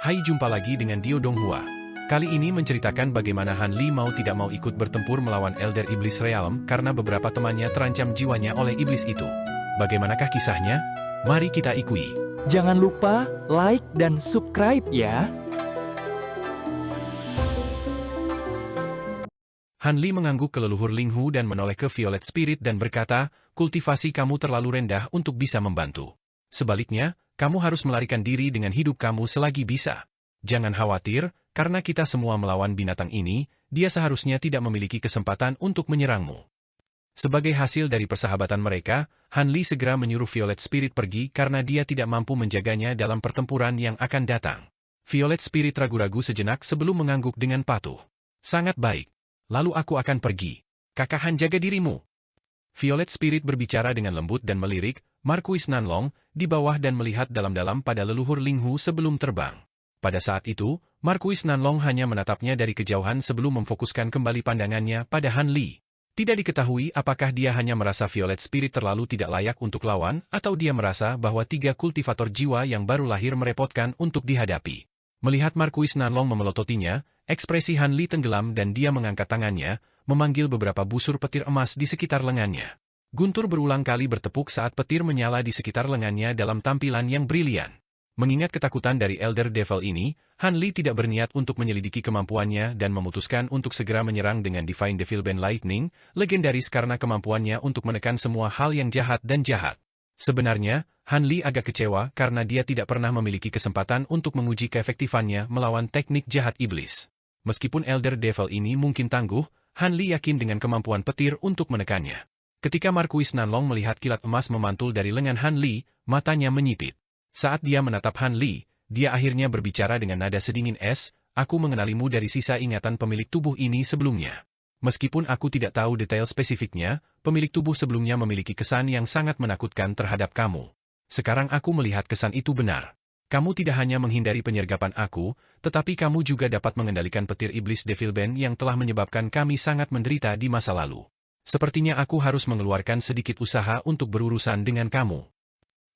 Hai, jumpa lagi dengan Dio Donghua. Kali ini menceritakan bagaimana Han Li mau tidak mau ikut bertempur melawan Elder Iblis Realm karena beberapa temannya terancam jiwanya oleh iblis itu. Bagaimanakah kisahnya? Mari kita ikuti. Jangan lupa like dan subscribe ya. Han Li mengangguk ke leluhur Ling Hu dan menoleh ke Violet Spirit dan berkata, kultivasi kamu terlalu rendah untuk bisa membantu. Sebaliknya, kamu harus melarikan diri dengan hidup kamu selagi bisa. Jangan khawatir, karena kita semua melawan binatang ini, dia seharusnya tidak memiliki kesempatan untuk menyerangmu. Sebagai hasil dari persahabatan mereka, Han Li segera menyuruh Violet Spirit pergi karena dia tidak mampu menjaganya dalam pertempuran yang akan datang. Violet Spirit ragu-ragu sejenak sebelum mengangguk dengan patuh. Sangat baik. Lalu aku akan pergi. Kakak Han, jaga dirimu. Violet Spirit berbicara dengan lembut dan melirik, Marquis Nanlong, di bawah dan melihat dalam-dalam pada leluhur Ling Hu sebelum terbang. Pada saat itu, Marquis Nanlong hanya menatapnya dari kejauhan sebelum memfokuskan kembali pandangannya pada Han Li. Tidak diketahui apakah dia hanya merasa Violet Spirit terlalu tidak layak untuk lawan, atau dia merasa bahwa 3 kultivator jiwa yang baru lahir merepotkan untuk dihadapi. Melihat Marquis Nanlong memelototinya, ekspresi Han Li tenggelam dan dia mengangkat tangannya, memanggil beberapa busur petir emas di sekitar lengannya. Guntur berulang kali bertepuk saat petir menyala di sekitar lengannya dalam tampilan yang brilian. Mengingat ketakutan dari Elder Devil ini, Han Li tidak berniat untuk menyelidiki kemampuannya dan memutuskan untuk segera menyerang dengan Divine Devil Band Lightning, legendaris karena kemampuannya untuk menekan semua hal yang jahat dan jahat. Sebenarnya, Han Li agak kecewa karena dia tidak pernah memiliki kesempatan untuk menguji keefektifannya melawan teknik jahat iblis. Meskipun Elder Devil ini mungkin tangguh, Han Li yakin dengan kemampuan petir untuk menekannya. Ketika Marquis Nanlong melihat kilat emas memantul dari lengan Han Li, matanya menyipit. Saat dia menatap Han Li, dia akhirnya berbicara dengan nada sedingin es, aku mengenalimu dari sisa ingatan pemilik tubuh ini sebelumnya. Meskipun aku tidak tahu detail spesifiknya, pemilik tubuh sebelumnya memiliki kesan yang sangat menakutkan terhadap kamu. Sekarang aku melihat kesan itu benar. Kamu tidak hanya menghindari penyergapan aku, tetapi kamu juga dapat mengendalikan petir iblis Devil Band yang telah menyebabkan kami sangat menderita di masa lalu. Sepertinya aku harus mengeluarkan sedikit usaha untuk berurusan dengan kamu.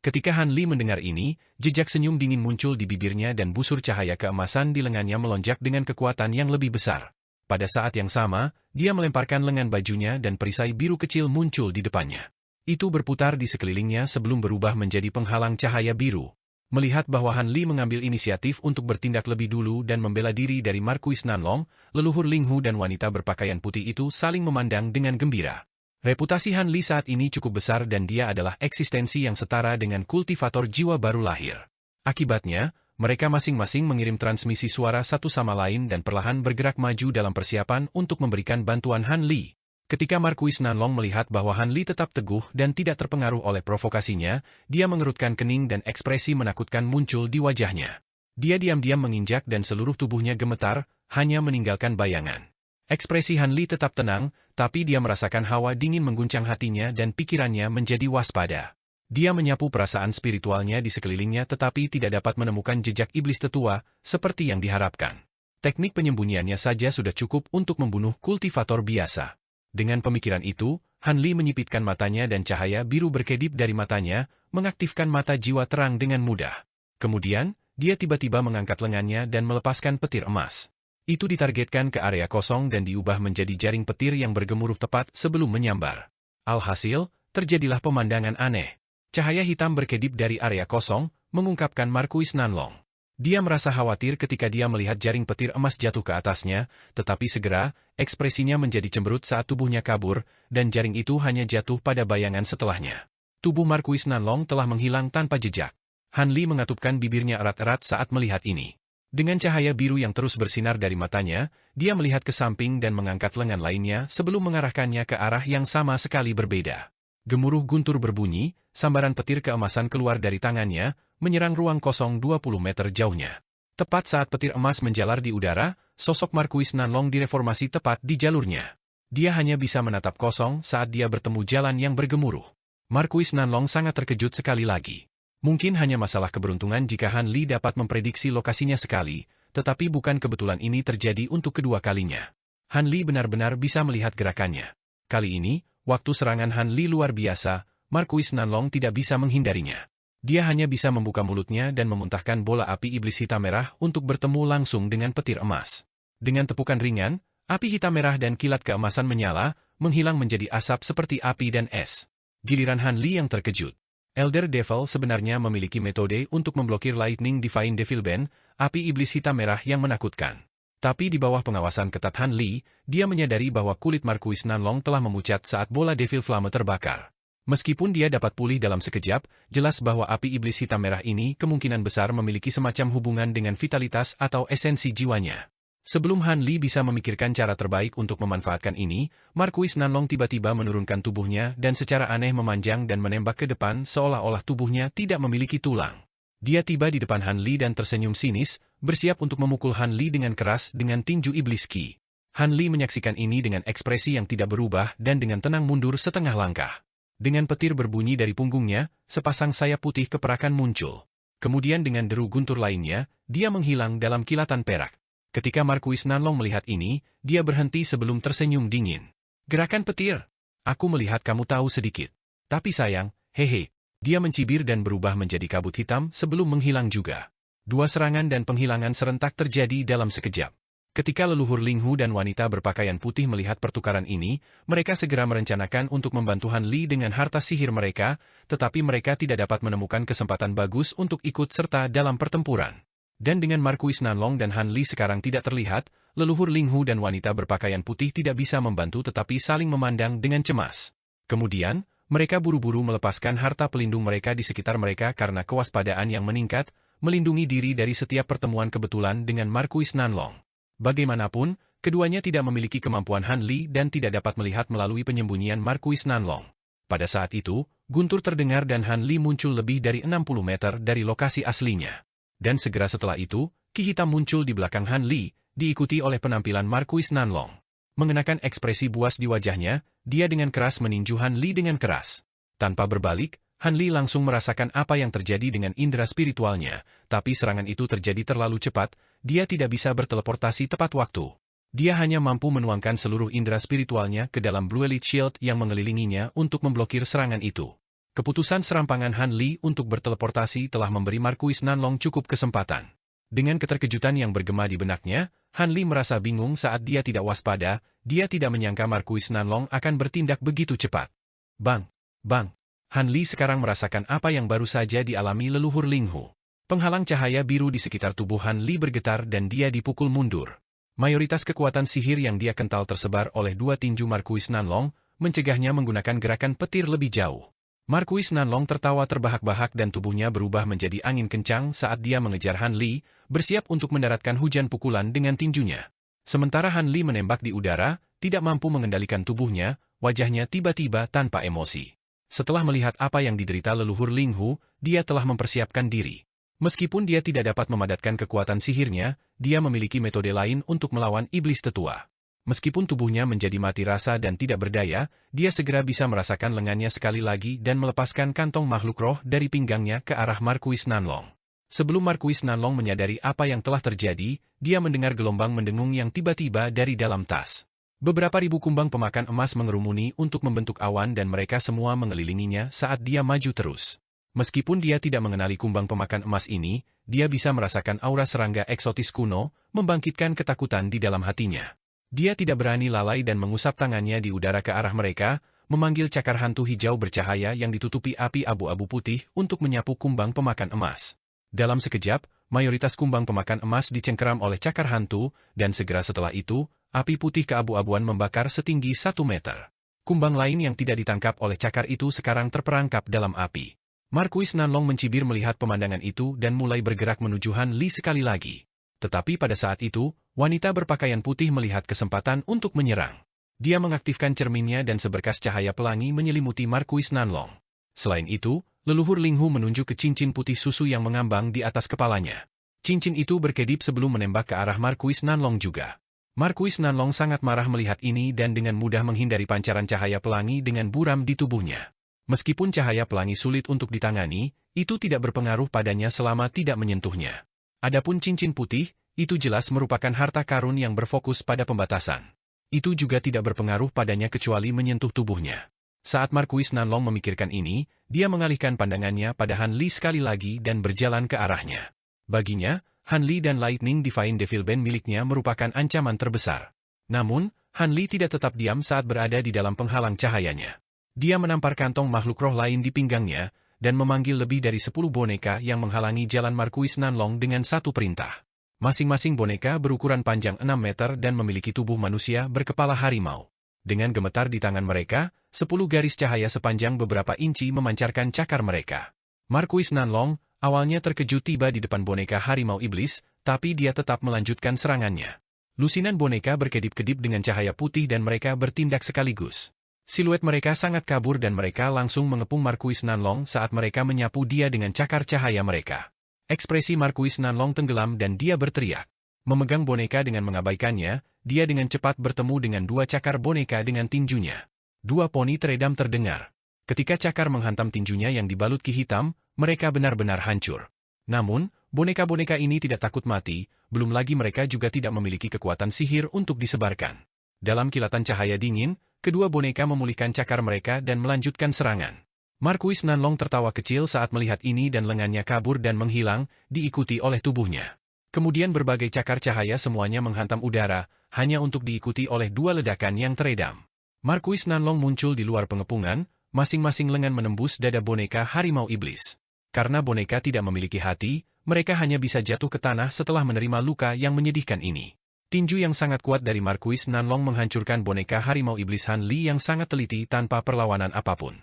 Ketika Han Li mendengar ini, jejak senyum dingin muncul di bibirnya dan busur cahaya keemasan di lengannya melonjak dengan kekuatan yang lebih besar. Pada saat yang sama, dia melemparkan lengan bajunya dan perisai biru kecil muncul di depannya. Itu berputar di sekelilingnya sebelum berubah menjadi penghalang cahaya biru. Melihat bahwa Han Li mengambil inisiatif untuk bertindak lebih dulu dan membela diri dari Marquis Nanlong, leluhur Ling Hu dan wanita berpakaian putih itu saling memandang dengan gembira. Reputasi Han Li saat ini cukup besar dan dia adalah eksistensi yang setara dengan kultivator jiwa baru lahir. Akibatnya, mereka masing-masing mengirim transmisi suara satu sama lain dan perlahan bergerak maju dalam persiapan untuk memberikan bantuan Han Li. Ketika Marquis Nanlong melihat bahwa Han Li tetap teguh dan tidak terpengaruh oleh provokasinya, dia mengerutkan kening dan ekspresi menakutkan muncul di wajahnya. Dia diam-diam menginjak dan seluruh tubuhnya gemetar, hanya meninggalkan bayangan. Ekspresi Han Li tetap tenang, tapi dia merasakan hawa dingin mengguncang hatinya dan pikirannya menjadi waspada. Dia menyapu perasaan spiritualnya di sekelilingnya tetapi tidak dapat menemukan jejak iblis tetua, seperti yang diharapkan. Teknik penyembunyiannya saja sudah cukup untuk membunuh kultivator biasa. Dengan pemikiran itu, Han Li menyipitkan matanya dan cahaya biru berkedip dari matanya, mengaktifkan mata jiwa terang dengan mudah. Kemudian, dia tiba-tiba mengangkat lengannya dan melepaskan petir emas. Itu ditargetkan ke area kosong dan diubah menjadi jaring petir yang bergemuruh tepat sebelum menyambar. Alhasil, terjadilah pemandangan aneh. Cahaya hitam berkedip dari area kosong, mengungkapkan Marquis Nanlong. Dia merasa khawatir ketika dia melihat jaring petir emas jatuh ke atasnya, tetapi segera, ekspresinya menjadi cemberut saat tubuhnya kabur, dan jaring itu hanya jatuh pada bayangan setelahnya. Tubuh Marquis Nanlong telah menghilang tanpa jejak. Han Li mengatupkan bibirnya erat-erat saat melihat ini. Dengan cahaya biru yang terus bersinar dari matanya, dia melihat ke samping dan mengangkat lengan lainnya sebelum mengarahkannya ke arah yang sama sekali berbeda. Gemuruh guntur berbunyi, sambaran petir keemasan keluar dari tangannya, menyerang ruang kosong 20 meter jauhnya. Tepat saat petir emas menjalar di udara, sosok Marquis Nanlong direformasi tepat di jalurnya. Dia hanya bisa menatap kosong saat dia bertemu jalan yang bergemuruh. Marquis Nanlong sangat terkejut sekali lagi. Mungkin hanya masalah keberuntungan jika Han Li dapat memprediksi lokasinya sekali, tetapi bukan kebetulan ini terjadi untuk kedua kalinya. Han Li benar-benar bisa melihat gerakannya. Kali ini, waktu serangan Han Li luar biasa, Marquis Nanlong tidak bisa menghindarinya. Dia hanya bisa membuka mulutnya dan memuntahkan bola api iblis hitam merah untuk bertemu langsung dengan petir emas. Dengan tepukan ringan, api hitam merah dan kilat keemasan menyala, menghilang menjadi asap seperti api dan es. Giliran Han Li yang terkejut. Elder Devil sebenarnya memiliki metode untuk memblokir Lightning Divine Devil Band, api iblis hitam merah yang menakutkan. Tapi di bawah pengawasan ketat Han Li, dia menyadari bahwa kulit Marquis Nanlong telah memucat saat bola Devil Flame terbakar. Meskipun dia dapat pulih dalam sekejap, jelas bahwa api iblis hitam merah ini kemungkinan besar memiliki semacam hubungan dengan vitalitas atau esensi jiwanya. Sebelum Han Li bisa memikirkan cara terbaik untuk memanfaatkan ini, Marquis Nanlong tiba-tiba menurunkan tubuhnya dan secara aneh memanjang dan menembak ke depan seolah-olah tubuhnya tidak memiliki tulang. Dia tiba di depan Han Li dan tersenyum sinis, bersiap untuk memukul Han Li dengan keras dengan tinju iblis Qi. Han Li menyaksikan ini dengan ekspresi yang tidak berubah dan dengan tenang mundur setengah langkah. Dengan petir berbunyi dari punggungnya, sepasang sayap putih keperakan muncul. Kemudian dengan deru guntur lainnya, dia menghilang dalam kilatan perak. Ketika Marquis Nanlong melihat ini, dia berhenti sebelum tersenyum dingin. Gerakan petir. Aku melihat kamu tahu sedikit. Tapi sayang, hehe. Dia mencibir dan berubah menjadi kabut hitam sebelum menghilang juga. Dua serangan dan penghilangan serentak terjadi dalam sekejap. Ketika leluhur Ling Hu dan wanita berpakaian putih melihat pertukaran ini, mereka segera merencanakan untuk membantu Han Li dengan harta sihir mereka, tetapi mereka tidak dapat menemukan kesempatan bagus untuk ikut serta dalam pertempuran. Dan dengan Marquis Nanlong dan Han Li sekarang tidak terlihat, leluhur Ling Hu dan wanita berpakaian putih tidak bisa membantu tetapi saling memandang dengan cemas. Kemudian, mereka buru-buru melepaskan harta pelindung mereka di sekitar mereka karena kewaspadaan yang meningkat, melindungi diri dari setiap pertemuan kebetulan dengan Marquis Nanlong. Bagaimanapun, keduanya tidak memiliki kemampuan Han Li dan tidak dapat melihat melalui penyembunyian Marquis Nanlong. Pada saat itu, guntur terdengar dan Han Li muncul lebih dari 60 meter dari lokasi aslinya. Dan segera setelah itu, Qi hitam muncul di belakang Han Li, diikuti oleh penampilan Marquis Nanlong. Mengenakan ekspresi buas di wajahnya, dia dengan keras meninju Han Li dengan keras. Tanpa berbalik, Han Li langsung merasakan apa yang terjadi dengan indera spiritualnya, tapi serangan itu terjadi terlalu cepat, dia tidak bisa berteleportasi tepat waktu. Dia hanya mampu menuangkan seluruh indera spiritualnya ke dalam Blue Elite Shield yang mengelilinginya untuk memblokir serangan itu. Keputusan serampangan Han Li untuk berteleportasi telah memberi Marquis Nanlong cukup kesempatan. Dengan keterkejutan yang bergema di benaknya, Han Li merasa bingung saat dia tidak waspada, dia tidak menyangka Marquis Nanlong akan bertindak begitu cepat. Bang! Bang! Han Li sekarang merasakan apa yang baru saja dialami leluhur Ling Hu. Penghalang cahaya biru di sekitar tubuh Han Li bergetar dan dia dipukul mundur. Mayoritas kekuatan sihir yang dia kental tersebar oleh dua tinju Marquis Nanlong, mencegahnya menggunakan gerakan petir lebih jauh. Marquis Nanlong tertawa terbahak-bahak dan tubuhnya berubah menjadi angin kencang saat dia mengejar Han Li, bersiap untuk mendaratkan hujan pukulan dengan tinjunya. Sementara Han Li menembak di udara, tidak mampu mengendalikan tubuhnya, wajahnya tiba-tiba tanpa emosi. Setelah melihat apa yang diderita leluhur Ling Hu, dia telah mempersiapkan diri. Meskipun dia tidak dapat memadatkan kekuatan sihirnya, dia memiliki metode lain untuk melawan iblis tetua. Meskipun tubuhnya menjadi mati rasa dan tidak berdaya, dia segera bisa merasakan lengannya sekali lagi dan melepaskan kantong makhluk roh dari pinggangnya ke arah Marquis Nanlong. Sebelum Marquis Nanlong menyadari apa yang telah terjadi, dia mendengar gelombang mendengung yang tiba-tiba dari dalam tas. Beberapa ribu kumbang pemakan emas mengerumuni untuk membentuk awan dan mereka semua mengelilinginya saat dia maju terus. Meskipun dia tidak mengenali kumbang pemakan emas ini, dia bisa merasakan aura serangga eksotis kuno, membangkitkan ketakutan di dalam hatinya. Dia tidak berani lalai dan mengusap tangannya di udara ke arah mereka, memanggil cakar hantu hijau bercahaya yang ditutupi api abu-abu putih untuk menyapu kumbang pemakan emas. Dalam sekejap, mayoritas kumbang pemakan emas dicengkeram oleh cakar hantu, dan segera setelah itu, api putih keabu-abuan membakar setinggi 1 meter. Kumbang lain yang tidak ditangkap oleh cakar itu sekarang terperangkap dalam api. Marquis Nanlong mencibir melihat pemandangan itu dan mulai bergerak menuju Han Li sekali lagi. Tetapi pada saat itu, wanita berpakaian putih melihat kesempatan untuk menyerang. Dia mengaktifkan cerminnya dan seberkas cahaya pelangi menyelimuti Marquis Nanlong. Selain itu, leluhur Ling Hu menunjuk ke cincin putih susu yang mengambang di atas kepalanya. Cincin itu berkedip sebelum menembak ke arah Marquis Nanlong juga. Marquis Nanlong sangat marah melihat ini dan dengan mudah menghindari pancaran cahaya pelangi dengan buram di tubuhnya. Meskipun cahaya pelangi sulit untuk ditangani, itu tidak berpengaruh padanya selama tidak menyentuhnya. Adapun cincin putih, itu jelas merupakan harta karun yang berfokus pada pembatasan. Itu juga tidak berpengaruh padanya kecuali menyentuh tubuhnya. Saat Marquis Nanlong memikirkan ini, dia mengalihkan pandangannya pada Han Li sekali lagi dan berjalan ke arahnya. Baginya, Han Li dan Lightning Divine Devil Band miliknya merupakan ancaman terbesar. Namun, Han Li tidak tetap diam saat berada di dalam penghalang cahayanya. Dia menampar kantong makhluk roh lain di pinggangnya, dan memanggil lebih dari 10 boneka yang menghalangi jalan Marquis Nanlong dengan satu perintah. Masing-masing boneka berukuran panjang 6 meter dan memiliki tubuh manusia berkepala harimau. Dengan gemetar di tangan mereka, 10 garis cahaya sepanjang beberapa inci memancarkan cakar mereka. Marquis Nanlong awalnya terkejut tiba di depan boneka harimau iblis, tapi dia tetap melanjutkan serangannya. Lusinan boneka berkedip-kedip dengan cahaya putih dan mereka bertindak sekaligus. Siluet mereka sangat kabur dan mereka langsung mengepung Marquis Nanlong saat mereka menyapu dia dengan cakar cahaya mereka. Ekspresi Marquis Nanlong tenggelam dan dia berteriak. Memegang boneka dengan mengabaikannya, dia dengan cepat bertemu dengan dua cakar boneka dengan tinjunya. Dua poni teredam terdengar. Ketika cakar menghantam tinjunya yang dibalut ki hitam, mereka benar-benar hancur. Namun, boneka-boneka ini tidak takut mati, belum lagi mereka juga tidak memiliki kekuatan sihir untuk disebarkan. Dalam kilatan cahaya dingin, kedua boneka memulihkan cakar mereka dan melanjutkan serangan. Marquis Nanlong tertawa kecil saat melihat ini dan lengannya kabur dan menghilang, diikuti oleh tubuhnya. Kemudian berbagai cakar cahaya semuanya menghantam udara, hanya untuk diikuti oleh dua ledakan yang teredam. Marquis Nanlong muncul di luar pengepungan, masing-masing lengan menembus dada boneka harimau iblis. Karena boneka tidak memiliki hati, mereka hanya bisa jatuh ke tanah setelah menerima luka yang menyedihkan ini. Tinju yang sangat kuat dari Marquis Nanlong menghancurkan boneka harimau iblis Han Li yang sangat teliti tanpa perlawanan apapun.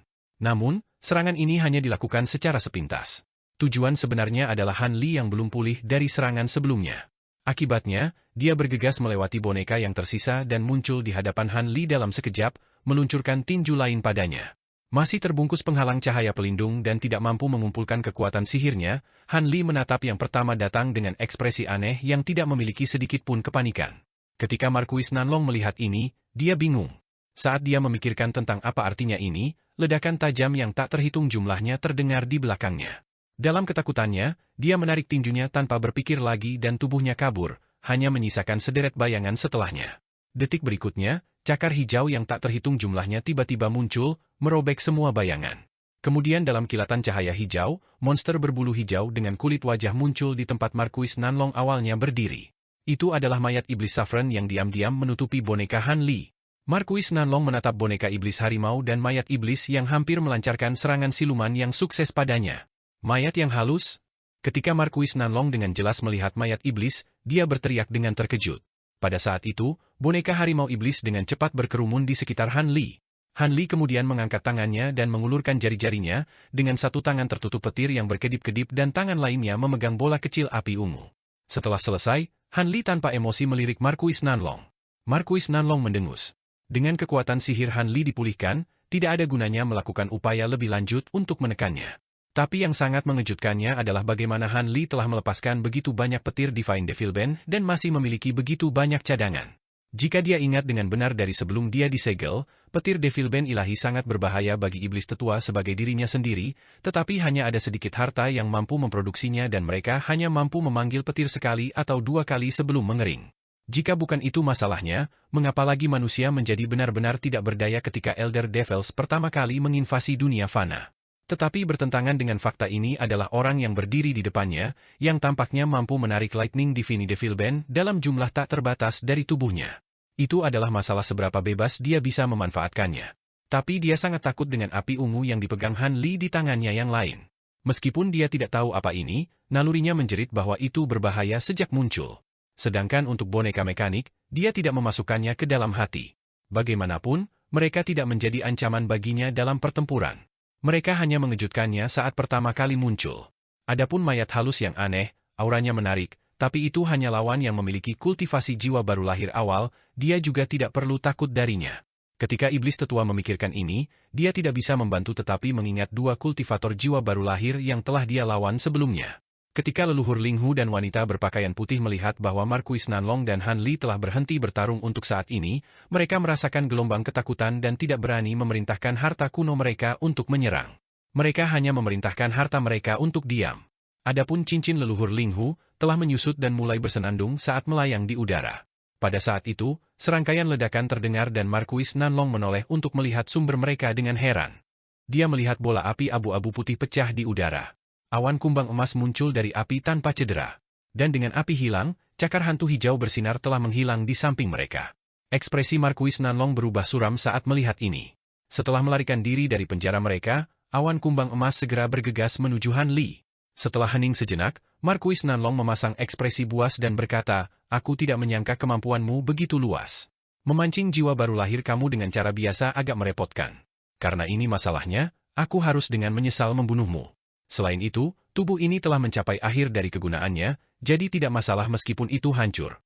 Namun, serangan ini hanya dilakukan secara sepintas. Tujuan sebenarnya adalah Han Li yang belum pulih dari serangan sebelumnya. Akibatnya, dia bergegas melewati boneka yang tersisa dan muncul di hadapan Han Li dalam sekejap, meluncurkan tinju lain padanya. Masih terbungkus penghalang cahaya pelindung dan tidak mampu mengumpulkan kekuatan sihirnya, Han Li menatap yang pertama datang dengan ekspresi aneh yang tidak memiliki sedikit pun kepanikan. Ketika Marquis Nanlong melihat ini, dia bingung. Saat dia memikirkan tentang apa artinya ini, ledakan tajam yang tak terhitung jumlahnya terdengar di belakangnya. Dalam ketakutannya, dia menarik tinjunya tanpa berpikir lagi dan tubuhnya kabur, hanya menyisakan sederet bayangan setelahnya. Detik berikutnya, cakar hijau yang tak terhitung jumlahnya tiba-tiba muncul, merobek semua bayangan. Kemudian dalam kilatan cahaya hijau, monster berbulu hijau dengan kulit wajah muncul di tempat Marquis Nanlong awalnya berdiri. Itu adalah mayat iblis Saffron yang diam-diam menutupi boneka Han Li. Marquis Nanlong menatap boneka iblis harimau dan mayat iblis yang hampir melancarkan serangan siluman yang sukses padanya. Mayat yang halus? Ketika Marquis Nanlong dengan jelas melihat mayat iblis, dia berteriak dengan terkejut. Pada saat itu, boneka harimau iblis dengan cepat berkerumun di sekitar Han Li. Han Li kemudian mengangkat tangannya dan mengulurkan jari-jarinya, dengan satu tangan tertutup petir yang berkedip-kedip dan tangan lainnya memegang bola kecil api ungu. Setelah selesai, Han Li tanpa emosi melirik Marquis Nanlong. Marquis Nanlong mendengus. Dengan kekuatan sihir Han Li dipulihkan, tidak ada gunanya melakukan upaya lebih lanjut untuk menekannya. Tapi yang sangat mengejutkannya adalah bagaimana Han Li telah melepaskan begitu banyak petir Divine Devil Band dan masih memiliki begitu banyak cadangan. Jika dia ingat dengan benar dari sebelum dia disegel, petir Devil Band ilahi sangat berbahaya bagi iblis tetua sebagai dirinya sendiri, tetapi hanya ada sedikit harta yang mampu memproduksinya dan mereka hanya mampu memanggil petir sekali atau dua kali sebelum mengering. Jika bukan itu masalahnya, mengapa lagi manusia menjadi benar-benar tidak berdaya ketika Elder Devils pertama kali menginvasi dunia fana? Tetapi bertentangan dengan fakta ini adalah orang yang berdiri di depannya, yang tampaknya mampu menarik Lightning Divine Devil Band dalam jumlah tak terbatas dari tubuhnya. Itu adalah masalah seberapa bebas dia bisa memanfaatkannya. Tapi dia sangat takut dengan api ungu yang dipegang Han Li di tangannya yang lain. Meskipun dia tidak tahu apa ini, nalurinya menjerit bahwa itu berbahaya sejak muncul. Sedangkan untuk boneka mekanik, dia tidak memasukkannya ke dalam hati. Bagaimanapun, mereka tidak menjadi ancaman baginya dalam pertempuran. Mereka hanya mengejutkannya saat pertama kali muncul. Adapun mayat halus yang aneh, auranya menarik, tapi itu hanya lawan yang memiliki kultivasi jiwa baru lahir awal, dia juga tidak perlu takut darinya. Ketika iblis tetua memikirkan ini, dia tidak bisa membantu tetapi mengingat dua kultivator jiwa baru lahir yang telah dia lawan sebelumnya. Ketika leluhur Ling Hu dan wanita berpakaian putih melihat bahwa Marquis Nanlong dan Han Li telah berhenti bertarung untuk saat ini, mereka merasakan gelombang ketakutan dan tidak berani memerintahkan harta kuno mereka untuk menyerang. Mereka hanya memerintahkan harta mereka untuk diam. Adapun cincin leluhur Ling Hu telah menyusut dan mulai bersenandung saat melayang di udara. Pada saat itu, serangkaian ledakan terdengar dan Marquis Nanlong menoleh untuk melihat sumber mereka dengan heran. Dia melihat bola api abu-abu putih pecah di udara. Awan kumbang emas muncul dari api tanpa cedera. Dan dengan api hilang, cakar hantu hijau bersinar telah menghilang di samping mereka. Ekspresi Marquis Nanlong berubah suram saat melihat ini. Setelah melarikan diri dari penjara mereka, awan kumbang emas segera bergegas menuju Han Li. Setelah hening sejenak, Marquis Nanlong memasang ekspresi buas dan berkata, "Aku tidak menyangka kemampuanmu begitu luas. Memancing jiwa baru lahir kamu dengan cara biasa agak merepotkan. Karena ini masalahnya, aku harus dengan menyesal membunuhmu. Selain itu, tubuh ini telah mencapai akhir dari kegunaannya, jadi tidak masalah meskipun itu hancur."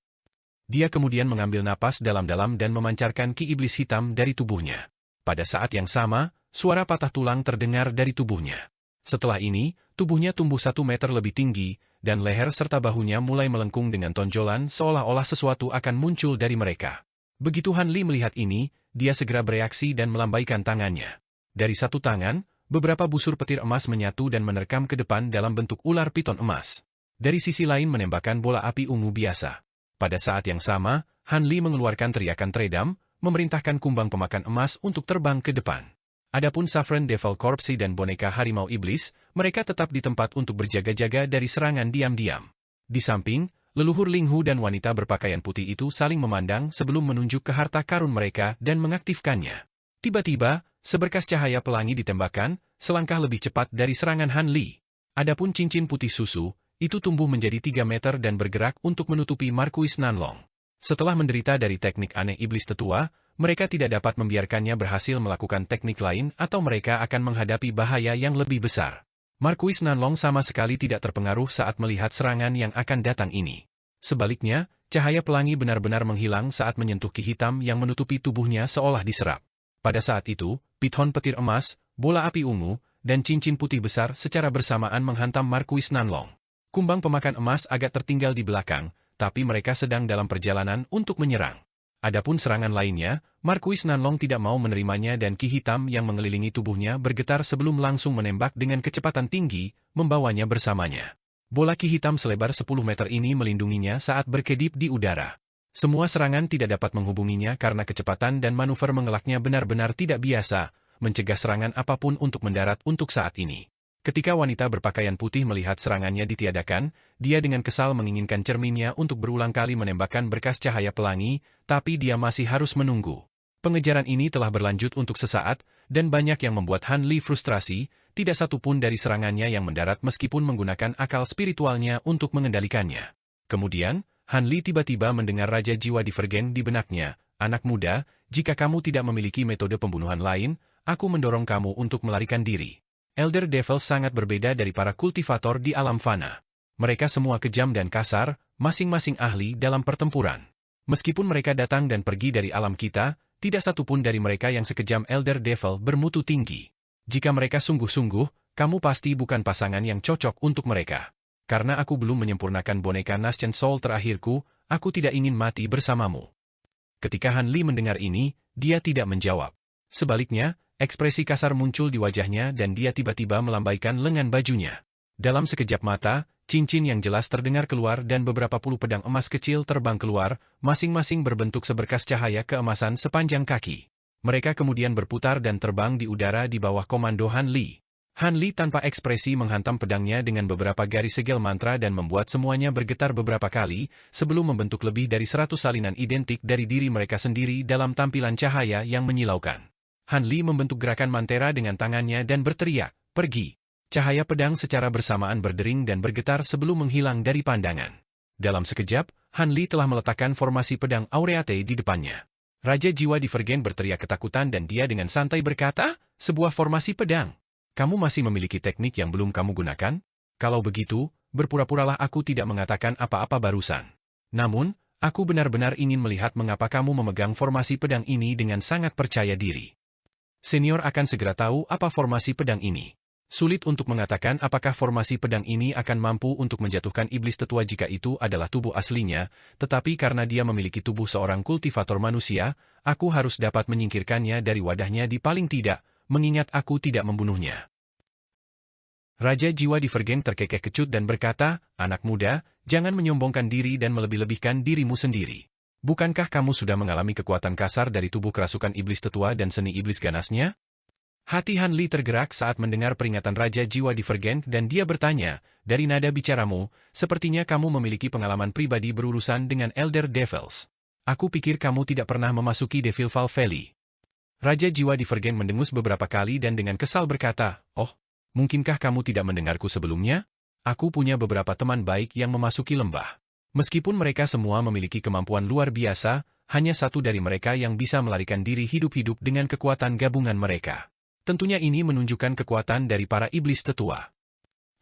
Dia kemudian mengambil napas dalam-dalam dan memancarkan ki iblis hitam dari tubuhnya. Pada saat yang sama, suara patah tulang terdengar dari tubuhnya. Setelah ini, tubuhnya tumbuh 1 meter lebih tinggi, dan leher serta bahunya mulai melengkung dengan tonjolan seolah-olah sesuatu akan muncul dari mereka. Begitu Han Li melihat ini, dia segera bereaksi dan melambaikan tangannya. Dari satu tangan, beberapa busur petir emas menyatu dan menerkam ke depan dalam bentuk ular piton emas. Dari sisi lain menembakkan bola api ungu biasa. Pada saat yang sama, Han Li mengeluarkan teriakan teredam, memerintahkan kumbang pemakan emas untuk terbang ke depan. Adapun Saffron Devil Corpse dan boneka harimau iblis, mereka tetap di tempat untuk berjaga-jaga dari serangan diam-diam. Di samping, leluhur Ling Hu dan wanita berpakaian putih itu saling memandang sebelum menunjuk ke harta karun mereka dan mengaktifkannya. Tiba-tiba, seberkas cahaya pelangi ditembakkan, selangkah lebih cepat dari serangan Han Li. Adapun cincin putih susu, itu tumbuh menjadi 3 meter dan bergerak untuk menutupi Marquis Nanlong. Setelah menderita dari teknik aneh iblis tetua, mereka tidak dapat membiarkannya berhasil melakukan teknik lain atau mereka akan menghadapi bahaya yang lebih besar. Marquis Nanlong sama sekali tidak terpengaruh saat melihat serangan yang akan datang ini. Sebaliknya, cahaya pelangi benar-benar menghilang saat menyentuh ki hitam yang menutupi tubuhnya seolah diserap. Pada saat itu, piton petir emas, bola api ungu, dan cincin putih besar secara bersamaan menghantam Marquis Nanlong. Kumbang pemakan emas agak tertinggal di belakang, tapi mereka sedang dalam perjalanan untuk menyerang. Adapun serangan lainnya, Marquis Nanlong tidak mau menerimanya dan ki hitam yang mengelilingi tubuhnya bergetar sebelum langsung menembak dengan kecepatan tinggi, membawanya bersamanya. Bola ki hitam selebar 10 meter ini melindunginya saat berkedip di udara. Semua serangan tidak dapat menghubunginya karena kecepatan dan manuver mengelaknya benar-benar tidak biasa, mencegah serangan apapun untuk mendarat untuk saat ini. Ketika wanita berpakaian putih melihat serangannya ditiadakan, dia dengan kesal menginginkan cerminnya untuk berulang kali menembakkan berkas cahaya pelangi, tapi dia masih harus menunggu. Pengejaran ini telah berlanjut untuk sesaat, dan banyak yang membuat Han Li frustrasi, tidak satu pun dari serangannya yang mendarat meskipun menggunakan akal spiritualnya untuk mengendalikannya. Kemudian, Han Li tiba-tiba mendengar Raja Jiwa Divergen di benaknya, "Anak muda, jika kamu tidak memiliki metode pembunuhan lain, aku mendorong kamu untuk melarikan diri." Elder Devils sangat berbeda dari para kultivator di alam fana. Mereka semua kejam dan kasar, masing-masing ahli dalam pertempuran. Meskipun mereka datang dan pergi dari alam kita, tidak satu pun dari mereka yang sekejam Elder Devil bermutu tinggi. Jika mereka sungguh-sungguh, kamu pasti bukan pasangan yang cocok untuk mereka. Karena aku belum menyempurnakan boneka Nascent Soul terakhirku, aku tidak ingin mati bersamamu. Ketika Han Li mendengar ini, dia tidak menjawab. Sebaliknya, ekspresi kasar muncul di wajahnya dan dia tiba-tiba melambaikan lengan bajunya. Dalam sekejap mata, cincin yang jelas terdengar keluar dan beberapa puluh pedang emas kecil terbang keluar, masing-masing berbentuk seberkas cahaya keemasan sepanjang kaki. Mereka kemudian berputar dan terbang di udara di bawah komando Han Li. Han Li tanpa ekspresi menghantam pedangnya dengan beberapa garis segel mantra dan membuat semuanya bergetar beberapa kali, sebelum membentuk lebih dari 100 salinan identik dari diri mereka sendiri dalam tampilan cahaya yang menyilaukan. Han Li membentuk gerakan mantera dengan tangannya dan berteriak, "Pergi!" Cahaya pedang secara bersamaan berdering dan bergetar sebelum menghilang dari pandangan. Dalam sekejap, Han Li telah meletakkan formasi pedang Aureate di depannya. Raja Jiwa Divergen berteriak ketakutan dan dia dengan santai berkata, "Sebuah formasi pedang. Kamu masih memiliki teknik yang belum kamu gunakan? Kalau begitu, berpura-puralah aku tidak mengatakan apa-apa barusan. Namun, aku benar-benar ingin melihat mengapa kamu memegang formasi pedang ini dengan sangat percaya diri. Senior akan segera tahu apa formasi pedang ini. Sulit untuk mengatakan apakah formasi pedang ini akan mampu untuk menjatuhkan iblis tetua jika itu adalah tubuh aslinya, tetapi karena dia memiliki tubuh seorang kultivator manusia, aku harus dapat menyingkirkannya dari wadahnya di paling tidak, mengingat aku tidak membunuhnya." Raja Jiwa Divergen terkekeh kecut dan berkata, "Anak muda, jangan menyombongkan diri dan melebih-lebihkan dirimu sendiri. Bukankah kamu sudah mengalami kekuatan kasar dari tubuh kerasukan iblis tetua dan seni iblis ganasnya? Hati Han Li tergerak saat mendengar peringatan Raja Jiwa Divergent dan dia bertanya, dari nada bicaramu, sepertinya kamu memiliki pengalaman pribadi berurusan dengan Elder Devils. Aku pikir kamu tidak pernah memasuki Devil Valley. Raja Jiwa Divergent mendengus beberapa kali dan dengan kesal berkata, oh, mungkinkah kamu tidak mendengarku sebelumnya? Aku punya beberapa teman baik yang memasuki lembah. Meskipun mereka semua memiliki kemampuan luar biasa, hanya satu dari mereka yang bisa melarikan diri hidup-hidup dengan kekuatan gabungan mereka. Tentunya ini menunjukkan kekuatan dari para iblis tetua.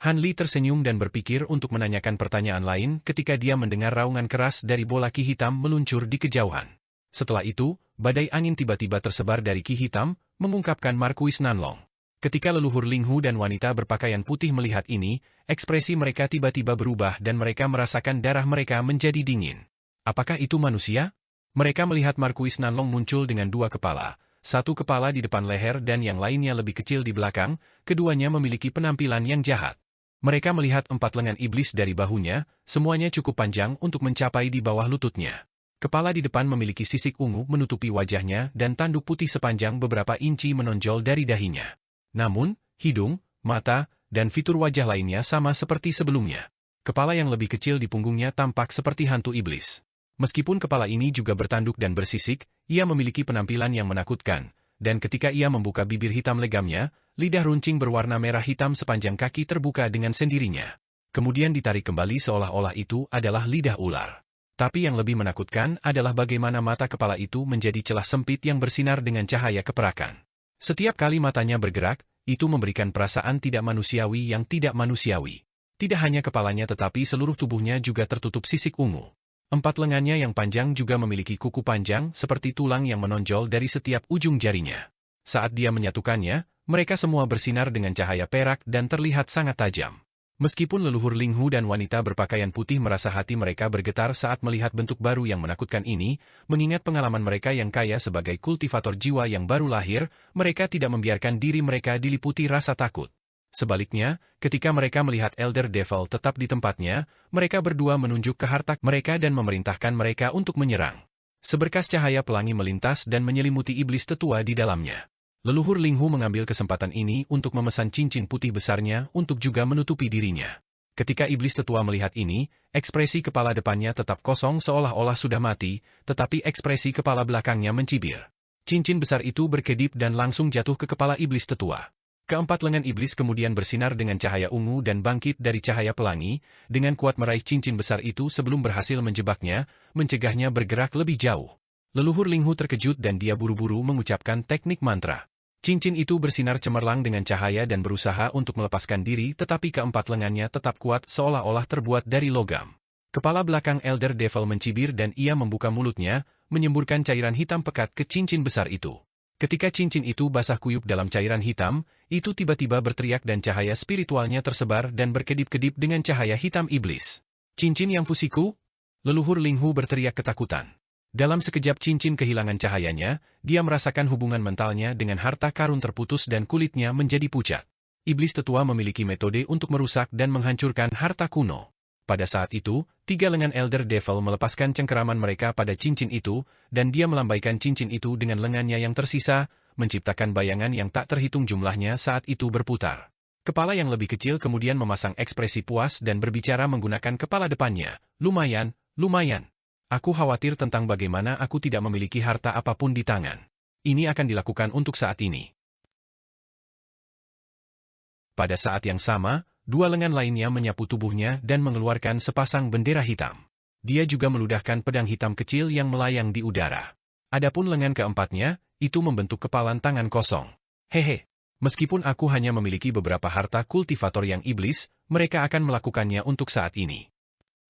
Han Li tersenyum dan berpikir untuk menanyakan pertanyaan lain ketika dia mendengar raungan keras dari bola ki hitam meluncur di kejauhan. Setelah itu, badai angin tiba-tiba tersebar dari ki hitam, mengungkapkan Markuis Nanlong. Ketika leluhur Ling Hu dan wanita berpakaian putih melihat ini, ekspresi mereka tiba-tiba berubah dan mereka merasakan darah mereka menjadi dingin. Apakah itu manusia? Mereka melihat Markuis Nanlong muncul dengan dua kepala, satu kepala di depan leher dan yang lainnya lebih kecil di belakang, keduanya memiliki penampilan yang jahat. Mereka melihat 4 lengan iblis dari bahunya, semuanya cukup panjang untuk mencapai di bawah lututnya. Kepala di depan memiliki sisik ungu menutupi wajahnya dan tanduk putih sepanjang beberapa inci menonjol dari dahinya. Namun, hidung, mata, dan fitur wajah lainnya sama seperti sebelumnya. Kepala yang lebih kecil di punggungnya tampak seperti hantu iblis. Meskipun kepala ini juga bertanduk dan bersisik, ia memiliki penampilan yang menakutkan, dan ketika ia membuka bibir hitam legamnya, lidah runcing berwarna merah hitam sepanjang kaki terbuka dengan sendirinya. Kemudian ditarik kembali seolah-olah itu adalah lidah ular. Tapi yang lebih menakutkan adalah bagaimana mata kepala itu menjadi celah sempit yang bersinar dengan cahaya keperakan. Setiap kali matanya bergerak, itu memberikan perasaan tidak manusiawi yang tidak manusiawi. Tidak hanya kepalanya tetapi seluruh tubuhnya juga tertutup sisik ungu. 4 lengannya yang panjang juga memiliki kuku panjang seperti tulang yang menonjol dari setiap ujung jarinya. Saat dia menyatukannya, mereka semua bersinar dengan cahaya perak dan terlihat sangat tajam. Meskipun leluhur Ling Hu dan wanita berpakaian putih merasa hati mereka bergetar saat melihat bentuk baru yang menakutkan ini, mengingat pengalaman mereka yang kaya sebagai kultivator jiwa yang baru lahir, mereka tidak membiarkan diri mereka diliputi rasa takut. Sebaliknya, ketika mereka melihat Elder Devil tetap di tempatnya, mereka berdua menunjuk ke harta mereka dan memerintahkan mereka untuk menyerang. Seberkas cahaya pelangi melintas dan menyelimuti iblis tetua di dalamnya. Leluhur Ling Hu mengambil kesempatan ini untuk memesan cincin putih besarnya untuk juga menutupi dirinya. Ketika iblis tetua melihat ini, ekspresi kepala depannya tetap kosong seolah-olah sudah mati, tetapi ekspresi kepala belakangnya mencibir. Cincin besar itu berkedip dan langsung jatuh ke kepala iblis tetua. Keempat lengan iblis kemudian bersinar dengan cahaya ungu dan bangkit dari cahaya pelangi, dengan kuat meraih cincin besar itu sebelum berhasil menjebaknya, mencegahnya bergerak lebih jauh. Leluhur Ling Hu terkejut dan dia buru-buru mengucapkan teknik mantra. Cincin itu bersinar cemerlang dengan cahaya dan berusaha untuk melepaskan diri tetapi keempat lengannya tetap kuat seolah-olah terbuat dari logam. Kepala belakang Elder Devil mencibir dan ia membuka mulutnya, menyemburkan cairan hitam pekat ke cincin besar itu. Ketika cincin itu basah kuyup dalam cairan hitam, itu tiba-tiba berteriak dan cahaya spiritualnya tersebar dan berkedip-kedip dengan cahaya hitam iblis. Cincin yang fusiku? Leluhur Ling Hu berteriak ketakutan. Dalam sekejap cincin kehilangan cahayanya, dia merasakan hubungan mentalnya dengan harta karun terputus dan kulitnya menjadi pucat. Iblis tetua memiliki metode untuk merusak dan menghancurkan harta kuno. Pada saat itu, 3 lengan Elder Devil melepaskan cengkeraman mereka pada cincin itu, dan dia melambaikan cincin itu dengan lengannya yang tersisa, menciptakan bayangan yang tak terhitung jumlahnya saat itu berputar. Kepala yang lebih kecil kemudian memasang ekspresi puas dan berbicara menggunakan kepala depannya. Lumayan, lumayan. Aku khawatir tentang bagaimana aku tidak memiliki harta apapun di tangan. Ini akan dilakukan untuk saat ini. Pada saat yang sama, 2 lengan lainnya menyapu tubuhnya dan mengeluarkan sepasang bendera hitam. Dia juga meludahkan pedang hitam kecil yang melayang di udara. Adapun lengan keempatnya, itu membentuk kepalan tangan kosong. Hehe, meskipun aku hanya memiliki beberapa harta kultivator yang iblis, mereka akan melakukannya untuk saat ini.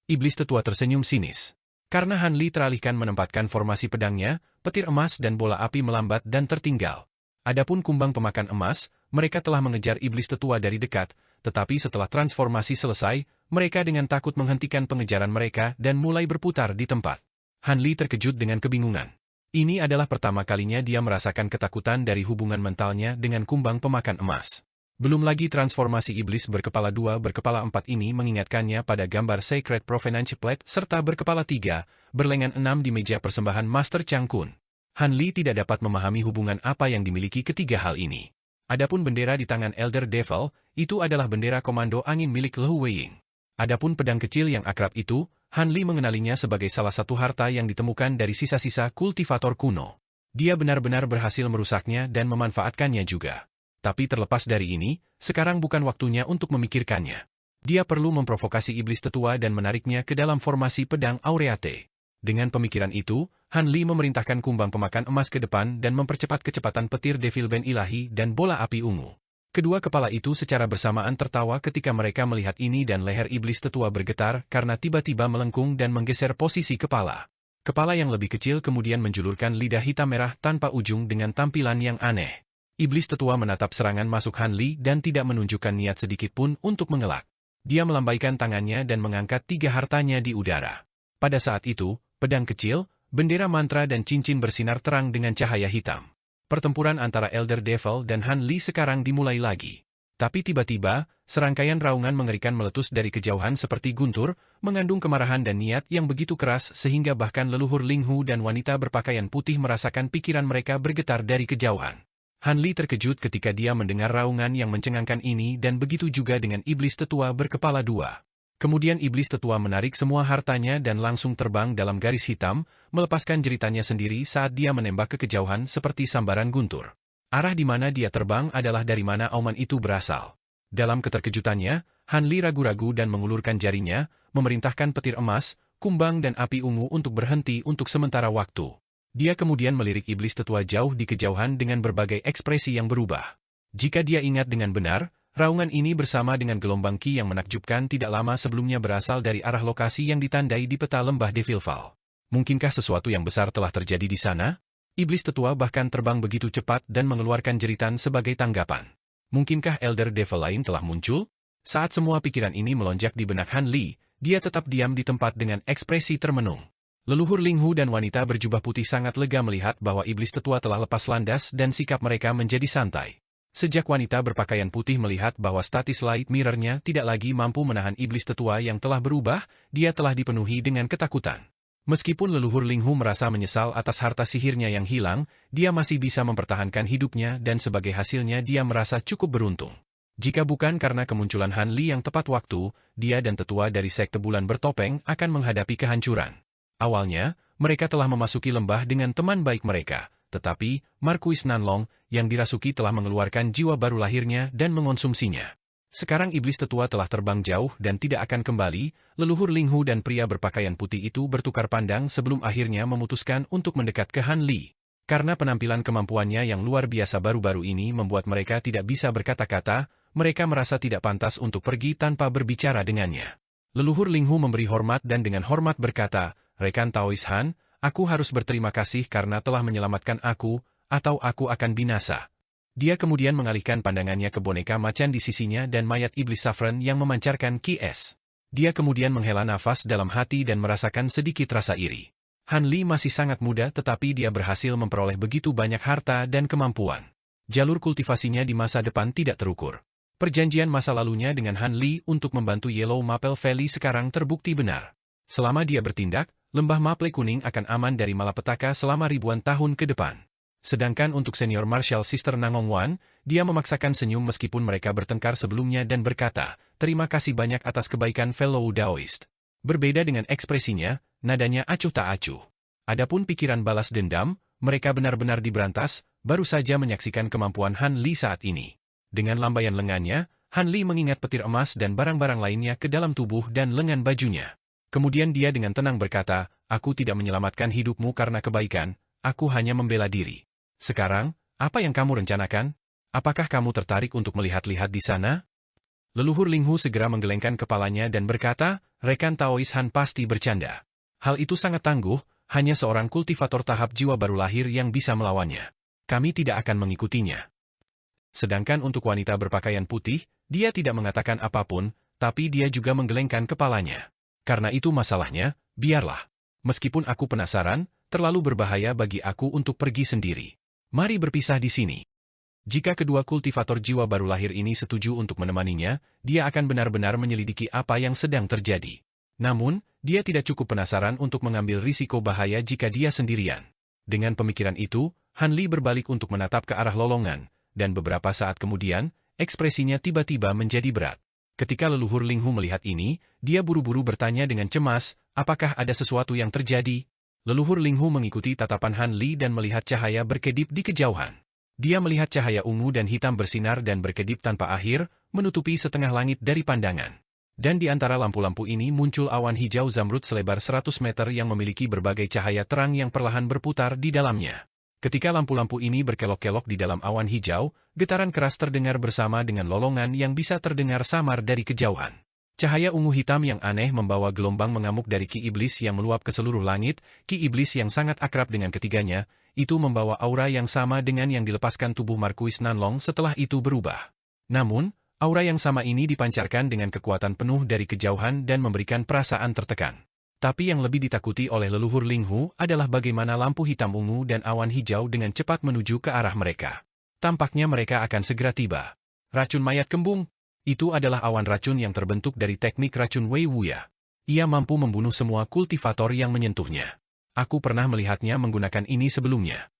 Iblis tetua tersenyum sinis. Karena Han Li teralihkan menempatkan formasi pedangnya, petir emas dan bola api melambat dan tertinggal. Adapun kumbang pemakan emas, mereka telah mengejar iblis tetua dari dekat, tetapi setelah transformasi selesai, mereka dengan takut menghentikan pengejaran mereka dan mulai berputar di tempat. Han Li terkejut dengan kebingungan. Ini adalah pertama kalinya dia merasakan ketakutan dari hubungan mentalnya dengan kumbang pemakan emas. Belum lagi transformasi iblis berkepala 2 berkepala 4 ini mengingatkannya pada gambar Sacred Provenance Plate serta berkepala 3, berlengan 6 di meja persembahan Master Chang Kun. Han Li tidak dapat memahami hubungan apa yang dimiliki ketiga hal ini. Adapun bendera di tangan Elder Devil, itu adalah bendera komando angin milik Lou Weiying. Adapun pedang kecil yang akrab itu, Han Li mengenalinya sebagai salah satu harta yang ditemukan dari sisa-sisa kultivator kuno. Dia benar-benar berhasil merusaknya dan memanfaatkannya juga. Tapi terlepas dari ini, sekarang bukan waktunya untuk memikirkannya. Dia perlu memprovokasi iblis tetua dan menariknya ke dalam formasi pedang Aureate. Dengan pemikiran itu, Han Li memerintahkan kumbang pemakan emas ke depan dan mempercepat kecepatan petir Devil Band ilahi dan bola api ungu. Kedua kepala itu secara bersamaan tertawa ketika mereka melihat ini dan leher iblis tetua bergetar karena tiba-tiba melengkung dan menggeser posisi kepala. Kepala yang lebih kecil kemudian menjulurkan lidah hitam merah tanpa ujung dengan tampilan yang aneh. Iblis tetua menatap serangan masuk Han Li dan tidak menunjukkan niat sedikit pun untuk mengelak. Dia melambaikan tangannya dan mengangkat 3 hartanya di udara. Pada saat itu, pedang kecil, bendera mantra dan cincin bersinar terang dengan cahaya hitam. Pertempuran antara Elder Devil dan Han Li sekarang dimulai lagi. Tapi tiba-tiba, serangkaian raungan mengerikan meletus dari kejauhan seperti guntur, mengandung kemarahan dan niat yang begitu keras sehingga bahkan leluhur Ling Hu dan wanita berpakaian putih merasakan pikiran mereka bergetar dari kejauhan. Han Li terkejut ketika dia mendengar raungan yang mencengangkan ini dan begitu juga dengan iblis tetua berkepala 2. Kemudian iblis tetua menarik semua hartanya dan langsung terbang dalam garis hitam, melepaskan jeritannya sendiri saat dia menembak ke kejauhan seperti sambaran guntur. Arah di mana dia terbang adalah dari mana auman itu berasal. Dalam keterkejutannya, Han Li ragu-ragu dan mengulurkan jarinya, memerintahkan petir emas, kumbang dan api ungu untuk berhenti untuk sementara waktu. Dia kemudian melirik iblis tetua jauh di kejauhan dengan berbagai ekspresi yang berubah. Jika dia ingat dengan benar, raungan ini bersama dengan gelombang Qi yang menakjubkan tidak lama sebelumnya berasal dari arah lokasi yang ditandai di peta lembah Devilval. Mungkinkah sesuatu yang besar telah terjadi di sana? Iblis tetua bahkan terbang begitu cepat dan mengeluarkan jeritan sebagai tanggapan. Mungkinkah Elder Devil lain telah muncul? Saat semua pikiran ini melonjak di benak Han Li, dia tetap diam di tempat dengan ekspresi termenung. Leluhur Ling Hu dan wanita berjubah putih sangat lega melihat bahwa iblis tetua telah lepas landas dan sikap mereka menjadi santai. Sejak wanita berpakaian putih melihat bahwa statis light mirror-nya tidak lagi mampu menahan iblis tetua yang telah berubah, dia telah dipenuhi dengan ketakutan. Meskipun leluhur Ling Hu merasa menyesal atas harta sihirnya yang hilang, dia masih bisa mempertahankan hidupnya dan sebagai hasilnya dia merasa cukup beruntung. Jika bukan karena kemunculan Han Li yang tepat waktu, dia dan tetua dari sekte bulan bertopeng akan menghadapi kehancuran. Awalnya, mereka telah memasuki lembah dengan teman baik mereka. Tetapi, Marquis Nanlong, yang dirasuki telah mengeluarkan jiwa baru lahirnya dan mengonsumsinya. Sekarang iblis tetua telah terbang jauh dan tidak akan kembali, leluhur Ling Hu dan pria berpakaian putih itu bertukar pandang sebelum akhirnya memutuskan untuk mendekat ke Han Li. Karena penampilan kemampuannya yang luar biasa baru-baru ini membuat mereka tidak bisa berkata-kata, mereka merasa tidak pantas untuk pergi tanpa berbicara dengannya. Leluhur Ling Hu memberi hormat dan dengan hormat berkata, "Rekan Taois Han, aku harus berterima kasih karena telah menyelamatkan aku, atau aku akan binasa." Dia kemudian mengalihkan pandangannya ke boneka macan di sisinya dan mayat iblis Saffron yang memancarkan Qi es. Dia kemudian menghela nafas dalam hati dan merasakan sedikit rasa iri. Han Li masih sangat muda tetapi dia berhasil memperoleh begitu banyak harta dan kemampuan. Jalur kultivasinya di masa depan tidak terukur. Perjanjian masa lalunya dengan Han Li untuk membantu Yellow Maple Valley sekarang terbukti benar. Selama dia bertindak, lembah Maple Kuning akan aman dari malapetaka selama ribuan tahun ke depan. Sedangkan untuk senior Martial Sister Nangong Wan, dia memaksakan senyum meskipun mereka bertengkar sebelumnya dan berkata, "Terima kasih banyak atas kebaikan fellow Daoist." Berbeda dengan ekspresinya, nadanya acuh tak acuh. Adapun pikiran balas dendam, mereka benar-benar diberantas, baru saja menyaksikan kemampuan Han Li saat ini. Dengan lambaian lengannya, Han Li mengingat petir emas dan barang-barang lainnya ke dalam tubuh dan lengan bajunya. Kemudian dia dengan tenang berkata, "Aku tidak menyelamatkan hidupmu karena kebaikan, aku hanya membela diri. Sekarang, apa yang kamu rencanakan? Apakah kamu tertarik untuk melihat-lihat di sana?" Leluhur Ling Hu segera menggelengkan kepalanya dan berkata, "Rekan Taois Han pasti bercanda. Hal itu sangat tangguh, hanya seorang kultivator tahap jiwa baru lahir yang bisa melawannya. Kami tidak akan mengikutinya." Sedangkan untuk wanita berpakaian putih, dia tidak mengatakan apapun, tapi dia juga menggelengkan kepalanya. "Karena itu masalahnya, biarlah. Meskipun aku penasaran, terlalu berbahaya bagi aku untuk pergi sendiri. Mari berpisah di sini." Jika kedua kultivator jiwa baru lahir ini setuju untuk menemaninya, dia akan benar-benar menyelidiki apa yang sedang terjadi. Namun, dia tidak cukup penasaran untuk mengambil risiko bahaya jika dia sendirian. Dengan pemikiran itu, Han Li berbalik untuk menatap ke arah lolongan, dan beberapa saat kemudian, ekspresinya tiba-tiba menjadi berat. Ketika leluhur Ling Hu melihat ini, dia buru-buru bertanya dengan cemas, apakah ada sesuatu yang terjadi? Leluhur Ling Hu mengikuti tatapan Han Li dan melihat cahaya berkedip di kejauhan. Dia melihat cahaya ungu dan hitam bersinar dan berkedip tanpa akhir, menutupi setengah langit dari pandangan. Dan di antara lampu-lampu ini muncul awan hijau zamrud selebar 100 meter yang memiliki berbagai cahaya terang yang perlahan berputar di dalamnya. Ketika lampu-lampu ini berkelok-kelok di dalam awan hijau, getaran keras terdengar bersama dengan lolongan yang bisa terdengar samar dari kejauhan. Cahaya ungu hitam yang aneh membawa gelombang mengamuk dari Ki Iblis yang meluap ke seluruh langit. Ki Iblis yang sangat akrab dengan ketiganya, itu membawa aura yang sama dengan yang dilepaskan tubuh Markuis Nanlong setelah itu berubah. Namun, aura yang sama ini dipancarkan dengan kekuatan penuh dari kejauhan dan memberikan perasaan tertekan. Tapi yang lebih ditakuti oleh leluhur Ling Hu adalah bagaimana lampu hitam ungu dan awan hijau dengan cepat menuju ke arah mereka. Tampaknya mereka akan segera tiba. Racun mayat kembung. Itu adalah awan racun yang terbentuk dari teknik racun Wei Wuya. Ia mampu membunuh semua kultivator yang menyentuhnya. Aku pernah melihatnya menggunakan ini sebelumnya.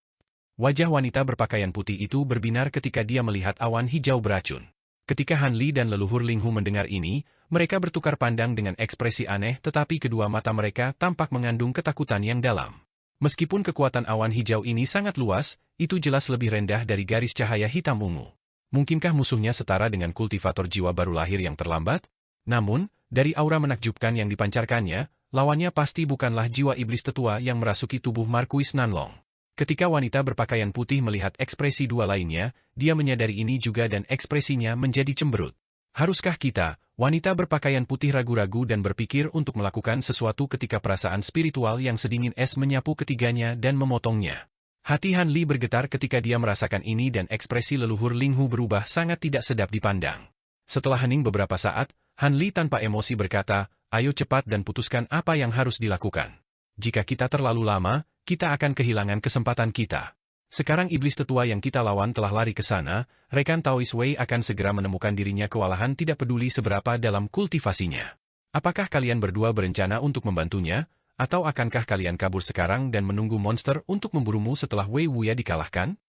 Wajah wanita berpakaian putih itu berbinar ketika dia melihat awan hijau beracun. Ketika Han Li dan leluhur Ling Hu mendengar ini, mereka bertukar pandang dengan ekspresi aneh tetapi kedua mata mereka tampak mengandung ketakutan yang dalam. Meskipun kekuatan awan hijau ini sangat luas, itu jelas lebih rendah dari garis cahaya hitam ungu. Mungkinkah musuhnya setara dengan kultivator jiwa baru lahir yang terlambat? Namun, dari aura menakjubkan yang dipancarkannya, lawannya pasti bukanlah jiwa iblis tetua yang merasuki tubuh Markuis Nanlong. Ketika wanita berpakaian putih melihat ekspresi dua lainnya, dia menyadari ini juga dan ekspresinya menjadi cemberut. Haruskah kita, wanita berpakaian putih ragu-ragu dan berpikir untuk melakukan sesuatu ketika perasaan spiritual yang sedingin es menyapu ketiganya dan memotongnya. Hati Han Li bergetar ketika dia merasakan ini dan ekspresi leluhur Ling Hu berubah sangat tidak sedap dipandang. Setelah hening beberapa saat, Han Li tanpa emosi berkata, ayo cepat dan putuskan apa yang harus dilakukan. Jika kita terlalu lama, kita akan kehilangan kesempatan kita. Sekarang iblis tetua yang kita lawan telah lari ke sana, rekan Taoist Wei akan segera menemukan dirinya kewalahan tidak peduli seberapa dalam kultivasinya. Apakah kalian berdua berencana untuk membantunya, atau akankah kalian kabur sekarang dan menunggu monster untuk memburumu setelah Wei Wuya dikalahkan?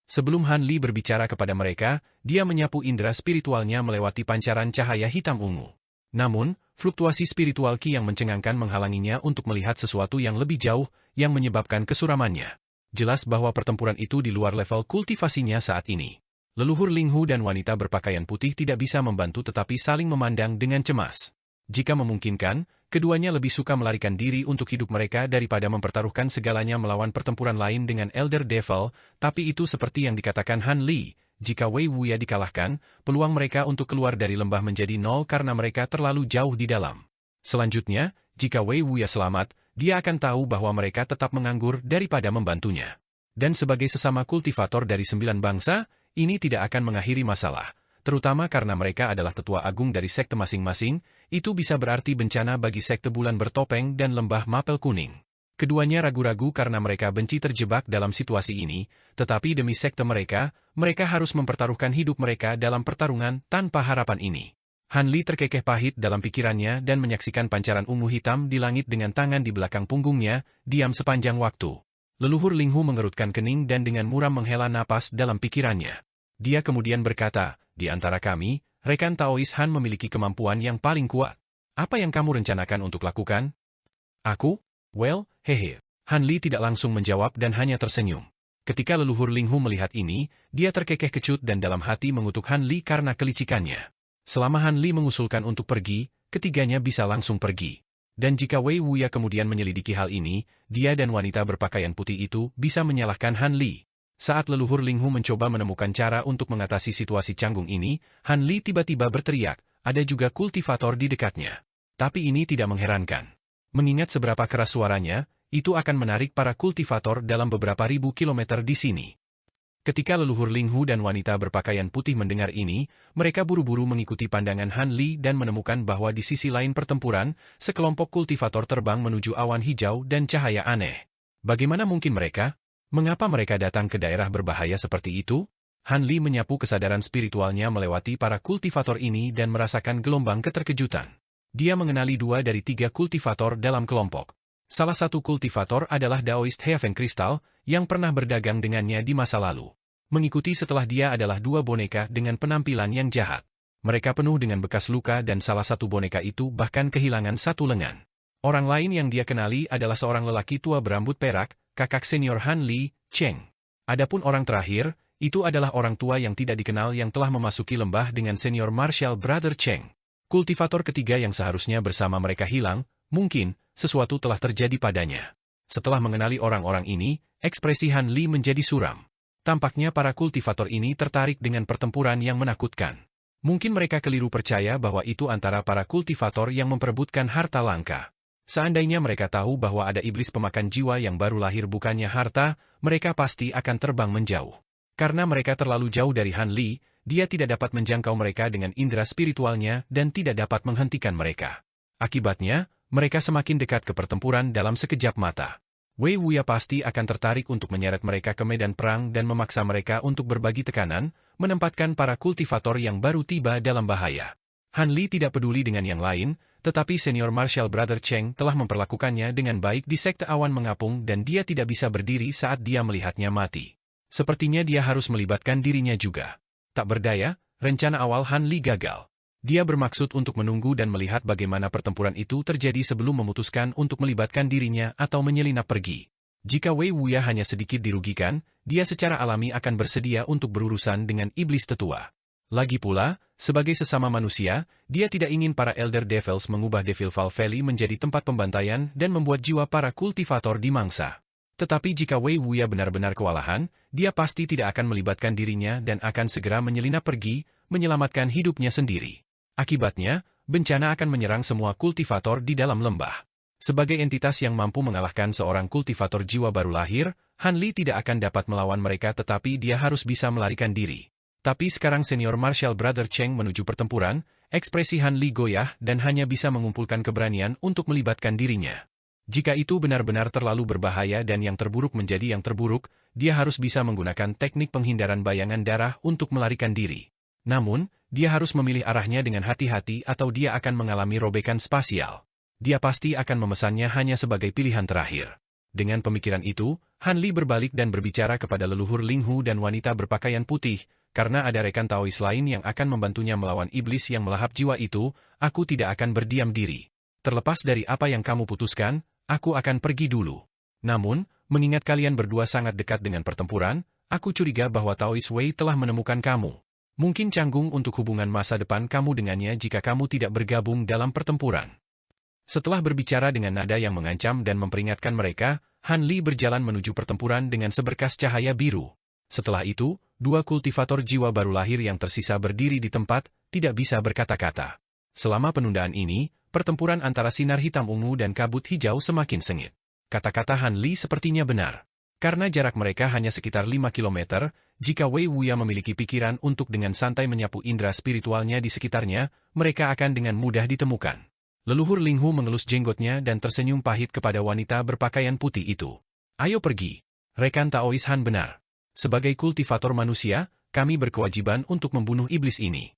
Sebelum Han Li berbicara kepada mereka, dia menyapu indera spiritualnya melewati pancaran cahaya hitam ungu. Namun, fluktuasi spiritual Qi yang mencengangkan menghalanginya untuk melihat sesuatu yang lebih jauh, yang menyebabkan kesuramannya. Jelas bahwa pertempuran itu di luar level kultivasinya saat ini. Leluhur Ling Hu dan wanita berpakaian putih tidak bisa membantu tetapi saling memandang dengan cemas. Jika memungkinkan, keduanya lebih suka melarikan diri untuk hidup mereka daripada mempertaruhkan segalanya melawan pertempuran lain dengan Elder Devil, tapi itu seperti yang dikatakan Han Li. Jika Wei Wuya dikalahkan, peluang mereka untuk keluar dari lembah menjadi nol karena mereka terlalu jauh di dalam. Selanjutnya, jika Wei Wuya selamat, dia akan tahu bahwa mereka tetap menganggur daripada membantunya. Dan sebagai sesama kultivator dari 9 bangsa, ini tidak akan mengakhiri masalah. Terutama karena mereka adalah tetua agung dari sekte masing-masing, itu bisa berarti bencana bagi sekte bulan bertopeng dan lembah mapel kuning. Keduanya ragu-ragu karena mereka benci terjebak dalam situasi ini, tetapi demi sekte mereka, mereka harus mempertaruhkan hidup mereka dalam pertarungan tanpa harapan ini. Han Li terkekeh pahit dalam pikirannya dan menyaksikan pancaran ungu hitam di langit dengan tangan di belakang punggungnya, diam sepanjang waktu. Leluhur Ling Hu mengerutkan kening dan dengan muram menghela napas dalam pikirannya. Dia kemudian berkata, di antara kami, rekan Taoist Han memiliki kemampuan yang paling kuat. Apa yang kamu rencanakan untuk lakukan? Aku? Well, hehe. Han Li tidak langsung menjawab dan hanya tersenyum. Ketika leluhur Ling Hu melihat ini, dia terkekeh kecut dan dalam hati mengutuk Han Li karena kelicikannya. Selama Han Li mengusulkan untuk pergi, ketiganya bisa langsung pergi. Dan jika Wei Wuya kemudian menyelidiki hal ini, dia dan wanita berpakaian putih itu bisa menyalahkan Han Li. Saat leluhur Ling Hu mencoba menemukan cara untuk mengatasi situasi canggung ini, Han Li tiba-tiba berteriak, ada juga kultivator di dekatnya. Tapi ini tidak mengherankan. Mengingat seberapa keras suaranya, itu akan menarik para kultivator dalam beberapa ribu kilometer di sini. Ketika leluhur Ling Hu dan wanita berpakaian putih mendengar ini, mereka buru-buru mengikuti pandangan Han Li dan menemukan bahwa di sisi lain pertempuran, sekelompok kultivator terbang menuju awan hijau dan cahaya aneh. Bagaimana mungkin mereka? Mengapa mereka datang ke daerah berbahaya seperti itu? Han Li menyapu kesadaran spiritualnya melewati para kultivator ini dan merasakan gelombang keterkejutan. Dia mengenali 2 dari 3 kultivator dalam kelompok. Salah satu kultivator adalah Daoist Heaven Crystal, yang pernah berdagang dengannya di masa lalu. Mengikuti setelah dia adalah 2 boneka dengan penampilan yang jahat. Mereka penuh dengan bekas luka dan salah satu boneka itu bahkan kehilangan satu lengan. Orang lain yang dia kenali adalah seorang lelaki tua berambut perak, kakak senior Han Li, Cheng. Adapun orang terakhir, itu adalah orang tua yang tidak dikenal yang telah memasuki lembah dengan senior Martial Brother Cheng. Kultivator ketiga yang seharusnya bersama mereka hilang, mungkin, sesuatu telah terjadi padanya. Setelah mengenali orang-orang ini, ekspresi Han Li menjadi suram. Tampaknya para kultivator ini tertarik dengan pertempuran yang menakutkan. Mungkin mereka keliru percaya bahwa itu antara para kultivator yang memperebutkan harta langka. Seandainya mereka tahu bahwa ada iblis pemakan jiwa yang baru lahir bukannya harta, mereka pasti akan terbang menjauh. Karena mereka terlalu jauh dari Han Li, dia tidak dapat menjangkau mereka dengan indera spiritualnya dan tidak dapat menghentikan mereka. Akibatnya, mereka semakin dekat ke pertempuran dalam sekejap mata. Wei Wuya pasti akan tertarik untuk menyeret mereka ke medan perang dan memaksa mereka untuk berbagi tekanan, menempatkan para kultivator yang baru tiba dalam bahaya. Han Li tidak peduli dengan yang lain, tetapi senior Martial Brother Cheng telah memperlakukannya dengan baik di sekte awan mengapung dan dia tidak bisa berdiri saat dia melihatnya mati. Sepertinya dia harus melibatkan dirinya juga. Tak berdaya, rencana awal Han Li gagal. Dia bermaksud untuk menunggu dan melihat bagaimana pertempuran itu terjadi sebelum memutuskan untuk melibatkan dirinya atau menyelinap pergi. Jika Wei Wuya hanya sedikit dirugikan, dia secara alami akan bersedia untuk berurusan dengan iblis tetua. Lagi pula, sebagai sesama manusia, dia tidak ingin para Elder Devils mengubah Devil Val Valley menjadi tempat pembantaian dan membuat jiwa para kultivator dimangsa. Tetapi jika Wei Wuya benar-benar kewalahan, dia pasti tidak akan melibatkan dirinya dan akan segera menyelinap pergi, menyelamatkan hidupnya sendiri. Akibatnya, bencana akan menyerang semua kultivator di dalam lembah. Sebagai entitas yang mampu mengalahkan seorang kultivator jiwa baru lahir, Han Li tidak akan dapat melawan mereka tetapi dia harus bisa melarikan diri. Tapi sekarang senior Martial Brother Cheng menuju pertempuran, ekspresi Han Li goyah dan hanya bisa mengumpulkan keberanian untuk melibatkan dirinya. Jika itu benar-benar terlalu berbahaya dan yang terburuk menjadi yang terburuk, dia harus bisa menggunakan teknik penghindaran bayangan darah untuk melarikan diri. Namun, dia harus memilih arahnya dengan hati-hati atau dia akan mengalami robekan spasial. Dia pasti akan memesannya hanya sebagai pilihan terakhir. Dengan pemikiran itu, Han Li berbalik dan berbicara kepada leluhur Ling Hu dan wanita berpakaian putih, karena ada rekan Taois lain yang akan membantunya melawan iblis yang melahap jiwa itu, aku tidak akan berdiam diri. Terlepas dari apa yang kamu putuskan, aku akan pergi dulu. Namun, mengingat kalian berdua sangat dekat dengan pertempuran, aku curiga bahwa Taois Wei telah menemukan kamu. Mungkin canggung untuk hubungan masa depan kamu dengannya jika kamu tidak bergabung dalam pertempuran. Setelah berbicara dengan nada yang mengancam dan memperingatkan mereka, Han Li berjalan menuju pertempuran dengan seberkas cahaya biru. Setelah itu, 2 kultivator jiwa baru lahir yang tersisa berdiri di tempat, tidak bisa berkata-kata. Selama penundaan ini, pertempuran antara sinar hitam ungu dan kabut hijau semakin sengit. Kata-kata Han Li sepertinya benar. Karena jarak mereka hanya sekitar 5 km, jika Wei Wuya memiliki pikiran untuk dengan santai menyapu indera spiritualnya di sekitarnya, mereka akan dengan mudah ditemukan. Leluhur Ling Hu mengelus jenggotnya dan tersenyum pahit kepada wanita berpakaian putih itu. Ayo pergi. Rekan Taois Han benar. Sebagai kultivator manusia, kami berkewajiban untuk membunuh iblis ini.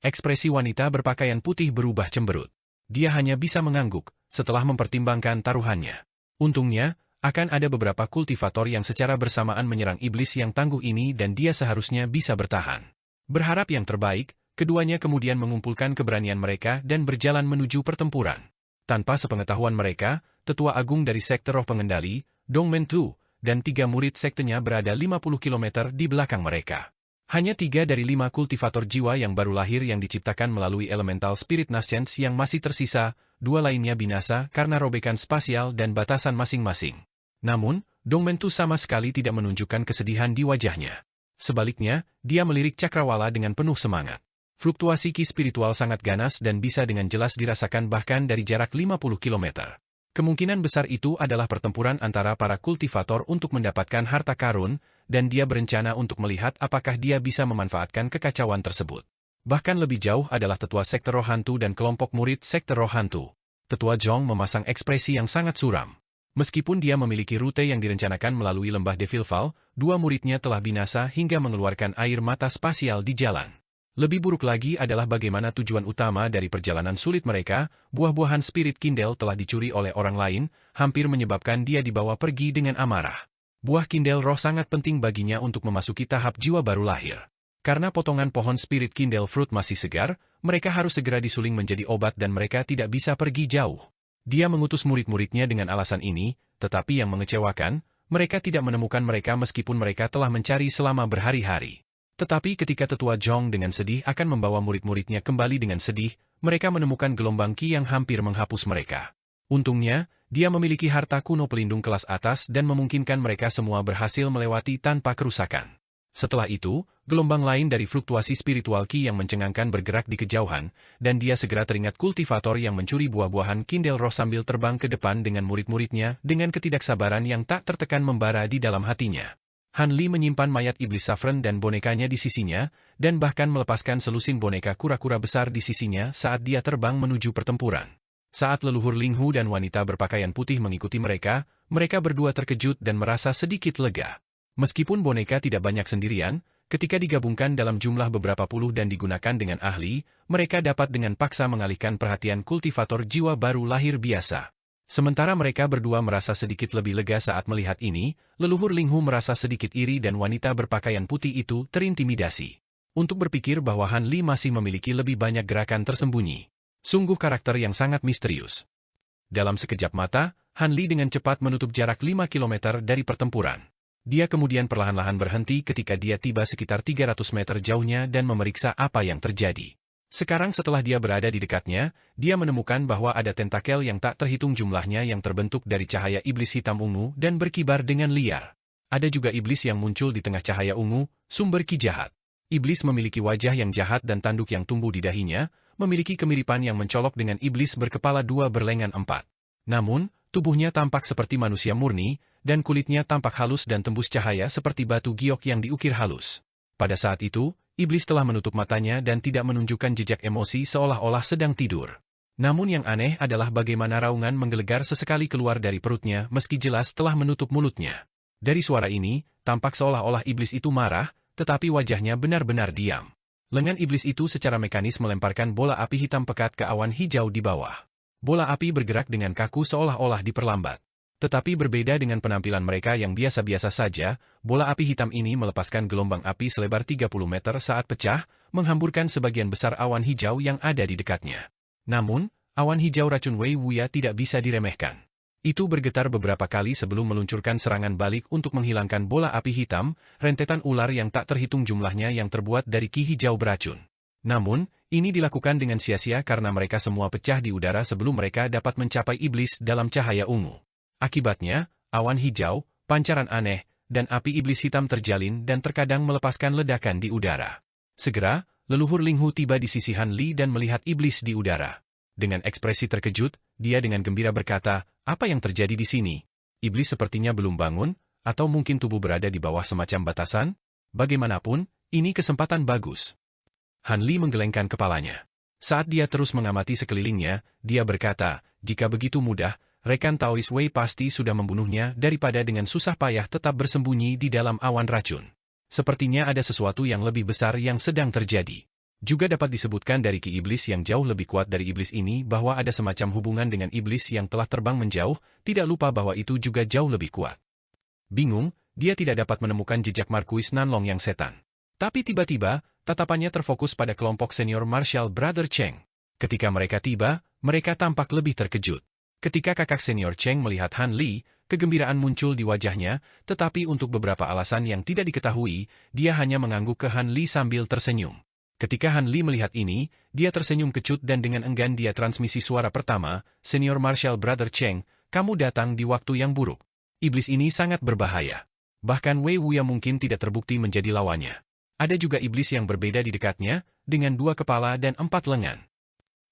Ekspresi wanita berpakaian putih berubah cemberut. Dia hanya bisa mengangguk, setelah mempertimbangkan taruhannya. Untungnya, akan ada beberapa kultivator yang secara bersamaan menyerang iblis yang tangguh ini dan dia seharusnya bisa bertahan. Berharap yang terbaik, keduanya kemudian mengumpulkan keberanian mereka dan berjalan menuju pertempuran. Tanpa sepengetahuan mereka, tetua agung dari sekte roh pengendali, Dong Mentu, dan 3 murid sektenya berada 50 km di belakang mereka. Hanya 3 dari 5 kultivator jiwa yang baru lahir yang diciptakan melalui elemental spirit nascence yang masih tersisa, 2 lainnya binasa karena robekan spasial dan batasan masing-masing. Namun, Dong Mentu sama sekali tidak menunjukkan kesedihan di wajahnya. Sebaliknya, dia melirik cakrawala dengan penuh semangat. Fluktuasi ki spiritual sangat ganas dan bisa dengan jelas dirasakan bahkan dari jarak 50 km. Kemungkinan besar itu adalah pertempuran antara para kultivator untuk mendapatkan harta karun, dan dia berencana untuk melihat apakah dia bisa memanfaatkan kekacauan tersebut. Bahkan lebih jauh adalah tetua sekte roh hantu dan kelompok murid sekte roh hantu. Tetua Zhong memasang ekspresi yang sangat suram. Meskipun dia memiliki rute yang direncanakan melalui lembah Devil Fall, dua muridnya telah binasa hingga mengeluarkan air mata spasial di jalan. Lebih buruk lagi adalah bagaimana tujuan utama dari perjalanan sulit mereka, buah-buahan Spirit Kindle telah dicuri oleh orang lain, hampir menyebabkan dia dibawa pergi dengan amarah. Buah Kindle Roh sangat penting baginya untuk memasuki tahap jiwa baru lahir. Karena potongan pohon Spirit Kindle Fruit masih segar, mereka harus segera disuling menjadi obat dan mereka tidak bisa pergi jauh. Dia mengutus murid-muridnya dengan alasan ini, tetapi yang mengecewakan, mereka tidak menemukan mereka meskipun mereka telah mencari selama berhari-hari. Tetapi ketika Tetua Zhong dengan sedih akan membawa murid-muridnya kembali dengan sedih, mereka menemukan gelombang Qi yang hampir menghapus mereka. Untungnya, dia memiliki harta kuno pelindung kelas atas dan memungkinkan mereka semua berhasil melewati tanpa kerusakan. Setelah itu, gelombang lain dari fluktuasi spiritual Qi yang mencengangkan bergerak di kejauhan, dan dia segera teringat kultivator yang mencuri buah-buahan Kindle Roh sambil terbang ke depan dengan murid-muridnya dengan ketidaksabaran yang tak tertekan membara di dalam hatinya. Han Li menyimpan mayat iblis Saffron dan bonekanya di sisinya, dan bahkan melepaskan selusin boneka kura-kura besar di sisinya saat dia terbang menuju pertempuran. Saat leluhur Ling Hu dan wanita berpakaian putih mengikuti mereka, mereka berdua terkejut dan merasa sedikit lega. Meskipun boneka tidak banyak sendirian, ketika digabungkan dalam jumlah beberapa puluh dan digunakan dengan ahli, mereka dapat dengan paksa mengalihkan perhatian kultivator jiwa baru lahir biasa. Sementara mereka berdua merasa sedikit lebih lega saat melihat ini, leluhur Ling Hu merasa sedikit iri dan wanita berpakaian putih itu terintimidasi. Untuk berpikir bahwa Han Li masih memiliki lebih banyak gerakan tersembunyi. Sungguh karakter yang sangat misterius. Dalam sekejap mata, Han Li dengan cepat menutup jarak 5 km dari pertempuran. Dia kemudian perlahan-lahan berhenti ketika dia tiba sekitar 300 meter jauhnya dan memeriksa apa yang terjadi. Sekarang setelah dia berada di dekatnya, dia menemukan bahwa ada tentakel yang tak terhitung jumlahnya yang terbentuk dari cahaya iblis hitam ungu dan berkibar dengan liar. Ada juga iblis yang muncul di tengah cahaya ungu, sumber Qi jahat. Iblis memiliki wajah yang jahat dan tanduk yang tumbuh di dahinya, memiliki kemiripan yang mencolok dengan iblis berkepala dua berlengan 4. Namun, tubuhnya tampak seperti manusia murni, dan kulitnya tampak halus dan tembus cahaya seperti batu giok yang diukir halus. Pada saat itu, iblis telah menutup matanya dan tidak menunjukkan jejak emosi seolah-olah sedang tidur. Namun yang aneh adalah bagaimana raungan menggelegar sesekali keluar dari perutnya meski jelas telah menutup mulutnya. Dari suara ini, tampak seolah-olah iblis itu marah, tetapi wajahnya benar-benar diam. Lengan iblis itu secara mekanis melemparkan bola api hitam pekat ke awan hijau di bawah. Bola api bergerak dengan kaku seolah-olah diperlambat. Tetapi berbeda dengan penampilan mereka yang biasa-biasa saja, bola api hitam ini melepaskan gelombang api selebar 30 meter saat pecah, menghamburkan sebagian besar awan hijau yang ada di dekatnya. Namun, awan hijau racun Wei Wuya tidak bisa diremehkan. Itu bergetar beberapa kali sebelum meluncurkan serangan balik untuk menghilangkan bola api hitam, rentetan ular yang tak terhitung jumlahnya yang terbuat dari Qi hijau beracun. Namun, ini dilakukan dengan sia-sia karena mereka semua pecah di udara sebelum mereka dapat mencapai iblis dalam cahaya ungu. Akibatnya, awan hijau, pancaran aneh, dan api iblis hitam terjalin dan terkadang melepaskan ledakan di udara. Segera, leluhur Ling Hu tiba di sisi Han Li dan melihat iblis di udara. Dengan ekspresi terkejut, dia dengan gembira berkata, "Apa yang terjadi di sini? Iblis sepertinya belum bangun, atau mungkin tubuh berada di bawah semacam batasan? Bagaimanapun, ini kesempatan bagus." Han Li menggelengkan kepalanya. Saat dia terus mengamati sekelilingnya, dia berkata, "Jika begitu mudah, rekan Taois Wei pasti sudah membunuhnya daripada dengan susah payah tetap bersembunyi di dalam awan racun. Sepertinya ada sesuatu yang lebih besar yang sedang terjadi." Juga dapat disebutkan dari Qi iblis yang jauh lebih kuat dari iblis ini bahwa ada semacam hubungan dengan iblis yang telah terbang menjauh, tidak lupa bahwa itu juga jauh lebih kuat. Bingung, dia tidak dapat menemukan jejak Marquis Nanlong yang setan. Tapi tiba-tiba, tatapannya terfokus pada kelompok senior Marshal Brother Cheng. Ketika mereka tiba, mereka tampak lebih terkejut. Ketika kakak senior Cheng melihat Han Li, kegembiraan muncul di wajahnya, tetapi untuk beberapa alasan yang tidak diketahui, dia hanya mengangguk ke Han Li sambil tersenyum. Ketika Han Li melihat ini, dia tersenyum kecut dan dengan enggan dia transmisi suara pertama, "Senior Marshal Brother Cheng, kamu datang di waktu yang buruk. Iblis ini sangat berbahaya. Bahkan Wei Wuya mungkin tidak terbukti menjadi lawannya. Ada juga iblis yang berbeda di dekatnya, dengan 2 kepala dan 4 lengan."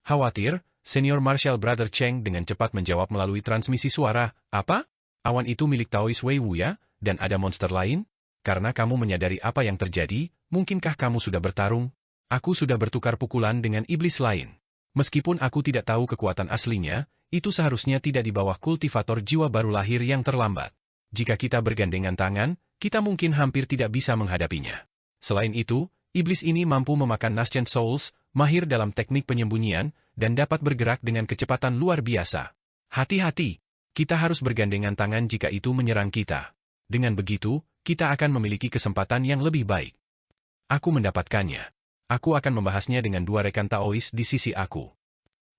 Khawatir, Senior Marshal Brother Cheng dengan cepat menjawab melalui transmisi suara, "Apa? Awan itu milik Taois Wei Wuya, dan ada monster lain? Karena kamu menyadari apa yang terjadi, mungkinkah kamu sudah bertarung? Aku sudah bertukar pukulan dengan iblis lain. Meskipun aku tidak tahu kekuatan aslinya, itu seharusnya tidak di bawah kultivator jiwa baru lahir yang terlambat. Jika kita bergandengan tangan, kita mungkin hampir tidak bisa menghadapinya. Selain itu, iblis ini mampu memakan Nascent Souls, mahir dalam teknik penyembunyian, dan dapat bergerak dengan kecepatan luar biasa. Hati-hati, kita harus bergandengan tangan jika itu menyerang kita. Dengan begitu, kita akan memiliki kesempatan yang lebih baik. Aku mendapatkannya. Aku akan membahasnya dengan dua rekan Taois di sisi aku.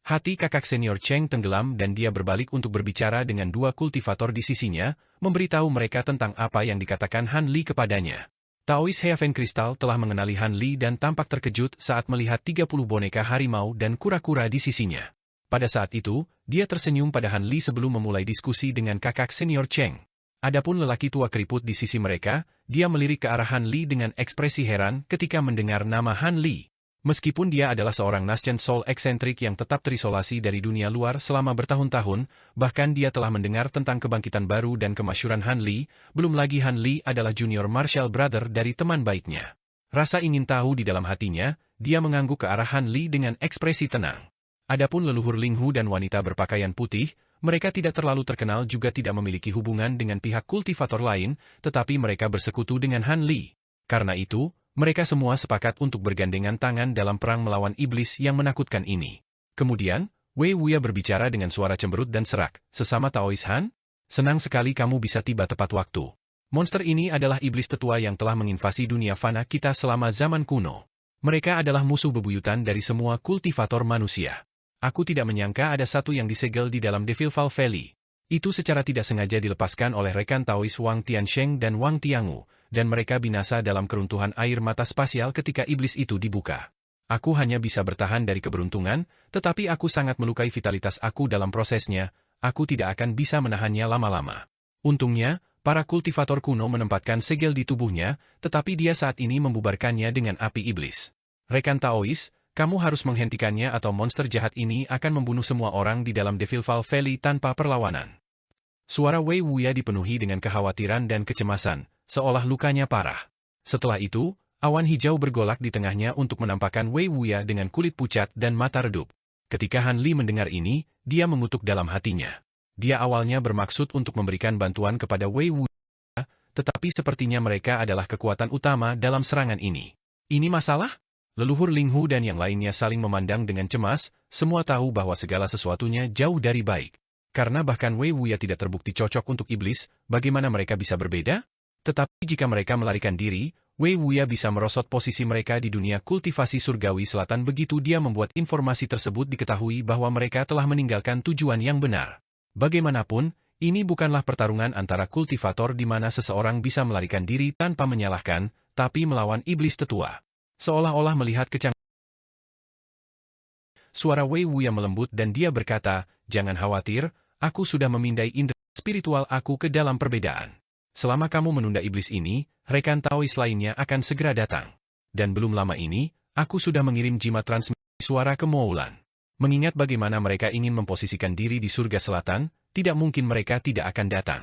Hati kakak senior Cheng tenggelam dan dia berbalik untuk berbicara dengan dua kultivator di sisinya, memberitahu mereka tentang apa yang dikatakan Han Li kepadanya. Taois Heaven Crystal telah mengenali Han Li dan tampak terkejut saat melihat 30 boneka harimau dan kura-kura di sisinya. Pada saat itu, dia tersenyum pada Han Li sebelum memulai diskusi dengan kakak senior Cheng. Adapun lelaki tua keriput di sisi mereka, dia melirik ke arah Han Li dengan ekspresi heran ketika mendengar nama Han Li. Meskipun dia adalah seorang Nascent Soul eksentrik yang tetap terisolasi dari dunia luar selama bertahun-tahun, bahkan dia telah mendengar tentang kebangkitan baru dan kemasyhuran Han Li, belum lagi Han Li adalah junior martial brother dari teman baiknya. Rasa ingin tahu di dalam hatinya, dia mengangguk ke arah Han Li dengan ekspresi tenang. Adapun leluhur Ling Hu dan wanita berpakaian putih, mereka tidak terlalu terkenal juga tidak memiliki hubungan dengan pihak kultivator lain, tetapi mereka bersekutu dengan Han Li. Karena itu, mereka semua sepakat untuk bergandengan tangan dalam perang melawan iblis yang menakutkan ini. Kemudian, Wei Wuya berbicara dengan suara cemberut dan serak, "Sesama Taois Han? Senang sekali kamu bisa tiba tepat waktu. Monster ini adalah iblis tetua yang telah menginvasi dunia fana kita selama zaman kuno. Mereka adalah musuh bebuyutan dari semua kultivator manusia. Aku tidak menyangka ada satu yang disegel di dalam Devil Fall Valley. Itu secara tidak sengaja dilepaskan oleh rekan Taois Wang Tiansheng dan Wang Tiangu, dan mereka binasa dalam keruntuhan air mata spasial ketika iblis itu dibuka. Aku hanya bisa bertahan dari keberuntungan, tetapi aku sangat melukai vitalitas aku dalam prosesnya, aku tidak akan bisa menahannya lama-lama. Untungnya, para kultivator kuno menempatkan segel di tubuhnya, tetapi dia saat ini membubarkannya dengan api iblis. Rekan Taois, kamu harus menghentikannya atau monster jahat ini akan membunuh semua orang di dalam Devil Fall Valley tanpa perlawanan." Suara Wei Wuya dipenuhi dengan kekhawatiran dan kecemasan, seolah lukanya parah. Setelah itu, awan hijau bergolak di tengahnya untuk menampakkan Wei Wuya dengan kulit pucat dan mata redup. Ketika Han Li mendengar ini, dia mengutuk dalam hatinya. Dia awalnya bermaksud untuk memberikan bantuan kepada Wei Wuya, tetapi sepertinya mereka adalah kekuatan utama dalam serangan ini. Ini masalah? Leluhur Ling Hu dan yang lainnya saling memandang dengan cemas, semua tahu bahwa segala sesuatunya jauh dari baik. Karena bahkan Wei Wuya tidak terbukti cocok untuk iblis, bagaimana mereka bisa berbeda? Tetapi jika mereka melarikan diri, Wei Wuya bisa merosot posisi mereka di dunia kultivasi surgawi selatan begitu dia membuat informasi tersebut diketahui bahwa mereka telah meninggalkan tujuan yang benar. Bagaimanapun, ini bukanlah pertarungan antara kultivator di mana seseorang bisa melarikan diri tanpa menyalahkan, tapi melawan iblis tetua. Seolah-olah melihat suara Wei Wuya melembut dan dia berkata, "Jangan khawatir, aku sudah memindai indera spiritual aku ke dalam perbedaan. Selama kamu menunda iblis ini, rekan Taois lainnya akan segera datang. Dan belum lama ini, aku sudah mengirim jimat transmisi suara ke Moulan. Mengingat bagaimana mereka ingin memposisikan diri di surga selatan, tidak mungkin mereka tidak akan datang."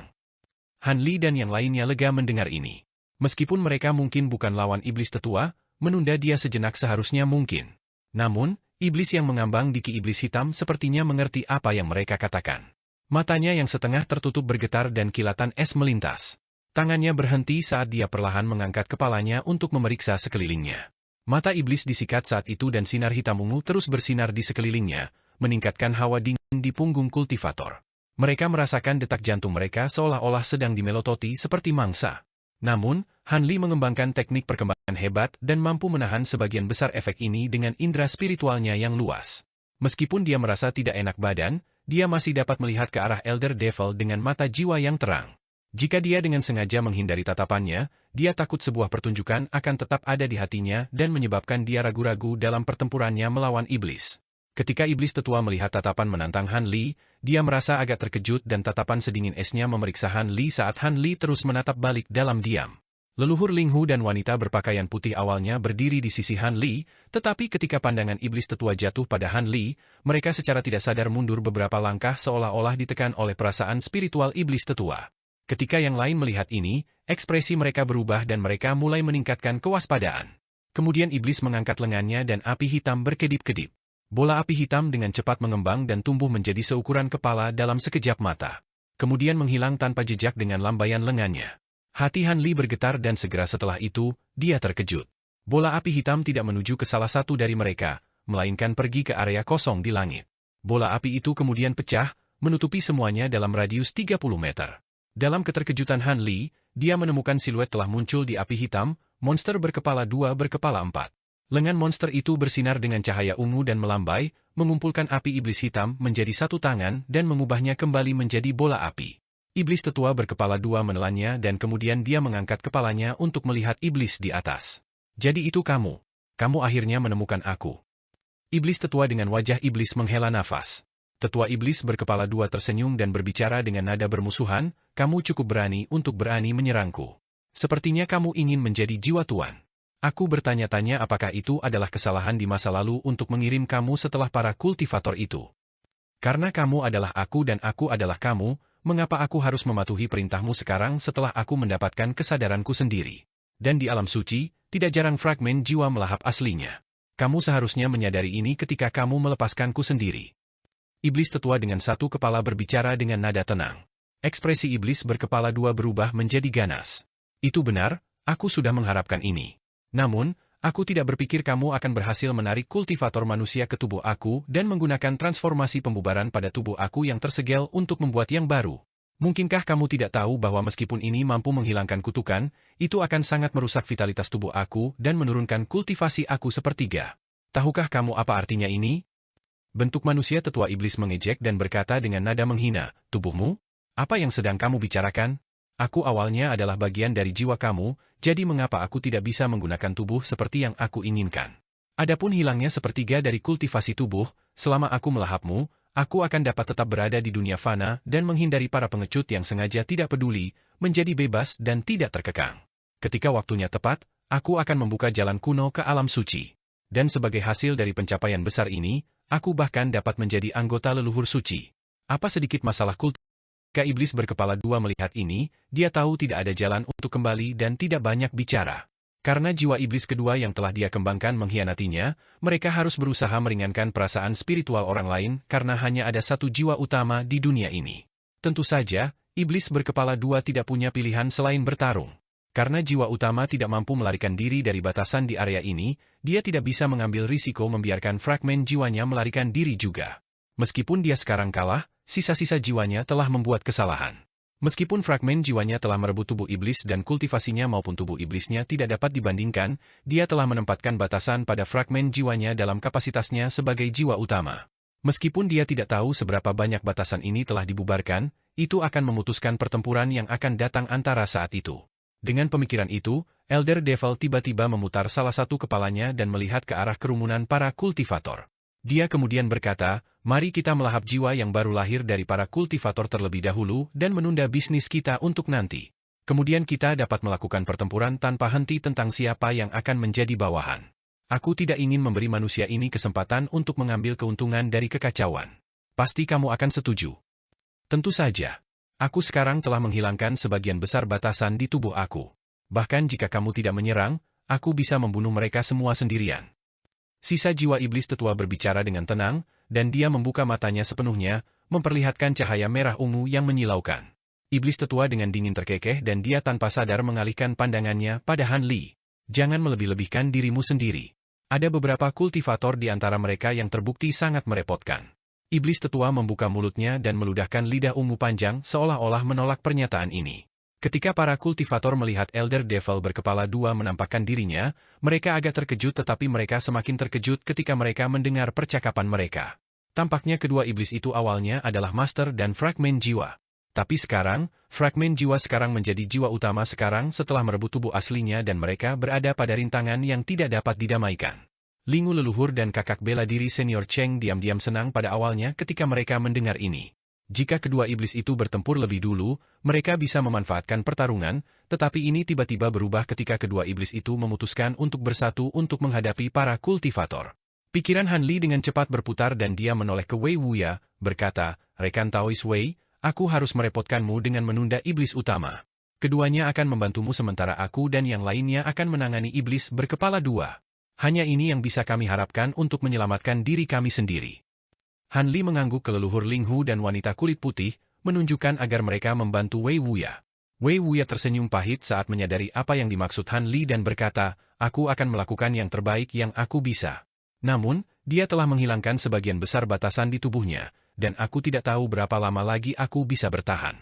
Han Li dan yang lainnya lega mendengar ini. Meskipun mereka mungkin bukan lawan iblis tetua, menunda dia sejenak seharusnya mungkin. Namun, iblis yang mengambang di ki iblis hitam sepertinya mengerti apa yang mereka katakan. Matanya yang setengah tertutup bergetar dan kilatan es melintas. Tangannya berhenti saat dia perlahan mengangkat kepalanya untuk memeriksa sekelilingnya. Mata iblis disikat saat itu dan sinar hitam ungu terus bersinar di sekelilingnya, meningkatkan hawa dingin di punggung kultivator. Mereka merasakan detak jantung mereka seolah-olah sedang dimelototi seperti mangsa. Namun, Han Li mengembangkan teknik perkembangan hebat dan mampu menahan sebagian besar efek ini dengan indera spiritualnya yang luas. Meskipun dia merasa tidak enak badan, dia masih dapat melihat ke arah Elder Devil dengan mata jiwa yang terang. Jika dia dengan sengaja menghindari tatapannya, dia takut sebuah pertunjukan akan tetap ada di hatinya dan menyebabkan dia ragu-ragu dalam pertempurannya melawan iblis. Ketika iblis tetua melihat tatapan menantang Han Li, dia merasa agak terkejut dan tatapan sedingin esnya memeriksa Han Li saat Han Li terus menatap balik dalam diam. Leluhur Ling Hu dan wanita berpakaian putih awalnya berdiri di sisi Han Li, tetapi ketika pandangan iblis tetua jatuh pada Han Li, mereka secara tidak sadar mundur beberapa langkah seolah-olah ditekan oleh perasaan spiritual iblis tetua. Ketika yang lain melihat ini, ekspresi mereka berubah dan mereka mulai meningkatkan kewaspadaan. Kemudian iblis mengangkat lengannya dan api hitam berkedip-kedip. Bola api hitam dengan cepat mengembang dan tumbuh menjadi seukuran kepala dalam sekejap mata. Kemudian menghilang tanpa jejak dengan lambaian lengannya. Hati Han Li bergetar dan segera setelah itu, dia terkejut. Bola api hitam tidak menuju ke salah satu dari mereka, melainkan pergi ke area kosong di langit. Bola api itu kemudian pecah, menutupi semuanya dalam radius 30 meter. Dalam keterkejutan Han Li, dia menemukan siluet telah muncul di api hitam, monster berkepala 2 berkepala 4. Lengan monster itu bersinar dengan cahaya ungu dan melambai, mengumpulkan api iblis hitam menjadi satu tangan dan mengubahnya kembali menjadi bola api. Iblis tetua berkepala 2 menelannya dan kemudian dia mengangkat kepalanya untuk melihat iblis di atas. Jadi itu kamu. Kamu akhirnya menemukan aku. Iblis tetua dengan wajah iblis menghela nafas. Tetua iblis berkepala 2 tersenyum dan berbicara dengan nada bermusuhan, kamu cukup berani untuk berani menyerangku. Sepertinya kamu ingin menjadi jiwa tuan. Aku bertanya-tanya apakah itu adalah kesalahan di masa lalu untuk mengirim kamu setelah para kultivator itu. Karena kamu adalah aku dan aku adalah kamu, mengapa aku harus mematuhi perintahmu sekarang setelah aku mendapatkan kesadaranku sendiri? Dan di alam suci, tidak jarang fragmen jiwa melahap aslinya. Kamu seharusnya menyadari ini ketika kamu melepaskanku sendiri. Iblis tetua dengan satu kepala berbicara dengan nada tenang. Ekspresi iblis berkepala 2 berubah menjadi ganas. Itu benar, aku sudah mengharapkan ini. Namun, aku tidak berpikir kamu akan berhasil menarik kultivator manusia ke tubuh aku dan menggunakan transformasi pembubaran pada tubuh aku yang tersegel untuk membuat yang baru. Mungkinkah kamu tidak tahu bahwa meskipun ini mampu menghilangkan kutukan, itu akan sangat merusak vitalitas tubuh aku dan menurunkan kultivasi aku sepertiga. Tahukah kamu apa artinya ini? Bentuk manusia tetua iblis mengejek dan berkata dengan nada menghina, tubuhmu? Apa yang sedang kamu bicarakan? Aku awalnya adalah bagian dari jiwa kamu, jadi mengapa aku tidak bisa menggunakan tubuh seperti yang aku inginkan? Adapun hilangnya sepertiga dari kultivasi tubuh, selama aku melahapmu, aku akan dapat tetap berada di dunia fana dan menghindari para pengecut yang sengaja tidak peduli, menjadi bebas dan tidak terkekang. Ketika waktunya tepat, aku akan membuka jalan kuno ke alam suci. Dan sebagai hasil dari pencapaian besar ini, aku bahkan dapat menjadi anggota leluhur suci. Apa sedikit masalah kultivasi? Ketika iblis berkepala 2 melihat ini, dia tahu tidak ada jalan untuk kembali dan tidak banyak bicara. Karena jiwa iblis kedua yang telah dia kembangkan mengkhianatinya, mereka harus berusaha meringankan perasaan spiritual orang lain karena hanya ada satu jiwa utama di dunia ini. Tentu saja, iblis berkepala 2 tidak punya pilihan selain bertarung. Karena jiwa utama tidak mampu melarikan diri dari batasan di area ini, dia tidak bisa mengambil risiko membiarkan fragmen jiwanya melarikan diri juga. Meskipun dia sekarang kalah, sisa-sisa jiwanya telah membuat kesalahan. Meskipun fragmen jiwanya telah merebut tubuh iblis dan kultivasinya maupun tubuh iblisnya tidak dapat dibandingkan, dia telah menempatkan batasan pada fragmen jiwanya dalam kapasitasnya sebagai jiwa utama. Meskipun dia tidak tahu seberapa banyak batasan ini telah dibubarkan, itu akan memutuskan pertempuran yang akan datang antara saat itu. Dengan pemikiran itu, Elder Devil tiba-tiba memutar salah satu kepalanya dan melihat ke arah kerumunan para kultivator. Dia kemudian berkata, mari kita melahap jiwa yang baru lahir dari para kultivator terlebih dahulu dan menunda bisnis kita untuk nanti. Kemudian kita dapat melakukan pertempuran tanpa henti tentang siapa yang akan menjadi bawahan. Aku tidak ingin memberi manusia ini kesempatan untuk mengambil keuntungan dari kekacauan. Pasti kamu akan setuju. Tentu saja. Aku sekarang telah menghilangkan sebagian besar batasan di tubuh aku. Bahkan jika kamu tidak menyerang, aku bisa membunuh mereka semua sendirian. Sisa jiwa iblis tetua berbicara dengan tenang, dan dia membuka matanya sepenuhnya, memperlihatkan cahaya merah ungu yang menyilaukan. Iblis tetua dengan dingin terkekeh dan dia tanpa sadar mengalihkan pandangannya pada Han Li. Jangan melebih-lebihkan dirimu sendiri. Ada beberapa kultivator di antara mereka yang terbukti sangat merepotkan. Iblis tetua membuka mulutnya dan meludahkan lidah ungu panjang seolah-olah menolak pernyataan ini. Ketika para kultivator melihat Elder Devil berkepala 2 menampakkan dirinya, mereka agak terkejut tetapi mereka semakin terkejut ketika mereka mendengar percakapan mereka. Tampaknya kedua iblis itu awalnya adalah master dan fragmen jiwa. Tapi sekarang, fragmen jiwa sekarang menjadi jiwa utama sekarang setelah merebut tubuh aslinya dan mereka berada pada rintangan yang tidak dapat didamaikan. Lingu leluhur dan kakak bela diri senior Cheng diam-diam senang pada awalnya ketika mereka mendengar ini. Jika kedua iblis itu bertempur lebih dulu, mereka bisa memanfaatkan pertarungan, tetapi ini tiba-tiba berubah ketika kedua iblis itu memutuskan untuk bersatu untuk menghadapi para kultivator. Pikiran Han Li dengan cepat berputar dan dia menoleh ke Wei Wuya, berkata, rekan Taois Wei, aku harus merepotkanmu dengan menunda iblis utama. Keduanya akan membantumu sementara aku dan yang lainnya akan menangani iblis berkepala 2. Hanya ini yang bisa kami harapkan untuk menyelamatkan diri kami sendiri. Han Li mengangguk ke leluhur Ling Hu dan wanita kulit putih, menunjukkan agar mereka membantu Wei Wuya. Wei Wuya tersenyum pahit saat menyadari apa yang dimaksud Han Li dan berkata, aku akan melakukan yang terbaik yang aku bisa. Namun, dia telah menghilangkan sebagian besar batasan di tubuhnya, dan aku tidak tahu berapa lama lagi aku bisa bertahan.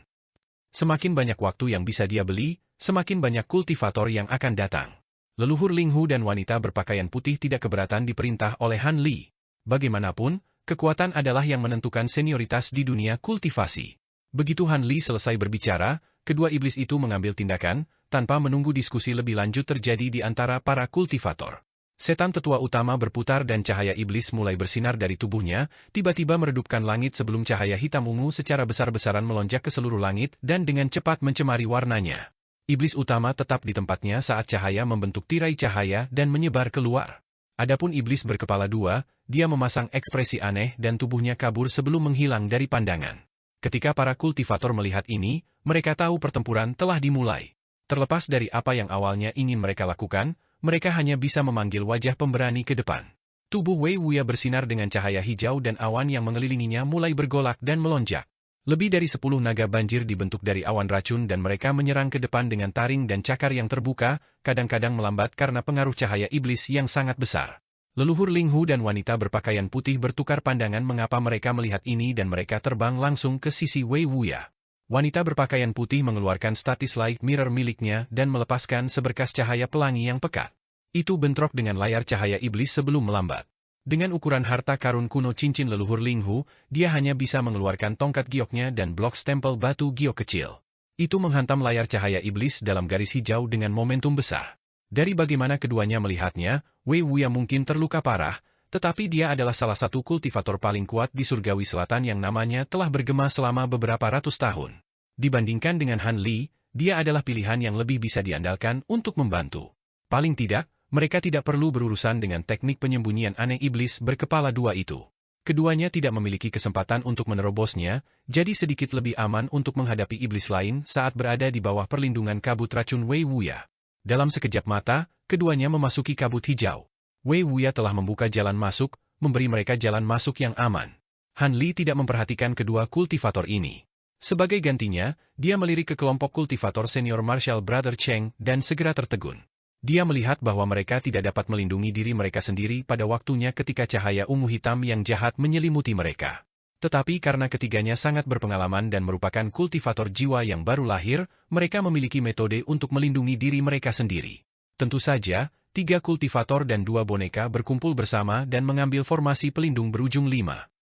Semakin banyak waktu yang bisa dia beli, semakin banyak kultivator yang akan datang. Leluhur Ling Hu dan wanita berpakaian putih tidak keberatan diperintah oleh Han Li. Bagaimanapun, kekuatan adalah yang menentukan senioritas di dunia kultivasi. Begitu Han Li selesai berbicara, kedua iblis itu mengambil tindakan, tanpa menunggu diskusi lebih lanjut terjadi di antara para kultivator. Setan tetua utama berputar dan cahaya iblis mulai bersinar dari tubuhnya, tiba-tiba meredupkan langit sebelum cahaya hitam ungu secara besar-besaran melonjak ke seluruh langit dan dengan cepat mencemari warnanya. Iblis utama tetap di tempatnya saat cahaya membentuk tirai cahaya dan menyebar keluar. Adapun iblis berkepala dua, dia memasang ekspresi aneh dan tubuhnya kabur sebelum menghilang dari pandangan. Ketika para kultivator melihat ini, mereka tahu pertempuran telah dimulai. Terlepas dari apa yang awalnya ingin mereka lakukan, mereka hanya bisa memanggil wajah pemberani ke depan. Tubuh Wei Wuya bersinar dengan cahaya hijau dan awan yang mengelilinginya mulai bergolak dan melonjak. Lebih dari 10 naga banjir dibentuk dari awan racun dan mereka menyerang ke depan dengan taring dan cakar yang terbuka, kadang-kadang melambat karena pengaruh cahaya iblis yang sangat besar. Leluhur Ling Hu dan wanita berpakaian putih bertukar pandangan mengapa mereka melihat ini dan mereka terbang langsung ke sisi Wei Wuya. Wanita berpakaian putih mengeluarkan statis light mirror miliknya dan melepaskan seberkas cahaya pelangi yang pekat. Itu bentrok dengan layar cahaya iblis sebelum melambat. Dengan ukuran harta karun kuno cincin leluhur Ling Hu, dia hanya bisa mengeluarkan tongkat gioknya dan blok stempel batu giok kecil. Itu menghantam layar cahaya iblis dalam garis hijau dengan momentum besar. Dari bagaimana keduanya melihatnya, Wei Wuya mungkin terluka parah, tetapi dia adalah salah satu kultivator paling kuat di Surgawi Selatan yang namanya telah bergema selama beberapa ratus tahun. Dibandingkan dengan Han Li, dia adalah pilihan yang lebih bisa diandalkan untuk membantu. Paling tidak, mereka tidak perlu berurusan dengan teknik penyembunyian aneh iblis berkepala dua itu. Keduanya tidak memiliki kesempatan untuk menerobosnya, jadi sedikit lebih aman untuk menghadapi iblis lain saat berada di bawah perlindungan kabut racun Wei Wuya. Dalam sekejap mata, keduanya memasuki kabut hijau. Wei Wuya telah membuka jalan masuk, memberi mereka jalan masuk yang aman. Han Li tidak memperhatikan kedua kultivator ini. Sebagai gantinya, dia melirik ke kelompok kultivator senior Marshall Brother Cheng dan segera tertegun. Dia melihat bahwa mereka tidak dapat melindungi diri mereka sendiri pada waktunya ketika cahaya ungu hitam yang jahat menyelimuti mereka. Tetapi karena ketiganya sangat berpengalaman dan merupakan kultivator jiwa yang baru lahir, mereka memiliki metode untuk melindungi diri mereka sendiri. Tentu saja, 3 kultivator dan 2 boneka berkumpul bersama dan mengambil formasi pelindung berujung 5.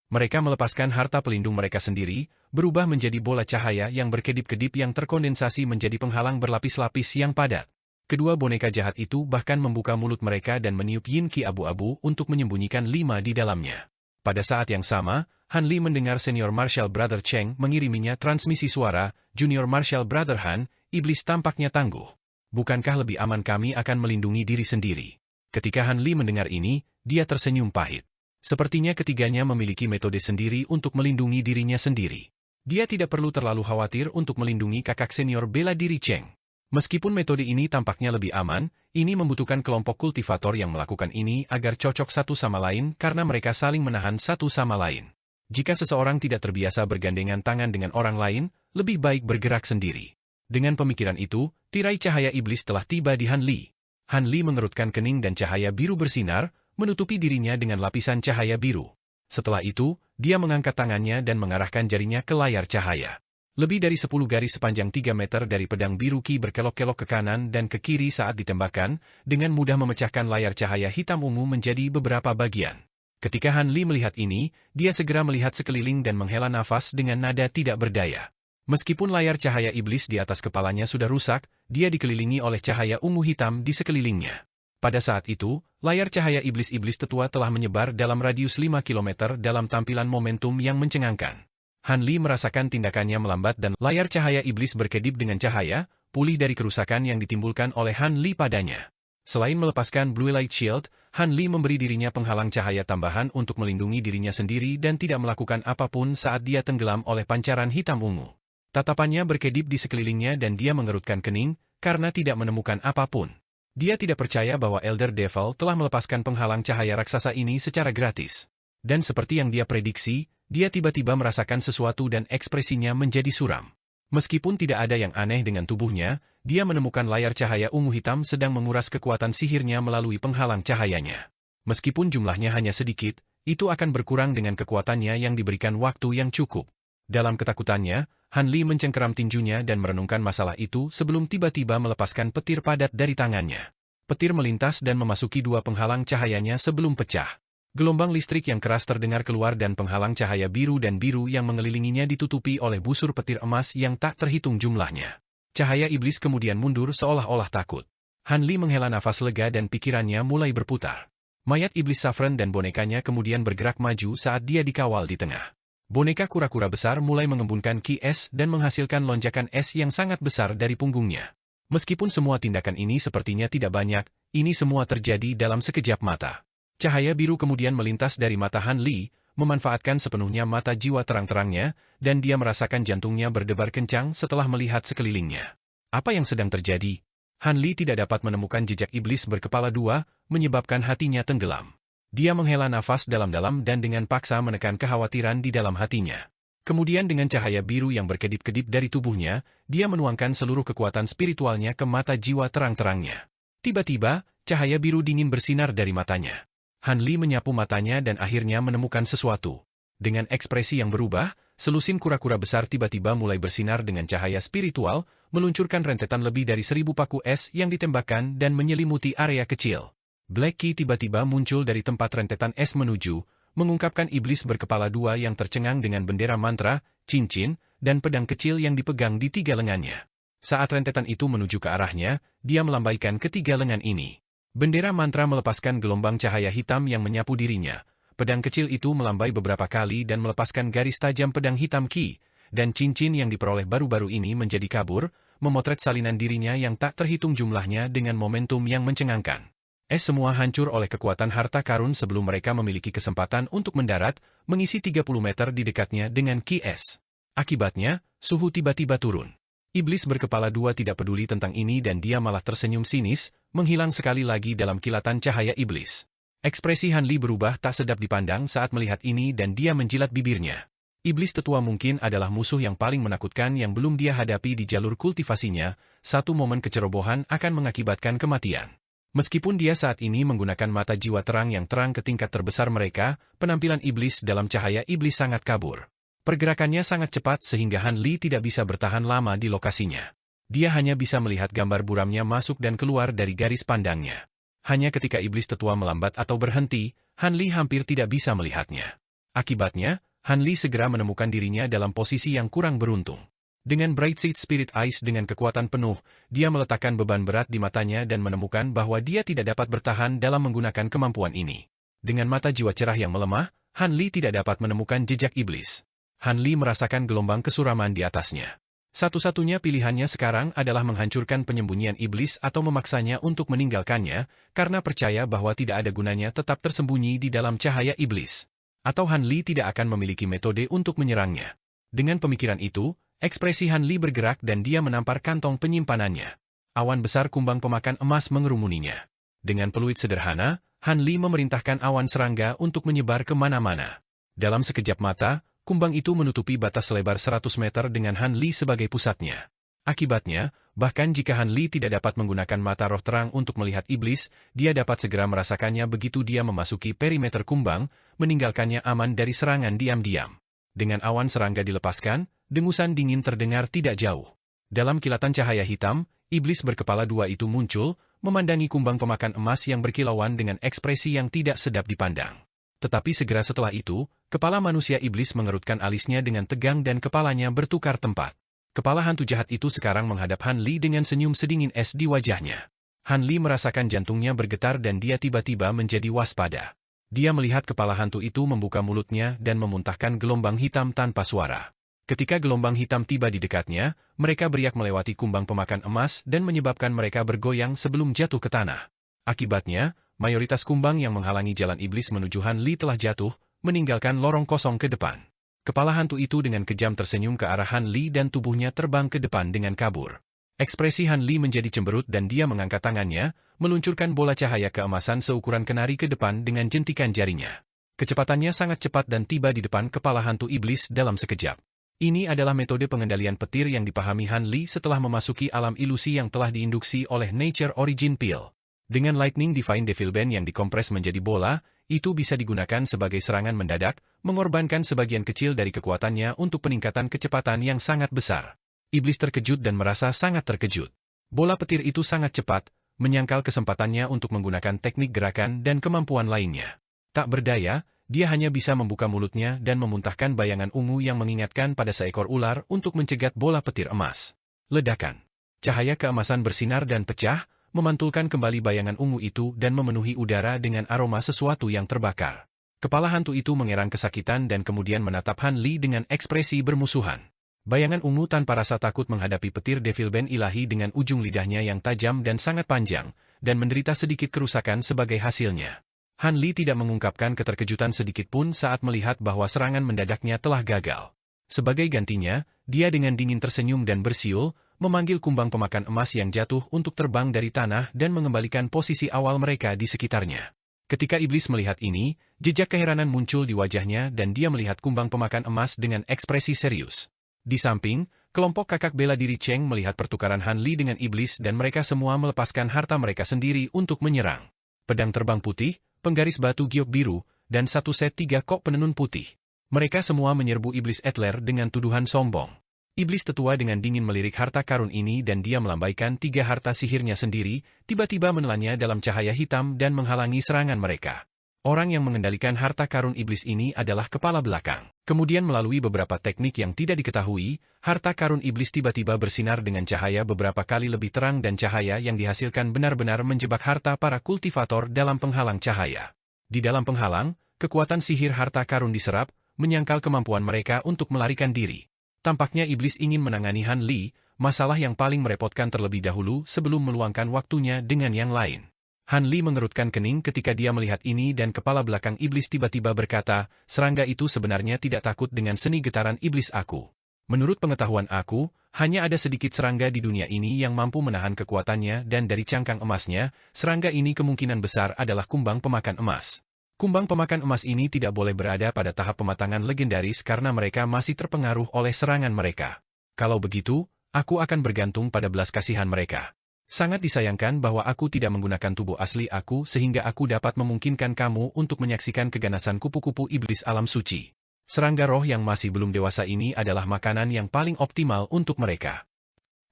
Mereka melepaskan harta pelindung mereka sendiri, berubah menjadi bola cahaya yang berkedip-kedip yang terkondensasi menjadi penghalang berlapis-lapis yang padat. Kedua boneka jahat itu bahkan membuka mulut mereka dan meniup yin qi abu-abu untuk menyembunyikan 5 di dalamnya. Pada saat yang sama, Han Li mendengar senior Marshall Brother Cheng mengiriminya transmisi suara, junior Marshall Brother Han, iblis tampaknya tangguh. Bukankah lebih aman kami akan melindungi diri sendiri? Ketika Han Li mendengar ini, dia tersenyum pahit. Sepertinya ketiganya memiliki metode sendiri untuk melindungi dirinya sendiri. Dia tidak perlu terlalu khawatir untuk melindungi kakak senior bela diri Cheng. Meskipun metode ini tampaknya lebih aman, ini membutuhkan kelompok kultivator yang melakukan ini agar cocok satu sama lain karena mereka saling menahan satu sama lain. Jika seseorang tidak terbiasa bergandengan tangan dengan orang lain, lebih baik bergerak sendiri. Dengan pemikiran itu, tirai cahaya iblis telah tiba di Han Li. Han Li mengerutkan kening dan cahaya biru bersinar, menutupi dirinya dengan lapisan cahaya biru. Setelah itu, dia mengangkat tangannya dan mengarahkan jarinya ke layar cahaya. Lebih dari 10 garis sepanjang 3 meter dari pedang biru Qi berkelok-kelok ke kanan dan ke kiri saat ditembakkan, dengan mudah memecahkan layar cahaya hitam ungu menjadi beberapa bagian. Ketika Han Li melihat ini, dia segera melihat sekeliling dan menghela nafas dengan nada tidak berdaya. Meskipun layar cahaya iblis di atas kepalanya sudah rusak, dia dikelilingi oleh cahaya ungu hitam di sekelilingnya. Pada saat itu, layar cahaya iblis-iblis tetua telah menyebar dalam radius 5 km dalam tampilan momentum yang mencengangkan. Han Li merasakan tindakannya melambat dan layar cahaya iblis berkedip dengan cahaya, pulih dari kerusakan yang ditimbulkan oleh Han Li padanya. Selain melepaskan Blue Light Shield, Han Li memberi dirinya penghalang cahaya tambahan untuk melindungi dirinya sendiri dan tidak melakukan apapun saat dia tenggelam oleh pancaran hitam ungu. Tatapannya berkedip di sekelilingnya dan dia mengerutkan kening, karena tidak menemukan apapun. Dia tidak percaya bahwa Elder Devil telah melepaskan penghalang cahaya raksasa ini secara gratis. Dan seperti yang dia prediksi, dia tiba-tiba merasakan sesuatu dan ekspresinya menjadi suram. Meskipun tidak ada yang aneh dengan tubuhnya, dia menemukan layar cahaya ungu hitam sedang menguras kekuatan sihirnya melalui penghalang cahayanya. Meskipun jumlahnya hanya sedikit, itu akan berkurang dengan kekuatannya yang diberikan waktu yang cukup. Dalam ketakutannya, Han Li mencengkeram tinjunya dan merenungkan masalah itu sebelum tiba-tiba melepaskan petir padat dari tangannya. Petir melintas dan memasuki dua penghalang cahayanya sebelum pecah. Gelombang listrik yang keras terdengar keluar dan penghalang cahaya biru dan biru yang mengelilinginya ditutupi oleh busur petir emas yang tak terhitung jumlahnya. Cahaya iblis kemudian mundur seolah-olah takut. Han Li menghela nafas lega dan pikirannya mulai berputar. Mayat iblis Saffron dan bonekanya kemudian bergerak maju saat dia dikawal di tengah. Boneka kura-kura besar mulai mengembunkan ki es dan menghasilkan lonjakan es yang sangat besar dari punggungnya. Meskipun semua tindakan ini sepertinya tidak banyak, ini semua terjadi dalam sekejap mata. Cahaya biru kemudian melintas dari mata Han Li, memanfaatkan sepenuhnya mata jiwa terang-terangnya, dan dia merasakan jantungnya berdebar kencang setelah melihat sekelilingnya. Apa yang sedang terjadi? Han Li tidak dapat menemukan jejak iblis berkepala dua, menyebabkan hatinya tenggelam. Dia menghela nafas dalam-dalam dan dengan paksa menekan kekhawatiran di dalam hatinya. Kemudian dengan cahaya biru yang berkedip-kedip dari tubuhnya, dia menuangkan seluruh kekuatan spiritualnya ke mata jiwa terang-terangnya. Tiba-tiba, cahaya biru dingin bersinar dari matanya. Han Li menyapu matanya dan akhirnya menemukan sesuatu. Dengan ekspresi yang berubah, selusin kura-kura besar tiba-tiba mulai bersinar dengan cahaya spiritual, meluncurkan rentetan lebih dari 1000 paku es yang ditembakkan dan menyelimuti area kecil. Black Key tiba-tiba muncul dari tempat rentetan es menuju, mengungkapkan iblis berkepala dua yang tercengang dengan bendera mantra, cincin, dan pedang kecil yang dipegang di 3 lengannya. Saat rentetan itu menuju ke arahnya, dia melambaikan ketiga lengan ini. Bendera mantra melepaskan gelombang cahaya hitam yang menyapu dirinya. Pedang kecil itu melambai beberapa kali dan melepaskan garis tajam pedang hitam Ki, dan cincin yang diperoleh baru-baru ini menjadi kabur, memotret salinan dirinya yang tak terhitung jumlahnya dengan momentum yang mencengangkan. Es semua hancur oleh kekuatan harta karun sebelum mereka memiliki kesempatan untuk mendarat, mengisi 30 meter di dekatnya dengan ki es. Akibatnya, suhu tiba-tiba turun. Iblis berkepala dua tidak peduli tentang ini dan dia malah tersenyum sinis, menghilang sekali lagi dalam kilatan cahaya iblis. Ekspresi Han Li berubah tak sedap dipandang saat melihat ini dan dia menjilat bibirnya. Iblis tetua mungkin adalah musuh yang paling menakutkan yang belum dia hadapi di jalur kultivasinya, satu momen kecerobohan akan mengakibatkan kematian. Meskipun dia saat ini menggunakan mata jiwa terang yang terang ke tingkat terbesar mereka, penampilan iblis dalam cahaya iblis sangat kabur. Pergerakannya sangat cepat sehingga Han Li tidak bisa bertahan lama di lokasinya. Dia hanya bisa melihat gambar buramnya masuk dan keluar dari garis pandangnya. Hanya ketika iblis tetua melambat atau berhenti, Han Li hampir tidak bisa melihatnya. Akibatnya, Han Li segera menemukan dirinya dalam posisi yang kurang beruntung. Dengan Bright Seed Spirit Eyes dengan kekuatan penuh, dia meletakkan beban berat di matanya dan menemukan bahwa dia tidak dapat bertahan dalam menggunakan kemampuan ini. Dengan mata jiwa cerah yang melemah, Han Li tidak dapat menemukan jejak iblis. Han Li merasakan gelombang kesuraman di atasnya. Satu-satunya pilihannya sekarang adalah menghancurkan penyembunyian iblis atau memaksanya untuk meninggalkannya, karena percaya bahwa tidak ada gunanya tetap tersembunyi di dalam cahaya iblis. Atau Han Li tidak akan memiliki metode untuk menyerangnya. Dengan pemikiran itu, ekspresi Han Li bergerak dan dia menampar kantong penyimpanannya. Awan besar kumbang pemakan emas mengerumuninya. Dengan peluit sederhana, Han Li memerintahkan awan serangga untuk menyebar kemana-mana. Dalam sekejap mata, kumbang itu menutupi batas selebar 100 meter dengan Han Li sebagai pusatnya. Akibatnya, bahkan jika Han Li tidak dapat menggunakan mata roh terang untuk melihat iblis, dia dapat segera merasakannya begitu dia memasuki perimeter kumbang, meninggalkannya aman dari serangan diam-diam. Dengan awan serangga dilepaskan, dengusan dingin terdengar tidak jauh. Dalam kilatan cahaya hitam, iblis berkepala dua itu muncul, memandangi kumbang pemakan emas yang berkilauan dengan ekspresi yang tidak sedap dipandang. Tetapi segera setelah itu, kepala manusia iblis mengerutkan alisnya dengan tegang dan kepalanya bertukar tempat. Kepala hantu jahat itu sekarang menghadap Han Li dengan senyum sedingin es di wajahnya. Han Li merasakan jantungnya bergetar dan dia tiba-tiba menjadi waspada. Dia melihat kepala hantu itu membuka mulutnya dan memuntahkan gelombang hitam tanpa suara. Ketika gelombang hitam tiba di dekatnya, mereka beriak melewati kumbang pemakan emas dan menyebabkan mereka bergoyang sebelum jatuh ke tanah. Akibatnya, mayoritas kumbang yang menghalangi jalan iblis menuju Han Li telah jatuh, meninggalkan lorong kosong ke depan. Kepala hantu itu dengan kejam tersenyum ke arah Han Li dan tubuhnya terbang ke depan dengan kabur. Ekspresi Han Li menjadi cemberut dan dia mengangkat tangannya, meluncurkan bola cahaya keemasan seukuran kenari ke depan dengan jentikan jarinya. Kecepatannya sangat cepat dan tiba di depan kepala hantu iblis dalam sekejap. Ini adalah metode pengendalian petir yang dipahami Han Li setelah memasuki alam ilusi yang telah diinduksi oleh Nature Origin Pill. Dengan Lightning Divine Devil Band yang dikompres menjadi bola, itu bisa digunakan sebagai serangan mendadak, mengorbankan sebagian kecil dari kekuatannya untuk peningkatan kecepatan yang sangat besar. Iblis terkejut dan merasa sangat terkejut. Bola petir itu sangat cepat, menyangkal kesempatannya untuk menggunakan teknik gerakan dan kemampuan lainnya. Tak berdaya, dia hanya bisa membuka mulutnya dan memuntahkan bayangan ungu yang mengingatkan pada seekor ular untuk mencegat bola petir emas. Ledakan. Cahaya keemasan bersinar dan pecah, memantulkan kembali bayangan ungu itu dan memenuhi udara dengan aroma sesuatu yang terbakar. Kepala hantu itu mengerang kesakitan dan kemudian menatap Han Li dengan ekspresi bermusuhan. Bayangan ungu tanpa rasa takut menghadapi petir Devil Band ilahi dengan ujung lidahnya yang tajam dan sangat panjang, dan menderita sedikit kerusakan sebagai hasilnya. Han Li tidak mengungkapkan keterkejutan sedikit pun saat melihat bahwa serangan mendadaknya telah gagal. Sebagai gantinya, dia dengan dingin tersenyum dan bersiul, memanggil kumbang pemakan emas yang jatuh untuk terbang dari tanah dan mengembalikan posisi awal mereka di sekitarnya. Ketika iblis melihat ini, jejak keheranan muncul di wajahnya dan dia melihat kumbang pemakan emas dengan ekspresi serius. Di samping, kelompok kakak bela diri Cheng melihat pertukaran Han Li dengan iblis dan mereka semua melepaskan harta mereka sendiri untuk menyerang. Pedang terbang putih, penggaris batu giok biru, dan satu set 3 kok penenun putih. Mereka semua menyerbu iblis Adler dengan tuduhan sombong. Iblis tetua dengan dingin melirik harta karun ini dan dia melambaikan 3 harta sihirnya sendiri, tiba-tiba menelannya dalam cahaya hitam dan menghalangi serangan mereka. Orang yang mengendalikan harta karun iblis ini adalah kepala belakang. Kemudian melalui beberapa teknik yang tidak diketahui, harta karun iblis tiba-tiba bersinar dengan cahaya beberapa kali lebih terang dan cahaya yang dihasilkan benar-benar menjebak harta para kultivator dalam penghalang cahaya. Di dalam penghalang, kekuatan sihir harta karun diserap, menyangkal kemampuan mereka untuk melarikan diri. Tampaknya iblis ingin menangani Han Li, masalah yang paling merepotkan terlebih dahulu sebelum meluangkan waktunya dengan yang lain. Han Li mengerutkan kening ketika dia melihat ini dan kepala belakang iblis tiba-tiba berkata, serangga itu sebenarnya tidak takut dengan seni getaran iblis aku. Menurut pengetahuan aku, hanya ada sedikit serangga di dunia ini yang mampu menahan kekuatannya dan dari cangkang emasnya, serangga ini kemungkinan besar adalah kumbang pemakan emas. Kumbang pemakan emas ini tidak boleh berada pada tahap pematangan legendaris karena mereka masih terpengaruh oleh serangan mereka. Kalau begitu, aku akan bergantung pada belas kasihan mereka. Sangat disayangkan bahwa aku tidak menggunakan tubuh asli aku sehingga aku dapat memungkinkan kamu untuk menyaksikan keganasan kupu-kupu iblis alam suci. Serangga roh yang masih belum dewasa ini adalah makanan yang paling optimal untuk mereka.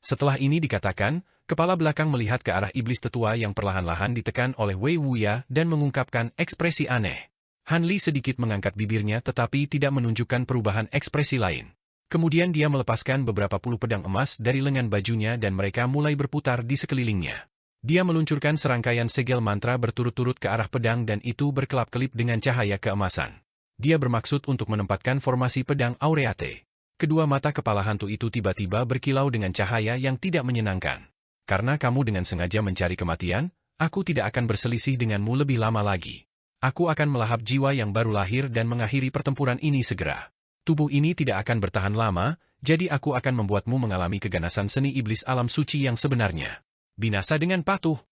Setelah ini dikatakan, kepala belakang melihat ke arah iblis tetua yang perlahan-lahan ditekan oleh Wei Wuya dan mengungkapkan ekspresi aneh. Han Li sedikit mengangkat bibirnya tetapi tidak menunjukkan perubahan ekspresi lain. Kemudian dia melepaskan beberapa puluh pedang emas dari lengan bajunya dan mereka mulai berputar di sekelilingnya. Dia meluncurkan serangkaian segel mantra berturut-turut ke arah pedang dan itu berkelap-kelip dengan cahaya keemasan. Dia bermaksud untuk menempatkan formasi pedang Aureate. Kedua mata kepala hantu itu tiba-tiba berkilau dengan cahaya yang tidak menyenangkan. Karena kamu dengan sengaja mencari kematian, aku tidak akan berselisih denganmu lebih lama lagi. Aku akan melahap jiwa yang baru lahir dan mengakhiri pertempuran ini segera. Tubuh ini tidak akan bertahan lama, jadi aku akan membuatmu mengalami keganasan seni iblis alam suci yang sebenarnya. Binasa dengan patuh.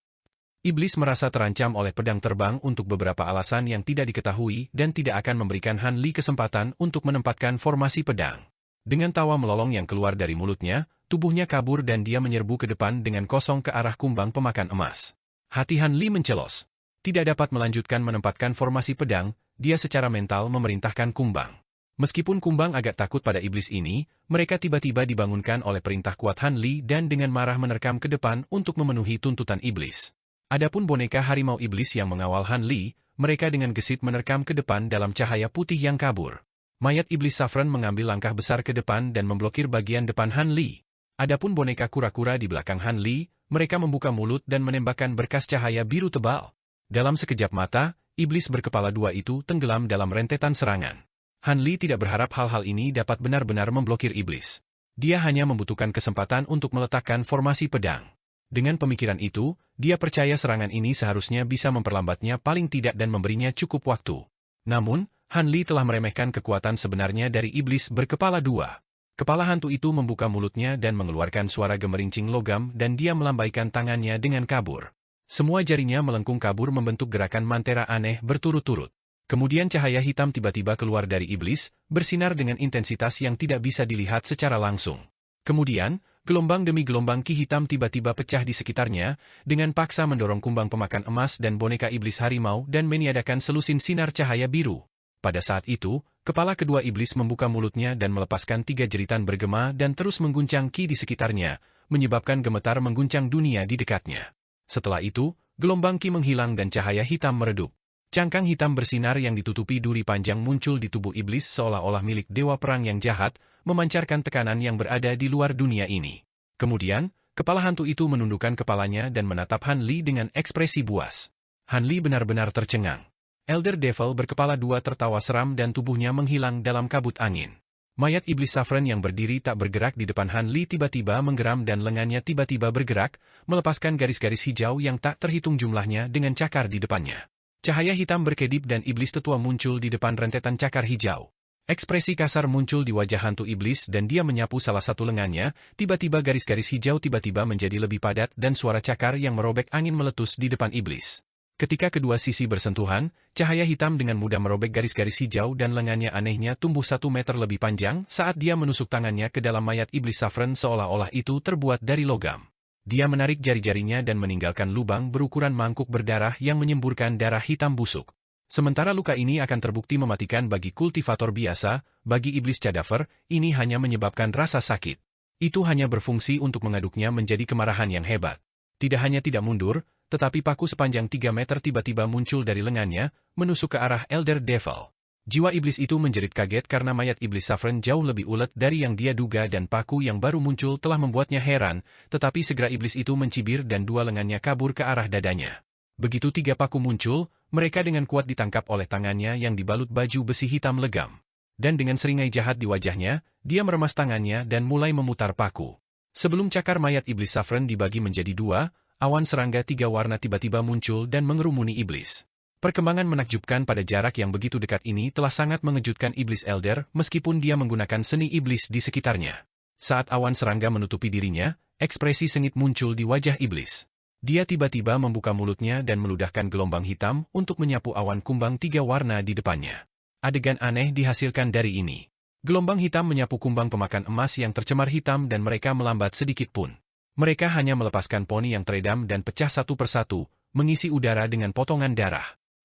Iblis merasa terancam oleh pedang terbang untuk beberapa alasan yang tidak diketahui dan tidak akan memberikan Han Li kesempatan untuk menempatkan formasi pedang. Dengan tawa melolong yang keluar dari mulutnya, tubuhnya kabur dan dia menyerbu ke depan dengan kosong ke arah kumbang pemakan emas. Hati Han Li mencelos. Tidak dapat melanjutkan menempatkan formasi pedang, dia secara mental memerintahkan kumbang. Meskipun kumbang agak takut pada iblis ini, mereka tiba-tiba dibangunkan oleh perintah kuat Han Li dan dengan marah menerkam ke depan untuk memenuhi tuntutan iblis. Adapun boneka harimau iblis yang mengawal Han Li, mereka dengan gesit menerkam ke depan dalam cahaya putih yang kabur. Mayat iblis Saffron mengambil langkah besar ke depan dan memblokir bagian depan Han Li. Adapun boneka kura-kura di belakang Han Li, mereka membuka mulut dan menembakkan berkas cahaya biru tebal. Dalam sekejap mata, iblis berkepala 2 itu tenggelam dalam rentetan serangan. Han Li tidak berharap hal-hal ini dapat benar-benar memblokir iblis. Dia hanya membutuhkan kesempatan untuk meletakkan formasi pedang. Dengan pemikiran itu, dia percaya serangan ini seharusnya bisa memperlambatnya paling tidak dan memberinya cukup waktu. Namun, Han Li telah meremehkan kekuatan sebenarnya dari iblis berkepala 2. Kepala hantu itu membuka mulutnya dan mengeluarkan suara gemerincing logam dan dia melambaikan tangannya dengan kabur. Semua jarinya melengkung kabur membentuk gerakan mantera aneh berturut-turut. Kemudian cahaya hitam tiba-tiba keluar dari iblis, bersinar dengan intensitas yang tidak bisa dilihat secara langsung. Kemudian, gelombang demi gelombang ki hitam tiba-tiba pecah di sekitarnya, dengan paksa mendorong kumbang pemakan emas dan boneka iblis harimau dan meniadakan selusin sinar cahaya biru. Pada saat itu, kepala kedua iblis membuka mulutnya dan melepaskan 3 jeritan bergema dan terus mengguncang ki di sekitarnya, menyebabkan gemetar mengguncang dunia di dekatnya. Setelah itu, gelombang ki menghilang dan cahaya hitam meredup. Cangkang hitam bersinar yang ditutupi duri panjang muncul di tubuh iblis seolah-olah milik dewa perang yang jahat, memancarkan tekanan yang berada di luar dunia ini. Kemudian, kepala hantu itu menundukkan kepalanya dan menatap Han Li dengan ekspresi buas. Han Li benar-benar tercengang. Elder Devil berkepala 2 tertawa seram dan tubuhnya menghilang dalam kabut angin. Mayat iblis Saffron yang berdiri tak bergerak di depan Han Li tiba-tiba menggeram dan lengannya tiba-tiba bergerak, melepaskan garis-garis hijau yang tak terhitung jumlahnya dengan cakar di depannya. Cahaya hitam berkedip dan iblis tetua muncul di depan rentetan cakar hijau. Ekspresi kasar muncul di wajah hantu iblis dan dia menyapu salah satu lengannya, tiba-tiba garis-garis hijau tiba-tiba menjadi lebih padat dan suara cakar yang merobek angin meletus di depan iblis. Ketika kedua sisi bersentuhan, cahaya hitam dengan mudah merobek garis-garis hijau dan lengannya anehnya tumbuh 1 meter lebih panjang saat dia menusuk tangannya ke dalam mayat iblis Saffron seolah-olah itu terbuat dari logam. Dia menarik jari-jarinya dan meninggalkan lubang berukuran mangkuk berdarah yang menyemburkan darah hitam busuk. Sementara luka ini akan terbukti mematikan bagi kultivator biasa, bagi iblis cadaver, ini hanya menyebabkan rasa sakit. Itu hanya berfungsi untuk mengaduknya menjadi kemarahan yang hebat. Tidak hanya tidak mundur, tetapi paku sepanjang 3 meter tiba-tiba muncul dari lengannya, menusuk ke arah Elder Devil. Jiwa iblis itu menjerit kaget karena mayat iblis Saffron jauh lebih ulet dari yang dia duga dan paku yang baru muncul telah membuatnya heran, tetapi segera iblis itu mencibir dan 2 lengannya kabur ke arah dadanya. Begitu 3 paku muncul, mereka dengan kuat ditangkap oleh tangannya yang dibalut baju besi hitam legam. Dan dengan seringai jahat di wajahnya, dia meremas tangannya dan mulai memutar paku. Sebelum cakar mayat iblis Saffron dibagi menjadi 2, awan serangga 3 warna tiba-tiba muncul dan mengerumuni iblis. Perkembangan menakjubkan pada jarak yang begitu dekat ini telah sangat mengejutkan iblis Elder meskipun dia menggunakan seni iblis di sekitarnya. Saat awan serangga menutupi dirinya, ekspresi sengit muncul di wajah iblis. Dia tiba-tiba membuka mulutnya dan meludahkan gelombang hitam untuk menyapu awan kumbang 3 warna di depannya. Adegan aneh dihasilkan dari ini. Gelombang hitam menyapu kumbang pemakan emas yang tercemar hitam dan mereka melambat sedikit pun. Mereka hanya melepaskan poni yang teredam dan pecah satu persatu, mengisi udara dengan potongan darah.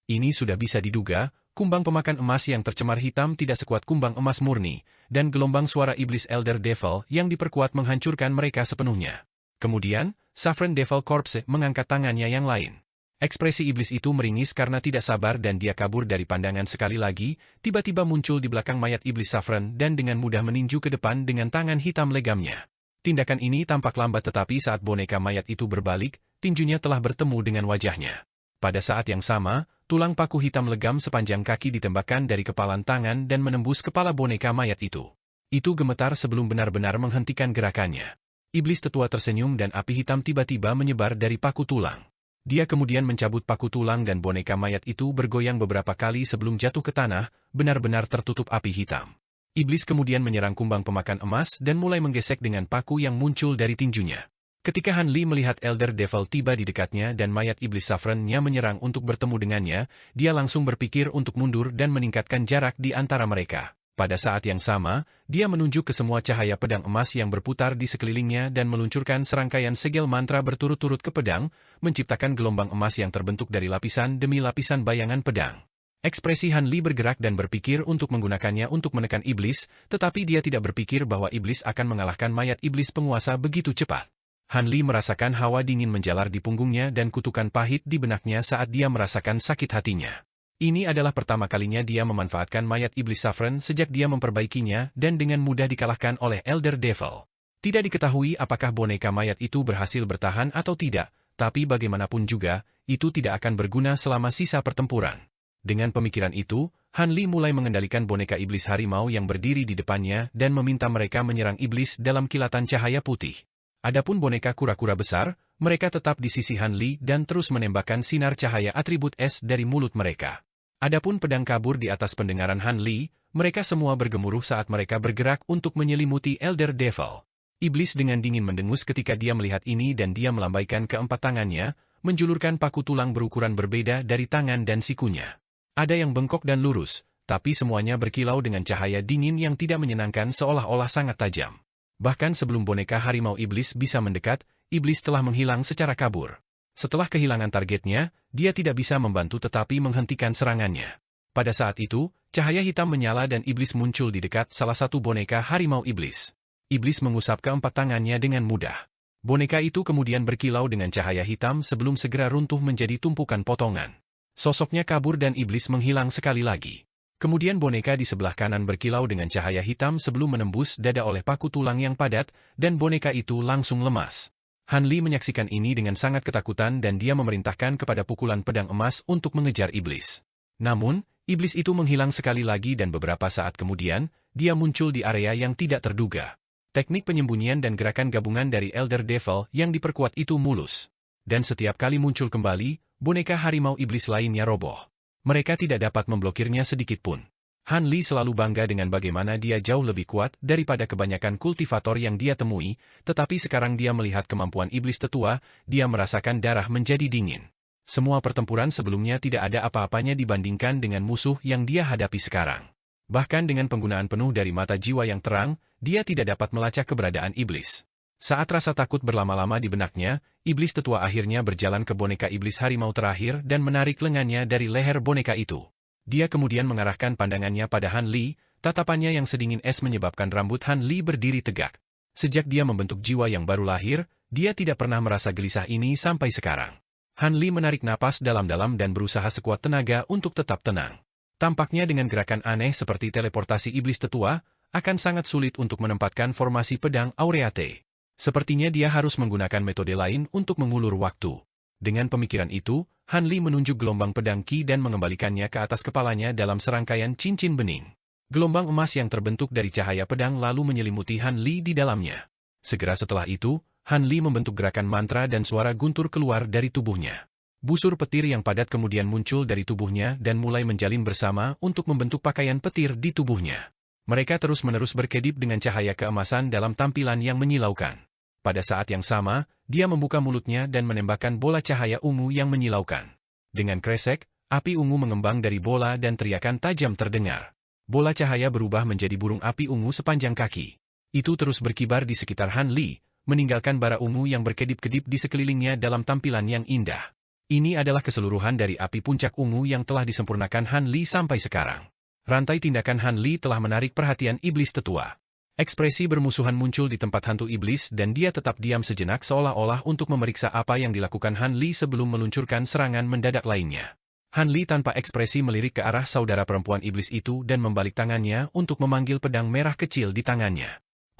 Ini sudah bisa diduga, kumbang pemakan emas yang tercemar hitam tidak sekuat kumbang emas murni, dan gelombang suara iblis Elder Devil yang diperkuat menghancurkan mereka sepenuhnya. Kemudian, Saffron Devil Corpse mengangkat tangannya yang lain. Ekspresi iblis itu meringis karena tidak sabar dan dia kabur dari pandangan sekali lagi, tiba-tiba muncul di belakang mayat iblis Saffron dan dengan mudah meninju ke depan dengan tangan hitam legamnya. Tindakan ini tampak lambat tetapi saat boneka mayat itu berbalik, tinjunya telah bertemu dengan wajahnya. Pada saat yang sama, tulang paku hitam legam sepanjang kaki ditembakkan dari kepalan tangan dan menembus kepala boneka mayat itu. Itu gemetar sebelum benar-benar menghentikan gerakannya. Iblis tetua tersenyum dan api hitam tiba-tiba menyebar dari paku tulang. Dia kemudian mencabut paku tulang dan boneka mayat itu bergoyang beberapa kali sebelum jatuh ke tanah, benar-benar tertutup api hitam. Iblis kemudian menyerang kumbang pemakan emas dan mulai menggesek dengan paku yang muncul dari tinjunya. Ketika Han Li melihat Elder Devil tiba di dekatnya dan mayat iblis Saffron-nya menyerang untuk bertemu dengannya, dia langsung berpikir untuk mundur dan meningkatkan jarak di antara mereka. Pada saat yang sama, dia menunjuk ke semua cahaya pedang emas yang berputar di sekelilingnya dan meluncurkan serangkaian segel mantra berturut-turut ke pedang, menciptakan gelombang emas yang terbentuk dari lapisan demi lapisan bayangan pedang. Ekspresi Han Li bergerak dan berpikir untuk menggunakannya untuk menekan iblis, tetapi dia tidak berpikir bahwa iblis akan mengalahkan mayat iblis penguasa begitu cepat. Han Li merasakan hawa dingin menjalar di punggungnya dan kutukan pahit di benaknya saat dia merasakan sakit hatinya. Ini adalah pertama kalinya dia memanfaatkan mayat iblis Saffron sejak dia memperbaikinya dan dengan mudah dikalahkan oleh Elder Devil. Tidak diketahui apakah boneka mayat itu berhasil bertahan atau tidak, tapi bagaimanapun juga, itu tidak akan berguna selama sisa pertempuran. Dengan pemikiran itu, Han Li mulai mengendalikan boneka iblis harimau yang berdiri di depannya dan meminta mereka menyerang iblis dalam kilatan cahaya putih. Adapun boneka kura-kura besar, mereka tetap di sisi Han Li dan terus menembakkan sinar cahaya atribut es dari mulut mereka. Adapun pedang kabur di atas pendengaran Han Li, mereka semua bergemuruh saat mereka bergerak untuk menyelimuti Elder Devil. Iblis dengan dingin mendengus ketika dia melihat ini dan dia melambaikan keempat tangannya, menjulurkan paku tulang berukuran berbeda dari tangan dan sikunya. Ada yang bengkok dan lurus, tapi semuanya berkilau dengan cahaya dingin yang tidak menyenangkan seolah-olah sangat tajam. Bahkan sebelum boneka harimau iblis bisa mendekat, iblis telah menghilang secara kabur. Setelah kehilangan targetnya, dia tidak bisa membantu tetapi menghentikan serangannya. Pada saat itu, cahaya hitam menyala dan iblis muncul di dekat salah satu boneka harimau iblis. Iblis mengusap keempat tangannya dengan mudah. Boneka itu kemudian berkilau dengan cahaya hitam sebelum segera runtuh menjadi tumpukan potongan. Sosoknya kabur dan iblis menghilang sekali lagi. Kemudian boneka di sebelah kanan berkilau dengan cahaya hitam sebelum menembus dada oleh paku tulang yang padat, dan boneka itu langsung lemas. Han Li menyaksikan ini dengan sangat ketakutan dan dia memerintahkan kepada pukulan pedang emas untuk mengejar iblis. Namun, iblis itu menghilang sekali lagi dan beberapa saat kemudian, dia muncul di area yang tidak terduga. Teknik penyembunyian dan gerakan gabungan dari Elder Devil yang diperkuat itu mulus. Dan setiap kali muncul kembali, boneka harimau iblis lainnya roboh. Mereka tidak dapat memblokirnya sedikit pun. Han Li selalu bangga dengan bagaimana dia jauh lebih kuat daripada kebanyakan kultivator yang dia temui, tetapi sekarang dia melihat kemampuan iblis tetua, dia merasakan darah menjadi dingin. Semua pertempuran sebelumnya tidak ada apa-apanya dibandingkan dengan musuh yang dia hadapi sekarang. Bahkan dengan penggunaan penuh dari mata jiwa yang terang, dia tidak dapat melacak keberadaan iblis. Saat rasa takut berlama-lama di benaknya, iblis tetua akhirnya berjalan ke boneka iblis harimau terakhir dan menarik lengannya dari leher boneka itu. Dia kemudian mengarahkan pandangannya pada Han Li, tatapannya yang sedingin es menyebabkan rambut Han Li berdiri tegak. Sejak dia membentuk jiwa yang baru lahir, dia tidak pernah merasa gelisah ini sampai sekarang. Han Li menarik napas dalam-dalam dan berusaha sekuat tenaga untuk tetap tenang. Tampaknya dengan gerakan aneh seperti teleportasi iblis tetua, akan sangat sulit untuk menempatkan formasi pedang Aureate. Sepertinya dia harus menggunakan metode lain untuk mengulur waktu. Dengan pemikiran itu, Han Li menunjuk gelombang pedang Qi dan mengembalikannya ke atas kepalanya dalam serangkaian cincin bening. Gelombang emas yang terbentuk dari cahaya pedang lalu menyelimuti Han Li di dalamnya. Segera setelah itu, Han Li membentuk gerakan mantra dan suara guntur keluar dari tubuhnya. Busur petir yang padat kemudian muncul dari tubuhnya dan mulai menjalin bersama untuk membentuk pakaian petir di tubuhnya. Mereka terus-menerus berkedip dengan cahaya keemasan dalam tampilan yang menyilaukan. Pada saat yang sama, dia membuka mulutnya dan menembakkan bola cahaya ungu yang menyilaukan. Dengan kresek, api ungu mengembang dari bola dan teriakan tajam terdengar. Bola cahaya berubah menjadi burung api ungu sepanjang kaki. Itu terus berkibar di sekitar Han Li, meninggalkan bara ungu yang berkedip-kedip di sekelilingnya dalam tampilan yang indah. Ini adalah keseluruhan dari api puncak ungu yang telah disempurnakan Han Li sampai sekarang. Rantai tindakan Han Li telah menarik perhatian iblis tetua. Ekspresi bermusuhan muncul di tempat hantu iblis dan dia tetap diam sejenak seolah-olah untuk memeriksa apa yang dilakukan Han Li sebelum meluncurkan serangan mendadak lainnya. Han Li tanpa ekspresi melirik ke arah saudara perempuan iblis itu dan membalik tangannya untuk memanggil pedang merah kecil di tangannya.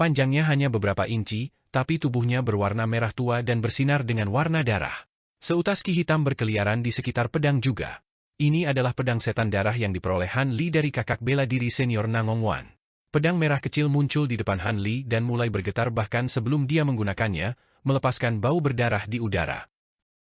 Panjangnya hanya beberapa inci, tapi tubuhnya berwarna merah tua dan bersinar dengan warna darah. Seutas Qi hitam berkeliaran di sekitar pedang juga. Ini adalah pedang setan darah yang diperoleh Han Li dari kakak bela diri senior Nangong Wan. Pedang merah kecil muncul di depan Han Li dan mulai bergetar bahkan sebelum dia menggunakannya, melepaskan bau berdarah di udara.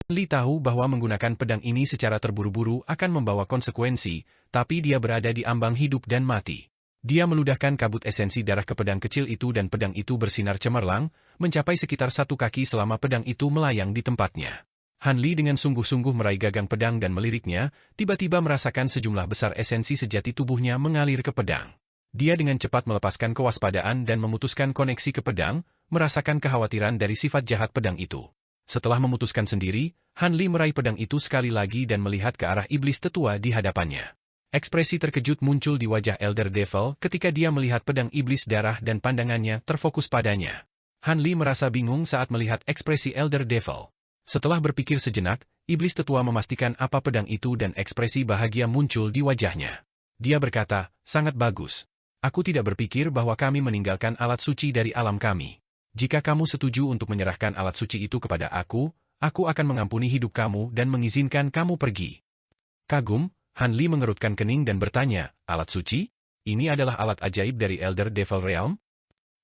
Han Li tahu bahwa menggunakan pedang ini secara terburu-buru akan membawa konsekuensi, tapi dia berada di ambang hidup dan mati. Dia meludahkan kabut esensi darah ke pedang kecil itu dan pedang itu bersinar cemerlang, mencapai sekitar 1 kaki selama pedang itu melayang di tempatnya. Han Li dengan sungguh-sungguh meraih gagang pedang dan meliriknya, tiba-tiba merasakan sejumlah besar esensi sejati tubuhnya mengalir ke pedang. Dia dengan cepat melepaskan kewaspadaan dan memutuskan koneksi ke pedang, merasakan kekhawatiran dari sifat jahat pedang itu. Setelah memutuskan sendiri, Han Li meraih pedang itu sekali lagi dan melihat ke arah iblis tetua di hadapannya. Ekspresi terkejut muncul di wajah Elder Devil ketika dia melihat pedang iblis darah dan pandangannya terfokus padanya. Han Li merasa bingung saat melihat ekspresi Elder Devil. Setelah berpikir sejenak, iblis tetua memastikan apa pedang itu dan ekspresi bahagia muncul di wajahnya. Dia berkata, "Sangat bagus. Aku tidak berpikir bahwa kami meninggalkan alat suci dari alam kami. Jika kamu setuju untuk menyerahkan alat suci itu kepada aku akan mengampuni hidup kamu dan mengizinkan kamu pergi." Kagum, Han Li mengerutkan kening dan bertanya, "Alat suci? Ini adalah alat ajaib dari Elder Devil Realm?"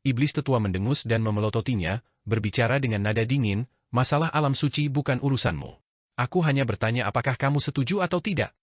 Iblis tetua mendengus dan memelototinya, berbicara dengan nada dingin, "Masalah alam suci bukan urusanmu. Aku hanya bertanya apakah kamu setuju atau tidak.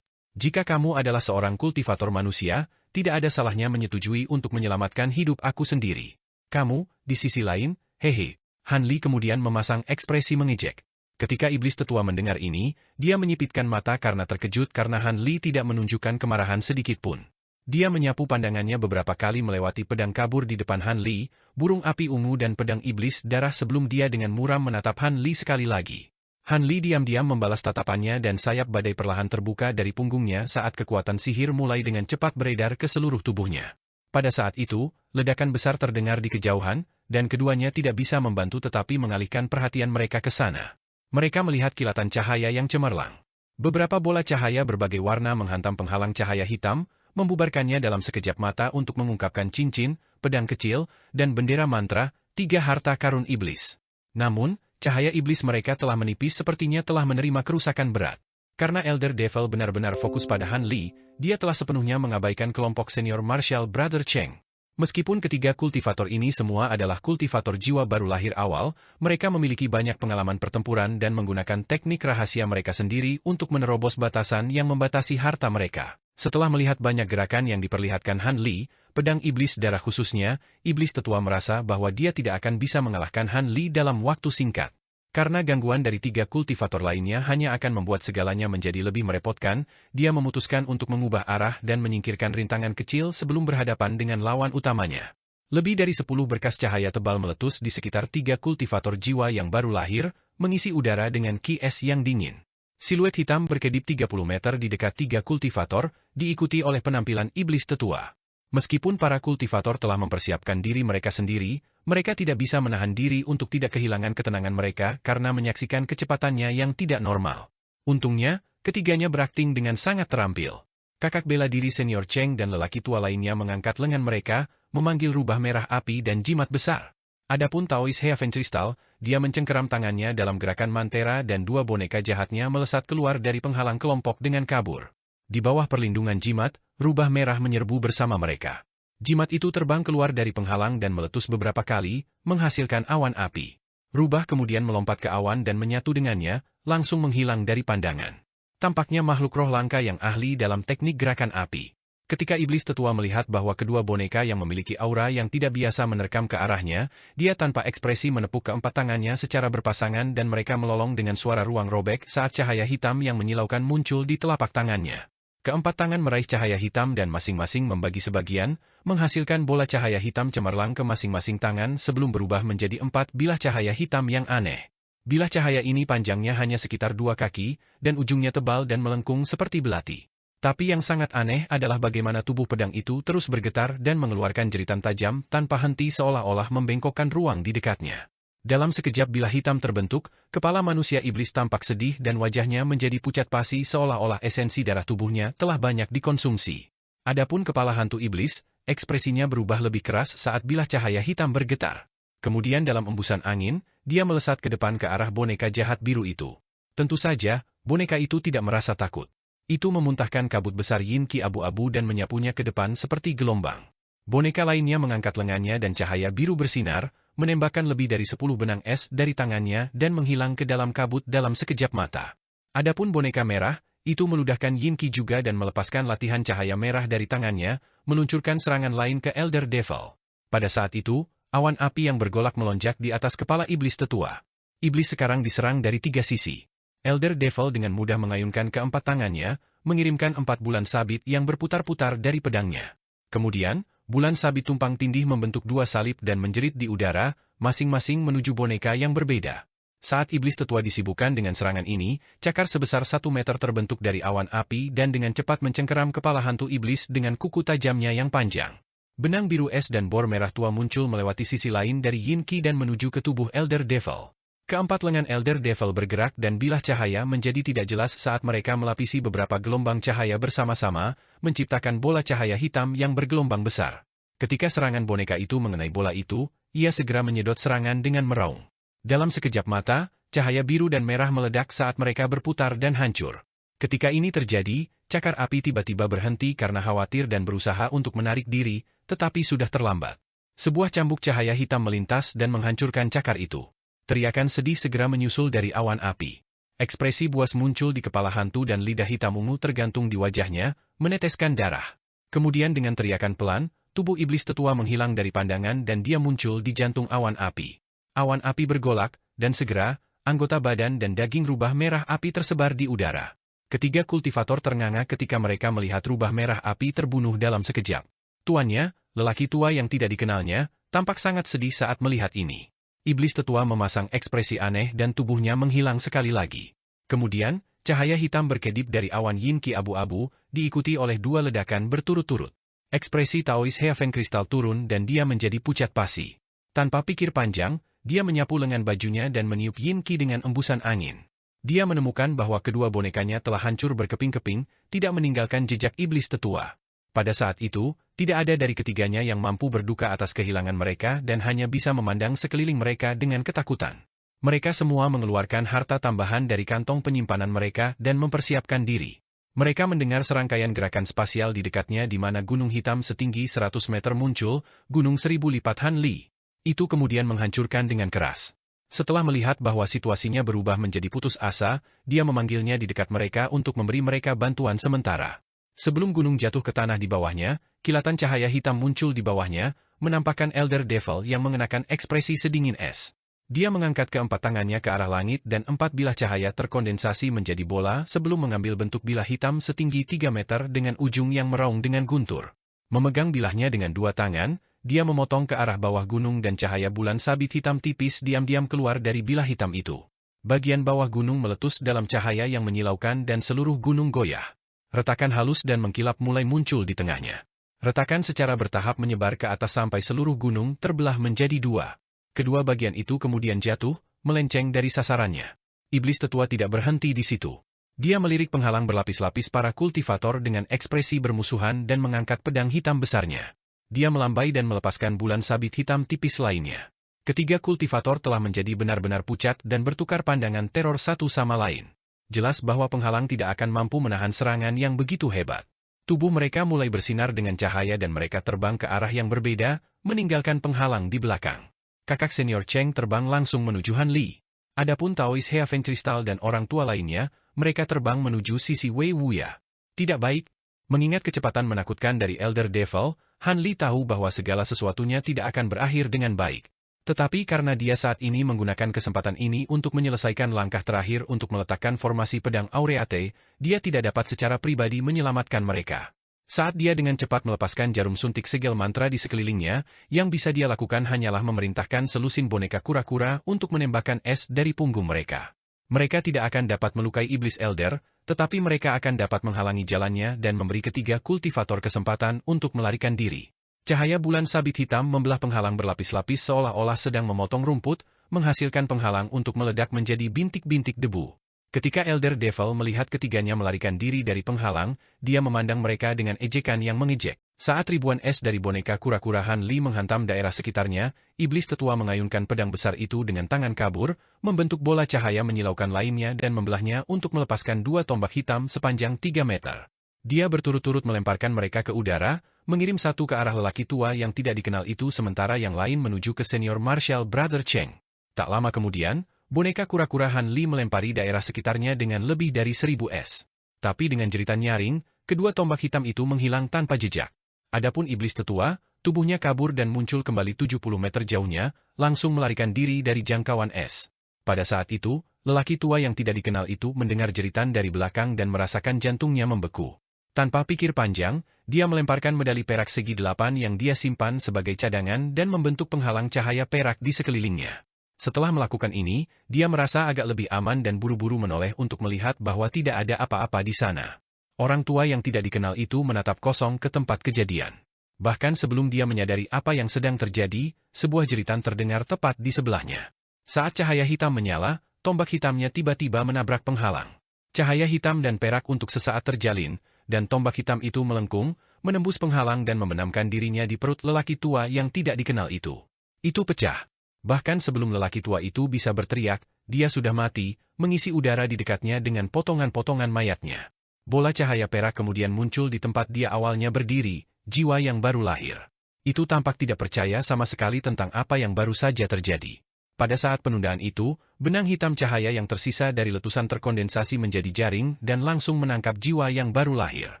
Jika kamu adalah seorang kultivator manusia, tidak ada salahnya menyetujui untuk menyelamatkan hidup aku sendiri. Kamu, di sisi lain, hehe. Han Li kemudian memasang ekspresi mengejek. Ketika iblis tetua mendengar ini, dia menyipitkan mata karena terkejut karena Han Li tidak menunjukkan kemarahan sedikit pun. Dia menyapu pandangannya beberapa kali melewati pedang kabur di depan Han Li, burung api ungu dan pedang iblis darah sebelum dia dengan muram menatap Han Li sekali lagi. Han Li diam-diam membalas tatapannya dan sayap badai perlahan terbuka dari punggungnya saat kekuatan sihir mulai dengan cepat beredar ke seluruh tubuhnya. Pada saat itu, ledakan besar terdengar di kejauhan, dan keduanya tidak bisa membantu tetapi mengalihkan perhatian mereka ke sana. Mereka melihat kilatan cahaya yang cemerlang. Beberapa bola cahaya berbagai warna menghantam penghalang cahaya hitam, membubarkannya dalam sekejap mata untuk mengungkapkan cincin, pedang kecil, dan bendera mantra, 3 harta karun iblis. Namun, cahaya iblis mereka telah menipis sepertinya telah menerima kerusakan berat. Karena Elder Devil benar-benar fokus pada Han Li, dia telah sepenuhnya mengabaikan kelompok senior Martial Brother Cheng. Meskipun ketiga kultivator ini semua adalah kultivator jiwa baru lahir awal, mereka memiliki banyak pengalaman pertempuran dan menggunakan teknik rahasia mereka sendiri untuk menerobos batasan yang membatasi harta mereka. Setelah melihat banyak gerakan yang diperlihatkan Han Li, pedang iblis darah khususnya, iblis tetua merasa bahwa dia tidak akan bisa mengalahkan Han Li dalam waktu singkat. Karena gangguan dari 3 kultivator lainnya hanya akan membuat segalanya menjadi lebih merepotkan, dia memutuskan untuk mengubah arah dan menyingkirkan rintangan kecil sebelum berhadapan dengan lawan utamanya. Lebih dari 10 berkas cahaya tebal meletus di sekitar 3 kultivator jiwa yang baru lahir, mengisi udara dengan ki es yang dingin. Siluet hitam berkedip 30 meter di dekat 3 kultivator, diikuti oleh penampilan iblis tetua. Meskipun para kultivator telah mempersiapkan diri mereka sendiri, mereka tidak bisa menahan diri untuk tidak kehilangan ketenangan mereka karena menyaksikan kecepatannya yang tidak normal. Untungnya, ketiganya berakting dengan sangat terampil. Kakak bela diri senior Cheng dan lelaki tua lainnya mengangkat lengan mereka, memanggil rubah merah api dan jimat besar. Adapun Taoist Heaven Crystal, dia mencengkeram tangannya dalam gerakan mantera dan 2 boneka jahatnya melesat keluar dari penghalang kelompok dengan kabur. Di bawah perlindungan jimat, rubah merah menyerbu bersama mereka. Jimat itu terbang keluar dari penghalang dan meletus beberapa kali, menghasilkan awan api. Rubah kemudian melompat ke awan dan menyatu dengannya, langsung menghilang dari pandangan. Tampaknya makhluk roh langka yang ahli dalam teknik gerakan api. Ketika iblis tetua melihat bahwa kedua boneka yang memiliki aura yang tidak biasa menerkam ke arahnya, dia tanpa ekspresi menepuk keempat tangannya secara berpasangan dan mereka melolong dengan suara ruang robek saat cahaya hitam yang menyilaukan muncul di telapak tangannya. Keempat tangan meraih cahaya hitam dan masing-masing membagi sebagian, menghasilkan bola cahaya hitam cemerlang ke masing-masing tangan sebelum berubah menjadi 4 bilah cahaya hitam yang aneh. Bilah cahaya ini panjangnya hanya sekitar 2 kaki, dan ujungnya tebal dan melengkung seperti belati. Tapi yang sangat aneh adalah bagaimana tubuh pedang itu terus bergetar dan mengeluarkan jeritan tajam tanpa henti seolah-olah membengkokkan ruang di dekatnya. Dalam sekejap bilah hitam terbentuk, kepala manusia iblis tampak sedih dan wajahnya menjadi pucat pasi seolah-olah esensi darah tubuhnya telah banyak dikonsumsi. Adapun kepala hantu iblis, ekspresinya berubah lebih keras saat bilah cahaya hitam bergetar. Kemudian dalam embusan angin, dia melesat ke depan ke arah boneka jahat biru itu. Tentu saja, boneka itu tidak merasa takut. Itu memuntahkan kabut besar yin ki abu-abu dan menyapunya ke depan seperti gelombang. Boneka lainnya mengangkat lengannya dan cahaya biru bersinar, menembakkan lebih dari 10 benang es dari tangannya dan menghilang ke dalam kabut dalam sekejap mata. Adapun boneka merah, itu meludahkan yin ki juga dan melepaskan latihan cahaya merah dari tangannya, meluncurkan serangan lain ke Elder Devil. Pada saat itu, awan api yang bergolak melonjak di atas kepala iblis tetua. Iblis sekarang diserang dari 3 sisi. Elder Devil dengan mudah mengayunkan keempat tangannya, mengirimkan 4 bulan sabit yang berputar-putar dari pedangnya. Kemudian, bulan sabit tumpang tindih membentuk 2 salib dan menjerit di udara, masing-masing menuju boneka yang berbeda. Saat iblis tetua disibukkan dengan serangan ini, cakar sebesar 1 meter terbentuk dari awan api dan dengan cepat mencengkeram kepala hantu iblis dengan kuku tajamnya yang panjang. Benang biru es dan bor merah tua muncul melewati sisi lain dari yin ki dan menuju ke tubuh Elder Devil. Keempat lengan Elder Devil bergerak dan bilah cahaya menjadi tidak jelas saat mereka melapisi beberapa gelombang cahaya bersama-sama, menciptakan bola cahaya hitam yang bergelombang besar. Ketika serangan boneka itu mengenai bola itu, ia segera menyedot serangan dengan meraung. Dalam sekejap mata, cahaya biru dan merah meledak saat mereka berputar dan hancur. Ketika ini terjadi, cakar api tiba-tiba berhenti karena khawatir dan berusaha untuk menarik diri, tetapi sudah terlambat. Sebuah cambuk cahaya hitam melintas dan menghancurkan cakar itu. Teriakan sedih segera menyusul dari awan api. Ekspresi buas muncul di kepala hantu dan lidah hitam ungu tergantung di wajahnya, meneteskan darah. Kemudian dengan teriakan pelan, tubuh iblis tetua menghilang dari pandangan dan dia muncul di jantung awan api. Awan api bergolak, dan segera, anggota badan dan daging rubah merah api tersebar di udara. Ketiga kultivator ternganga ketika mereka melihat rubah merah api terbunuh dalam sekejap. Tuannya, lelaki tua yang tidak dikenalnya, tampak sangat sedih saat melihat ini. Iblis tetua memasang ekspresi aneh dan tubuhnya menghilang sekali lagi. Kemudian, cahaya hitam berkedip dari awan yin qi abu-abu, diikuti oleh dua ledakan berturut-turut. Ekspresi Taois Heaven Kristal turun dan dia menjadi pucat pasi. Tanpa pikir panjang, dia menyapu lengan bajunya dan meniup yin qi dengan embusan angin. Dia menemukan bahwa kedua bonekanya telah hancur berkeping-keping, tidak meninggalkan jejak iblis tetua. Pada saat itu, tidak ada dari ketiganya yang mampu berduka atas kehilangan mereka dan hanya bisa memandang sekeliling mereka dengan ketakutan. Mereka semua mengeluarkan harta tambahan dari kantong penyimpanan mereka dan mempersiapkan diri. Mereka mendengar serangkaian gerakan spasial di dekatnya di mana gunung hitam setinggi 100 meter muncul, gunung 1000 lipat Han Li. Itu kemudian menghancurkan dengan keras. Setelah melihat bahwa situasinya berubah menjadi putus asa, dia memanggilnya di dekat mereka untuk memberi mereka bantuan sementara. Sebelum gunung jatuh ke tanah di bawahnya, kilatan cahaya hitam muncul di bawahnya, menampakkan Elder Devil yang mengenakan ekspresi sedingin es. Dia mengangkat keempat tangannya ke arah langit dan 4 bilah cahaya terkondensasi menjadi bola sebelum mengambil bentuk bilah hitam setinggi 3 meter dengan ujung yang meraung dengan guntur. Memegang bilahnya dengan dua tangan, dia memotong ke arah bawah gunung dan cahaya bulan sabit hitam tipis diam-diam keluar dari bilah hitam itu. Bagian bawah gunung meletus dalam cahaya yang menyilaukan dan seluruh gunung goyah. Retakan halus dan mengkilap mulai muncul di tengahnya. Retakan secara bertahap menyebar ke atas sampai seluruh gunung terbelah menjadi dua. Kedua bagian itu kemudian jatuh, melenceng dari sasarannya. Iblis tetua tidak berhenti di situ. Dia melirik penghalang berlapis-lapis para kultivator dengan ekspresi bermusuhan dan mengangkat pedang hitam besarnya. Dia melambai dan melepaskan bulan sabit hitam tipis lainnya. Ketiga kultivator telah menjadi benar-benar pucat dan bertukar pandangan teror satu sama lain. Jelas bahwa penghalang tidak akan mampu menahan serangan yang begitu hebat. Tubuh mereka mulai bersinar dengan cahaya dan mereka terbang ke arah yang berbeda, meninggalkan penghalang di belakang. Kakak senior Cheng terbang langsung menuju Han Li. Adapun Taois Heaven Kristal dan orang tua lainnya, mereka terbang menuju sisi Wei Wuya. Tidak baik. Mengingat kecepatan menakutkan dari Elder Devil, Han Li tahu bahwa segala sesuatunya tidak akan berakhir dengan baik. Tetapi karena dia saat ini menggunakan kesempatan ini untuk menyelesaikan langkah terakhir untuk meletakkan formasi pedang Aureate, dia tidak dapat secara pribadi menyelamatkan mereka. Saat dia dengan cepat melepaskan jarum suntik segel mantra di sekelilingnya, yang bisa dia lakukan hanyalah memerintahkan selusin boneka kura-kura untuk menembakkan es dari punggung mereka. Mereka tidak akan dapat melukai iblis Elder, tetapi mereka akan dapat menghalangi jalannya dan memberi ketiga kultivator kesempatan untuk melarikan diri. Cahaya bulan sabit hitam membelah penghalang berlapis-lapis seolah-olah sedang memotong rumput, menghasilkan penghalang untuk meledak menjadi bintik-bintik debu. Ketika Elder Devil melihat ketiganya melarikan diri dari penghalang, dia memandang mereka dengan ejekan yang mengejek. Saat ribuan es dari boneka kura-kura Han Li menghantam daerah sekitarnya, iblis tetua mengayunkan pedang besar itu dengan tangan kabur, membentuk bola cahaya menyilaukan lainnya dan membelahnya untuk melepaskan dua tombak hitam sepanjang 3 meter. Dia berturut-turut melemparkan mereka ke udara, mengirim satu ke arah lelaki tua yang tidak dikenal itu sementara yang lain menuju ke senior Marshal Brother Cheng. Tak lama kemudian, boneka kura-kura Han Li melempari daerah sekitarnya dengan lebih dari 1000 es. Tapi dengan jeritan nyaring, kedua tombak hitam itu menghilang tanpa jejak. Adapun iblis tetua, tubuhnya kabur dan muncul kembali 70 meter jauhnya, langsung melarikan diri dari jangkauan es. Pada saat itu, lelaki tua yang tidak dikenal itu mendengar jeritan dari belakang dan merasakan jantungnya membeku. Tanpa pikir panjang, dia melemparkan medali perak segi 8 yang dia simpan sebagai cadangan dan membentuk penghalang cahaya perak di sekelilingnya. Setelah melakukan ini, dia merasa agak lebih aman dan buru-buru menoleh untuk melihat bahwa tidak ada apa-apa di sana. Orang tua yang tidak dikenal itu menatap kosong ke tempat kejadian. Bahkan sebelum dia menyadari apa yang sedang terjadi, sebuah jeritan terdengar tepat di sebelahnya. Saat cahaya hitam menyala, tombak hitamnya tiba-tiba menabrak penghalang. Cahaya hitam dan perak untuk sesaat terjalin, dan tombak hitam itu melengkung, menembus penghalang dan membenamkan dirinya di perut lelaki tua yang tidak dikenal itu. Itu pecah. Bahkan sebelum lelaki tua itu bisa berteriak, dia sudah mati, mengisi udara di dekatnya dengan potongan-potongan mayatnya. Bola cahaya perak kemudian muncul di tempat dia awalnya berdiri, jiwa yang baru lahir. Itu tampak tidak percaya sama sekali tentang apa yang baru saja terjadi. Pada saat penundaan itu, benang hitam cahaya yang tersisa dari letusan terkondensasi menjadi jaring dan langsung menangkap jiwa yang baru lahir.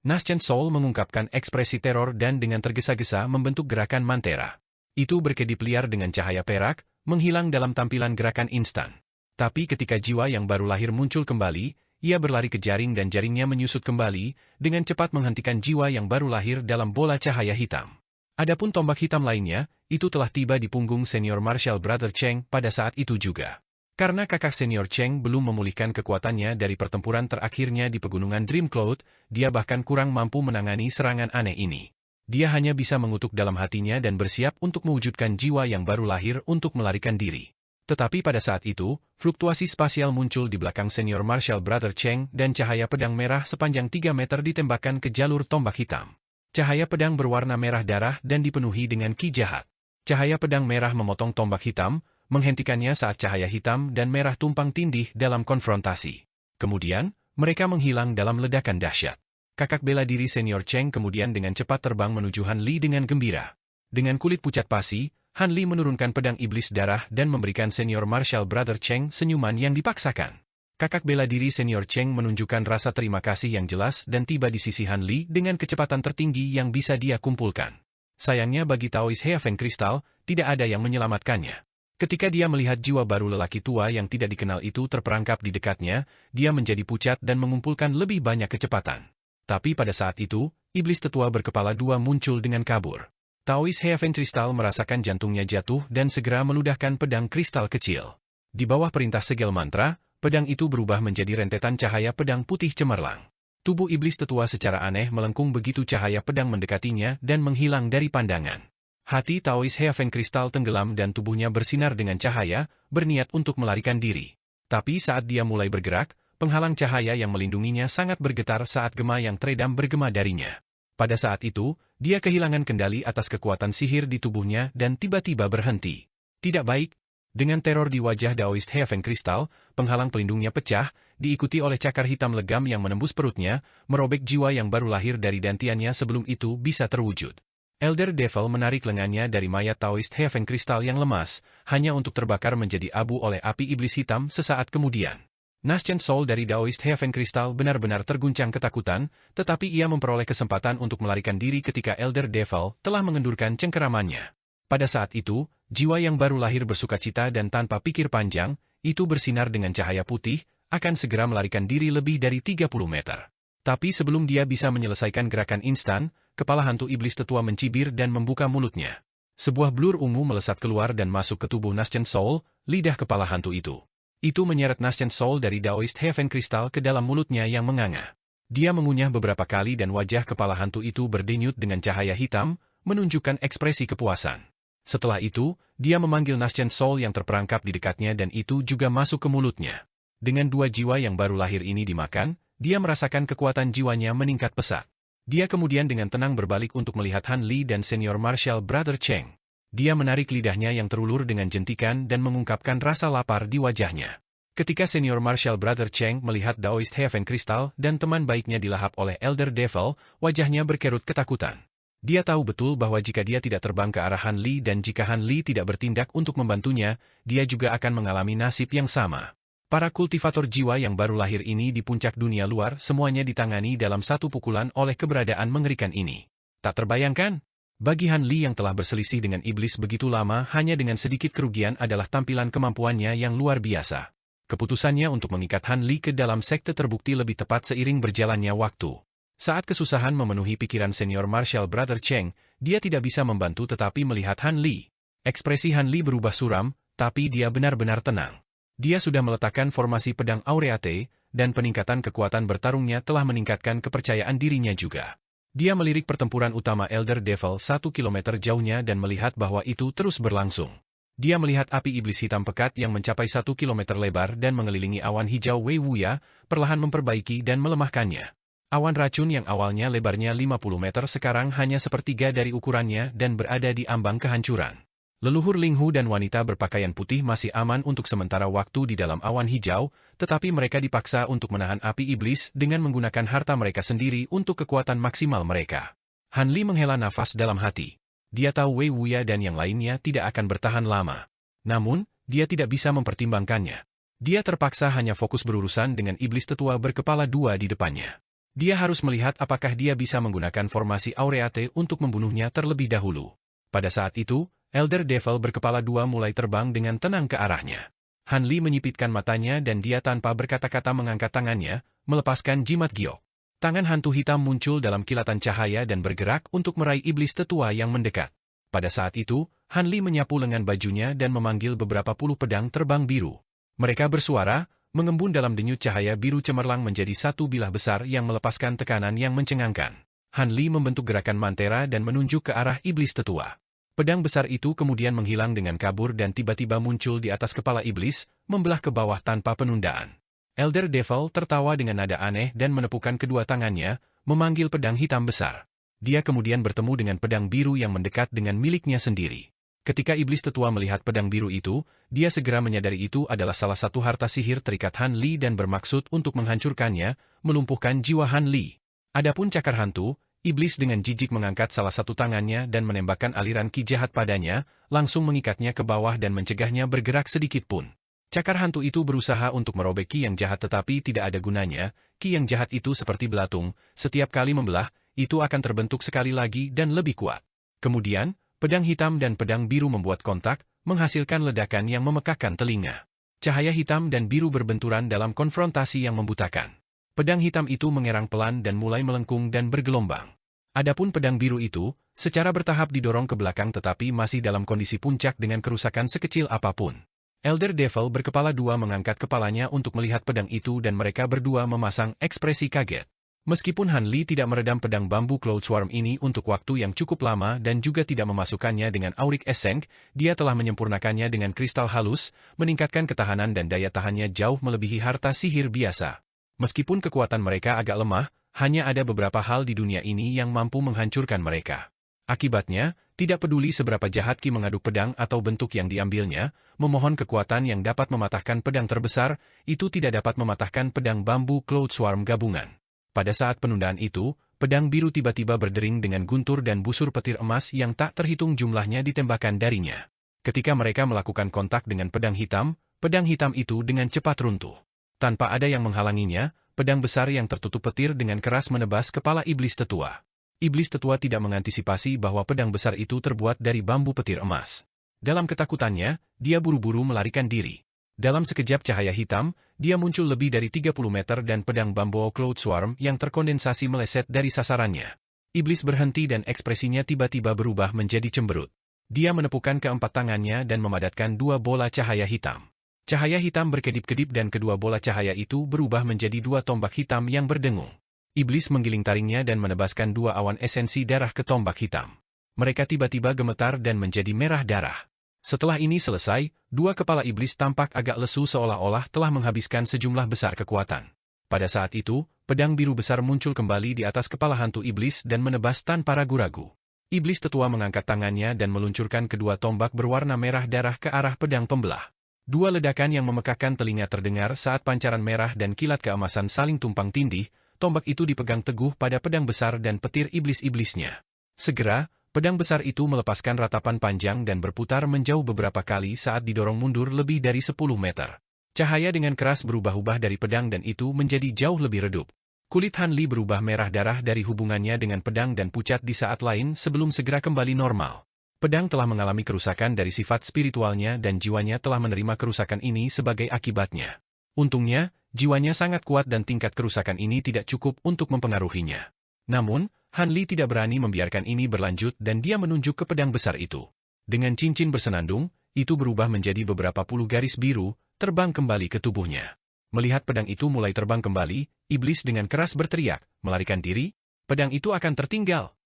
Nascent Soul mengungkapkan ekspresi teror dan dengan tergesa-gesa membentuk gerakan Mantera. Itu berkedip liar dengan cahaya perak, menghilang dalam tampilan gerakan instan. Tapi ketika jiwa yang baru lahir muncul kembali, ia berlari ke jaring dan jaringnya menyusut kembali, dengan cepat menghentikan jiwa yang baru lahir dalam bola cahaya hitam. Adapun tombak hitam lainnya, itu telah tiba di punggung senior Martial Brother Cheng pada saat itu juga. Karena kakak senior Cheng belum memulihkan kekuatannya dari pertempuran terakhirnya di pegunungan Dream Cloud, dia bahkan kurang mampu menangani serangan aneh ini. Dia hanya bisa mengutuk dalam hatinya dan bersiap untuk mewujudkan jiwa yang baru lahir untuk melarikan diri. Tetapi pada saat itu, fluktuasi spasial muncul di belakang senior Martial Brother Cheng dan cahaya pedang merah sepanjang 3 meter ditembakkan ke jalur tombak hitam. Cahaya pedang berwarna merah darah dan dipenuhi dengan ki jahat. Cahaya pedang merah memotong tombak hitam, menghentikannya saat cahaya hitam dan merah tumpang tindih dalam konfrontasi. Kemudian, mereka menghilang dalam ledakan dahsyat. Kakak bela diri senior Cheng kemudian dengan cepat terbang menuju Han Li dengan gembira. Dengan kulit pucat pasi, Han Li menurunkan pedang iblis darah dan memberikan senior Martial Brother Cheng senyuman yang dipaksakan. Kakak bela diri senior Cheng menunjukkan rasa terima kasih yang jelas dan tiba di sisi Han Li dengan kecepatan tertinggi yang bisa dia kumpulkan. Sayangnya bagi Taoist Heaven Crystal, tidak ada yang menyelamatkannya. Ketika dia melihat jiwa baru lelaki tua yang tidak dikenal itu terperangkap di dekatnya, dia menjadi pucat dan mengumpulkan lebih banyak kecepatan. Tapi pada saat itu, iblis tetua berkepala dua muncul dengan kabur. Taoist Heaven Crystal merasakan jantungnya jatuh dan segera meludahkan pedang kristal kecil. Di bawah perintah segel mantra, pedang itu berubah menjadi rentetan cahaya pedang putih cemerlang. Tubuh iblis tetua secara aneh melengkung begitu cahaya pedang mendekatinya dan menghilang dari pandangan. Hati Taoist Heaven Crystal tenggelam dan tubuhnya bersinar dengan cahaya, berniat untuk melarikan diri. Tapi saat dia mulai bergerak, penghalang cahaya yang melindunginya sangat bergetar saat gema yang teredam bergema darinya. Pada saat itu, dia kehilangan kendali atas kekuatan sihir di tubuhnya dan tiba-tiba berhenti. Tidak baik. Dengan teror di wajah Taoist Heaven Crystal, penghalang pelindungnya pecah, diikuti oleh cakar hitam legam yang menembus perutnya, merobek jiwa yang baru lahir dari dantiannya sebelum itu bisa terwujud. Elder Devil menarik lengannya dari mayat Taoist Heaven Crystal yang lemas, hanya untuk terbakar menjadi abu oleh api iblis hitam sesaat kemudian. Nascent Soul dari Taoist Heaven Crystal benar-benar terguncang ketakutan, tetapi ia memperoleh kesempatan untuk melarikan diri ketika Elder Devil telah mengendurkan cengkeramannya. Pada saat itu, jiwa yang baru lahir bersukacita dan tanpa pikir panjang, itu bersinar dengan cahaya putih, akan segera melarikan diri lebih dari 30 meter. Tapi sebelum dia bisa menyelesaikan gerakan instan, kepala hantu iblis tetua mencibir dan membuka mulutnya. Sebuah blur ungu melesat keluar dan masuk ke tubuh Nascent Soul, lidah kepala hantu itu. Itu menyeret Nascent Soul dari Taoist Heaven Crystal ke dalam mulutnya yang menganga. Dia mengunyah beberapa kali dan wajah kepala hantu itu berdenyut dengan cahaya hitam, menunjukkan ekspresi kepuasan. Setelah itu, dia memanggil Nascent Soul yang terperangkap di dekatnya dan itu juga masuk ke mulutnya. Dengan dua jiwa yang baru lahir ini dimakan, dia merasakan kekuatan jiwanya meningkat pesat. Dia kemudian dengan tenang berbalik untuk melihat Han Li dan senior Martial Brother Cheng. Dia menarik lidahnya yang terulur dengan jentikan dan mengungkapkan rasa lapar di wajahnya. Ketika senior Martial Brother Cheng melihat Taoist Heaven Crystal dan teman baiknya dilahap oleh Elder Devil, wajahnya berkerut ketakutan. Dia tahu betul bahwa jika dia tidak terbang ke arah Han Li dan jika Han Li tidak bertindak untuk membantunya, dia juga akan mengalami nasib yang sama. Para kultivator jiwa yang baru lahir ini di puncak dunia luar semuanya ditangani dalam satu pukulan oleh keberadaan mengerikan ini. Tak terbayangkan? Bagi Han Li yang telah berselisih dengan iblis begitu lama hanya dengan sedikit kerugian adalah tampilan kemampuannya yang luar biasa. Keputusannya untuk mengikat Han Li ke dalam sekte terbukti lebih tepat seiring berjalannya waktu. Saat kesusahan memenuhi pikiran senior Martial Brother Cheng, dia tidak bisa membantu tetapi melihat Han Li. Ekspresi Han Li berubah suram, tapi dia benar-benar tenang. Dia sudah meletakkan formasi pedang Aureate, dan peningkatan kekuatan bertarungnya telah meningkatkan kepercayaan dirinya juga. Dia melirik pertempuran utama Elder Devil 1 kilometer jauhnya dan melihat bahwa itu terus berlangsung. Dia melihat api iblis hitam pekat yang mencapai 1 kilometer lebar dan mengelilingi awan hijau Wei Wuya, perlahan memperbaiki dan melemahkannya. Awan racun yang awalnya lebarnya 50 meter sekarang hanya sepertiga dari ukurannya dan berada di ambang kehancuran. Leluhur Linghu dan wanita berpakaian putih masih aman untuk sementara waktu di dalam awan hijau, tetapi mereka dipaksa untuk menahan api iblis dengan menggunakan harta mereka sendiri untuk kekuatan maksimal mereka. Han Li menghela nafas dalam hati. Dia tahu Wei Wuya dan yang lainnya tidak akan bertahan lama. Namun, dia tidak bisa mempertimbangkannya. Dia terpaksa hanya fokus berurusan dengan iblis tetua berkepala dua di depannya. Dia harus melihat apakah dia bisa menggunakan formasi Aureate untuk membunuhnya terlebih dahulu. Pada saat itu, Elder Devil berkepala dua mulai terbang dengan tenang ke arahnya. Han Li menyipitkan matanya dan dia tanpa berkata-kata mengangkat tangannya, melepaskan jimat giok. Tangan hantu hitam muncul dalam kilatan cahaya dan bergerak untuk meraih iblis tetua yang mendekat. Pada saat itu, Han Li menyapu lengan bajunya dan memanggil beberapa puluh pedang terbang biru. Mereka bersuara, mengembun dalam denyut cahaya biru cemerlang menjadi satu bilah besar yang melepaskan tekanan yang mencengangkan. Han Li membentuk gerakan mantera dan menunjuk ke arah iblis tetua. Pedang besar itu kemudian menghilang dengan kabur dan tiba-tiba muncul di atas kepala iblis, membelah ke bawah tanpa penundaan. Elder Devil tertawa dengan nada aneh dan menepukkan kedua tangannya, memanggil pedang hitam besar. Dia kemudian bertemu dengan pedang biru yang mendekat dengan miliknya sendiri. Ketika iblis tetua melihat pedang biru itu, dia segera menyadari itu adalah salah satu harta sihir terikat Han Li dan bermaksud untuk menghancurkannya, melumpuhkan jiwa Han Li. Adapun cakar hantu, iblis dengan jijik mengangkat salah satu tangannya dan menembakkan aliran ki jahat padanya, langsung mengikatnya ke bawah dan mencegahnya bergerak sedikit pun. Cakar hantu itu berusaha untuk merobek ki yang jahat tetapi tidak ada gunanya, ki yang jahat itu seperti belatung, setiap kali membelah, itu akan terbentuk sekali lagi dan lebih kuat. Kemudian, pedang hitam dan pedang biru membuat kontak, menghasilkan ledakan yang memekakkan telinga. Cahaya hitam dan biru berbenturan dalam konfrontasi yang membutakan. Pedang hitam itu mengerang pelan dan mulai melengkung dan bergelombang. Adapun pedang biru itu, secara bertahap didorong ke belakang tetapi masih dalam kondisi puncak dengan kerusakan sekecil apapun. Elder Devil berkepala dua mengangkat kepalanya untuk melihat pedang itu dan mereka berdua memasang ekspresi kaget. Meskipun Han Li tidak meredam pedang bambu Cloud Swarm ini untuk waktu yang cukup lama dan juga tidak memasukkannya dengan Auric Essence, dia telah menyempurnakannya dengan kristal halus, meningkatkan ketahanan dan daya tahannya jauh melebihi harta sihir biasa. Meskipun kekuatan mereka agak lemah, hanya ada beberapa hal di dunia ini yang mampu menghancurkan mereka. Akibatnya, tidak peduli seberapa jahat ki mengaduk pedang atau bentuk yang diambilnya, memohon kekuatan yang dapat mematahkan pedang terbesar, itu tidak dapat mematahkan pedang bambu Cloud Swarm gabungan. Pada saat penundaan itu, pedang biru tiba-tiba berdering dengan guntur dan busur petir emas yang tak terhitung jumlahnya ditembakkan darinya. Ketika mereka melakukan kontak dengan pedang hitam itu dengan cepat runtuh. Tanpa ada yang menghalanginya, pedang besar yang tertutup petir dengan keras menebas kepala iblis tetua. Iblis tetua tidak mengantisipasi bahwa pedang besar itu terbuat dari bambu petir emas. Dalam ketakutannya, dia buru-buru melarikan diri. Dalam sekejap cahaya hitam, dia muncul lebih dari 30 meter dan pedang bambu Cloud Swarm yang terkondensasi meleset dari sasarannya. Iblis berhenti dan ekspresinya tiba-tiba berubah menjadi cemberut. Dia menepukkan keempat tangannya dan memadatkan dua bola cahaya hitam. Cahaya hitam berkedip-kedip dan kedua bola cahaya itu berubah menjadi dua tombak hitam yang berdengung. Iblis menggiling taringnya dan menebaskan dua awan esensi darah ke tombak hitam. Mereka tiba-tiba gemetar dan menjadi merah darah. Setelah ini selesai, dua kepala iblis tampak agak lesu seolah-olah telah menghabiskan sejumlah besar kekuatan. Pada saat itu, pedang biru besar muncul kembali di atas kepala hantu iblis dan menebas tanpa ragu-ragu. Iblis tetua mengangkat tangannya dan meluncurkan kedua tombak berwarna merah darah ke arah pedang pembelah. Dua ledakan yang memekakkan telinga terdengar saat pancaran merah dan kilat keemasan saling tumpang tindih, tombak itu dipegang teguh pada pedang besar dan petir iblis-iblisnya. Segera, pedang besar itu melepaskan ratapan panjang dan berputar menjauh beberapa kali saat didorong mundur lebih dari 10 meter. Cahaya dengan keras berubah-ubah dari pedang dan itu menjadi jauh lebih redup. Kulit Han Li berubah merah darah dari hubungannya dengan pedang dan pucat di saat lain sebelum segera kembali normal. Pedang telah mengalami kerusakan dari sifat spiritualnya dan jiwanya telah menerima kerusakan ini sebagai akibatnya. Untungnya, jiwanya sangat kuat dan tingkat kerusakan ini tidak cukup untuk mempengaruhinya. Namun, Han Li tidak berani membiarkan ini berlanjut dan dia menunjuk ke pedang besar itu. Dengan cincin bersenandung, itu berubah menjadi beberapa puluh garis biru, terbang kembali ke tubuhnya. Melihat pedang itu mulai terbang kembali, iblis dengan keras berteriak, melarikan diri, pedang itu akan tertinggal.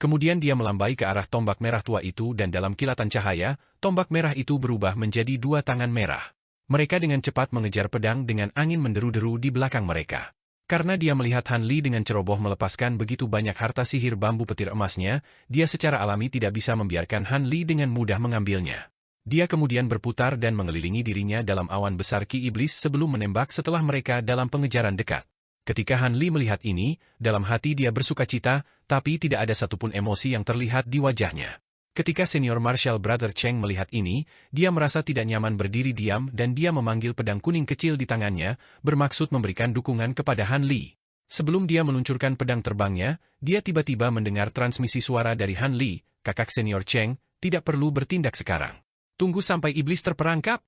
Kemudian dia melambai ke arah tombak merah tua itu dan dalam kilatan cahaya, tombak merah itu berubah menjadi dua tangan merah. Mereka dengan cepat mengejar pedang dengan angin menderu-deru di belakang mereka. Karena dia melihat Han Li dengan ceroboh melepaskan begitu banyak harta sihir bambu petir emasnya, dia secara alami tidak bisa membiarkan Han Li dengan mudah mengambilnya. Dia kemudian berputar dan mengelilingi dirinya dalam awan besar ki iblis sebelum menembak setelah mereka dalam pengejaran dekat. Ketika Han Li melihat ini, dalam hati dia bersukacita, tapi tidak ada satupun emosi yang terlihat di wajahnya. Ketika senior Marshal Brother Cheng melihat ini, dia merasa tidak nyaman berdiri diam dan dia memanggil pedang kuning kecil di tangannya, bermaksud memberikan dukungan kepada Han Li. Sebelum dia meluncurkan pedang terbangnya, dia tiba-tiba mendengar transmisi suara dari Han Li, kakak senior Cheng, tidak perlu bertindak sekarang. Tunggu sampai iblis terperangkap.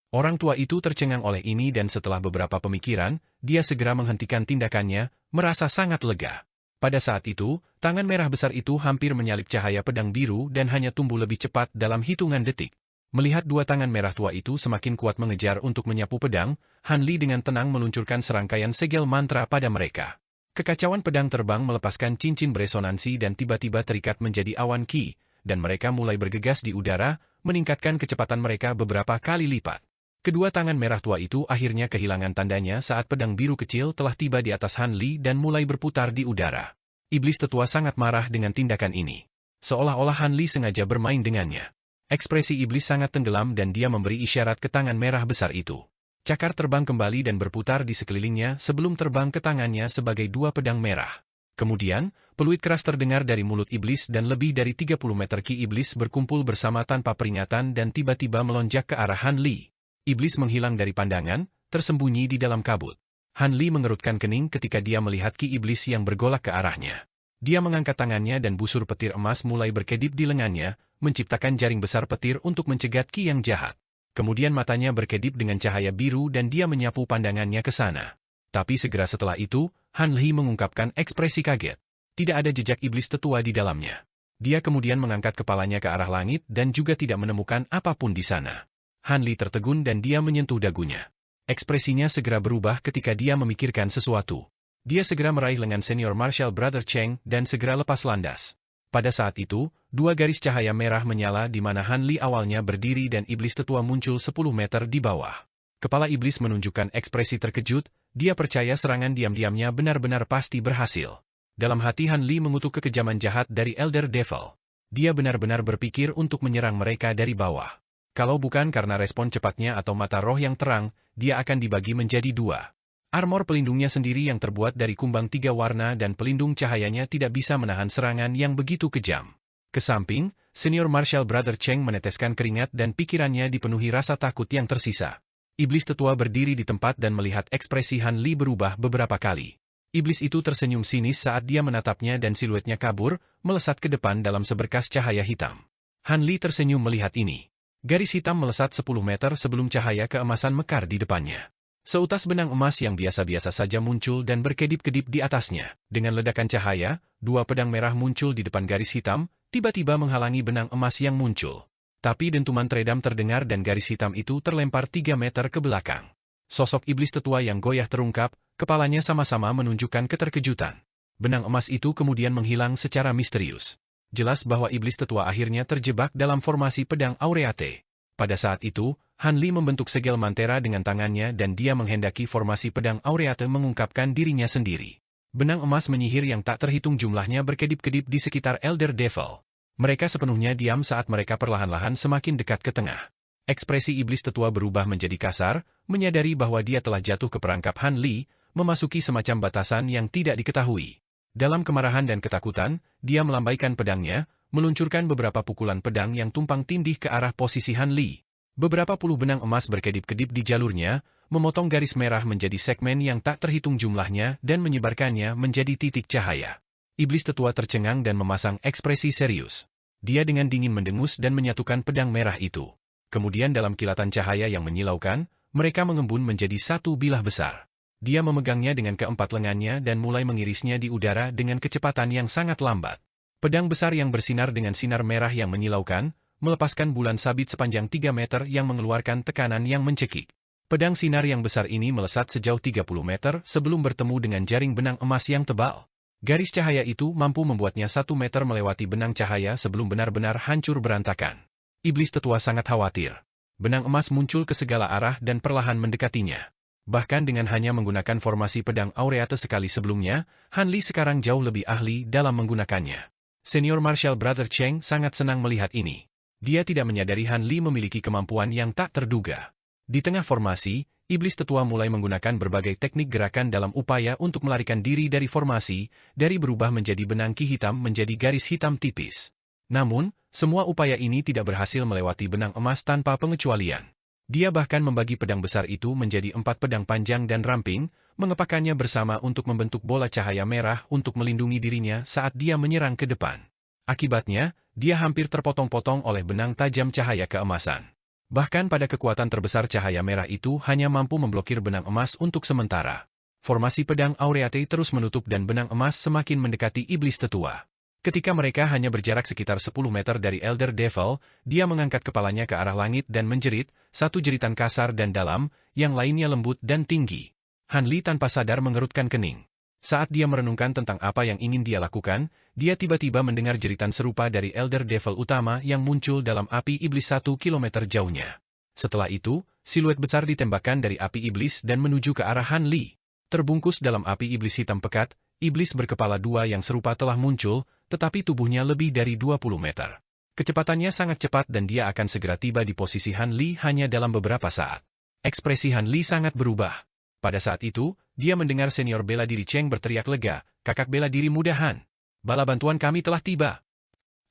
Orang tua itu tercengang oleh ini dan setelah beberapa pemikiran, dia segera menghentikan tindakannya, merasa sangat lega. Pada saat itu, tangan merah besar itu hampir menyalip cahaya pedang biru dan hanya tumbuh lebih cepat dalam hitungan detik. Melihat dua tangan merah tua itu semakin kuat mengejar untuk menyapu pedang, Han Li dengan tenang meluncurkan serangkaian segel mantra pada mereka. Kekacauan pedang terbang melepaskan cincin beresonansi dan tiba-tiba terikat menjadi awan ki, dan mereka mulai bergegas di udara, meningkatkan kecepatan mereka beberapa kali lipat. Kedua tangan merah tua itu akhirnya kehilangan tandanya saat pedang biru kecil telah tiba di atas Han Li dan mulai berputar di udara. Iblis tetua sangat marah dengan tindakan ini. Seolah-olah Han Li sengaja bermain dengannya. Ekspresi iblis sangat tenggelam dan dia memberi isyarat ke tangan merah besar itu. Cakar terbang kembali dan berputar di sekelilingnya sebelum terbang ke tangannya sebagai dua pedang merah. Kemudian, peluit keras terdengar dari mulut iblis dan lebih dari 30 meter ki iblis berkumpul bersama tanpa peringatan dan tiba-tiba melonjak ke arah Han Li. Iblis menghilang dari pandangan, tersembunyi di dalam kabut. Han Li mengerutkan kening ketika dia melihat ki iblis yang bergolak ke arahnya. Dia mengangkat tangannya dan busur petir emas mulai berkedip di lengannya, menciptakan jaring besar petir untuk mencegat ki yang jahat. Kemudian matanya berkedip dengan cahaya biru dan dia menyapu pandangannya ke sana. Tapi segera setelah itu, Han Li mengungkapkan ekspresi kaget. Tidak ada jejak iblis tetua di dalamnya. Dia kemudian mengangkat kepalanya ke arah langit dan juga tidak menemukan apapun di sana. Han Li tertegun dan dia menyentuh dagunya. Ekspresinya segera berubah ketika dia memikirkan sesuatu. Dia segera meraih lengan senior Marshal Brother Cheng dan segera lepas landas. Pada saat itu, dua garis cahaya merah menyala di mana Han Li awalnya berdiri dan iblis tetua muncul 10 meter di bawah. Kepala iblis menunjukkan ekspresi terkejut, dia percaya serangan diam-diamnya benar-benar pasti berhasil. Dalam hati Han Li mengutuk kekejaman jahat dari Elder Devil. Dia benar-benar berpikir untuk menyerang mereka dari bawah. Kalau bukan karena respon cepatnya atau mata roh yang terang, dia akan dibagi menjadi dua. Armor pelindungnya sendiri yang terbuat dari kumbang 3 warna dan pelindung cahayanya tidak bisa menahan serangan yang begitu kejam. Ke samping, senior Marshal Brother Cheng meneteskan keringat dan pikirannya dipenuhi rasa takut yang tersisa. Iblis tetua berdiri di tempat dan melihat ekspresi Han Li berubah beberapa kali. Iblis itu tersenyum sinis saat dia menatapnya dan siluetnya kabur, melesat ke depan dalam seberkas cahaya hitam. Han Li tersenyum melihat ini. Garis hitam melesat 10 meter sebelum cahaya keemasan mekar di depannya. Seutas benang emas yang biasa-biasa saja muncul dan berkedip-kedip di atasnya. Dengan ledakan cahaya, dua pedang merah muncul di depan garis hitam, tiba-tiba menghalangi benang emas yang muncul. Tapi dentuman teredam terdengar dan garis hitam itu terlempar 3 meter ke belakang. Sosok iblis tetua yang goyah terungkap, kepalanya sama-sama menunjukkan keterkejutan. Benang emas itu kemudian menghilang secara misterius. Jelas bahwa iblis tetua akhirnya terjebak dalam formasi pedang Aureate. Pada saat itu, Han Li membentuk segel mantera dengan tangannya dan dia menghendaki formasi pedang Aureate mengungkapkan dirinya sendiri. Benang emas menyihir yang tak terhitung jumlahnya berkedip-kedip di sekitar Elder Devil. Mereka sepenuhnya diam saat mereka perlahan-lahan semakin dekat ke tengah. Ekspresi iblis tetua berubah menjadi kasar, menyadari bahwa dia telah jatuh ke perangkap Han Li, memasuki semacam batasan yang tidak diketahui. Dalam kemarahan dan ketakutan, dia melambaikan pedangnya, meluncurkan beberapa pukulan pedang yang tumpang tindih ke arah posisi Han Li. Beberapa puluh benang emas berkedip-kedip di jalurnya, memotong garis merah menjadi segmen yang tak terhitung jumlahnya dan menyebarkannya menjadi titik cahaya. Iblis tetua tercengang dan memasang ekspresi serius. Dia dengan dingin mendengus dan menyatukan pedang merah itu. Kemudian dalam kilatan cahaya yang menyilaukan, mereka mengembun menjadi satu bilah besar. Dia memegangnya dengan keempat lengannya dan mulai mengirisnya di udara dengan kecepatan yang sangat lambat. Pedang besar yang bersinar dengan sinar merah yang menyilaukan, melepaskan bulan sabit sepanjang 3 meter yang mengeluarkan tekanan yang mencekik. Pedang sinar yang besar ini melesat sejauh 30 meter sebelum bertemu dengan jaring benang emas yang tebal. Garis cahaya itu mampu membuatnya 1 meter melewati benang cahaya sebelum benar-benar hancur berantakan. Iblis tetua sangat khawatir. Benang emas muncul ke segala arah dan perlahan mendekatinya. Bahkan dengan hanya menggunakan formasi pedang Aureate sekali sebelumnya, Han Li sekarang jauh lebih ahli dalam menggunakannya. Senior Marshal Brother Cheng sangat senang melihat ini. Dia tidak menyadari Han Li memiliki kemampuan yang tak terduga. Di tengah formasi, iblis tetua mulai menggunakan berbagai teknik gerakan dalam upaya untuk melarikan diri dari formasi, dari berubah menjadi benang ki hitam menjadi garis hitam tipis. Namun, semua upaya ini tidak berhasil melewati benang emas tanpa pengecualian. Dia bahkan membagi pedang besar itu menjadi 4 pedang panjang dan ramping, mengepakkannya bersama untuk membentuk bola cahaya merah untuk melindungi dirinya saat dia menyerang ke depan. Akibatnya, dia hampir terpotong-potong oleh benang tajam cahaya keemasan. Bahkan pada kekuatan terbesar cahaya merah itu hanya mampu memblokir benang emas untuk sementara. Formasi pedang Aureate terus menutup dan benang emas semakin mendekati iblis tetua. Ketika mereka hanya berjarak sekitar 10 meter dari Elder Devil, dia mengangkat kepalanya ke arah langit dan menjerit, satu jeritan kasar dan dalam, yang lainnya lembut dan tinggi. Han Li tanpa sadar mengerutkan kening. Saat dia merenungkan tentang apa yang ingin dia lakukan, dia tiba-tiba mendengar jeritan serupa dari Elder Devil utama yang muncul dalam api iblis 1 kilometer jauhnya. Setelah itu, siluet besar ditembakkan dari api iblis dan menuju ke arah Han Li. Terbungkus dalam api iblis hitam pekat, iblis berkepala dua yang serupa telah muncul, tetapi tubuhnya lebih dari 20 meter. Kecepatannya sangat cepat dan dia akan segera tiba di posisi Han Li hanya dalam beberapa saat. Ekspresi Han Li sangat berubah. Pada saat itu, dia mendengar senior bela diri Cheng berteriak lega, "Kakak bela diri muda Han. Bala bantuan kami telah tiba."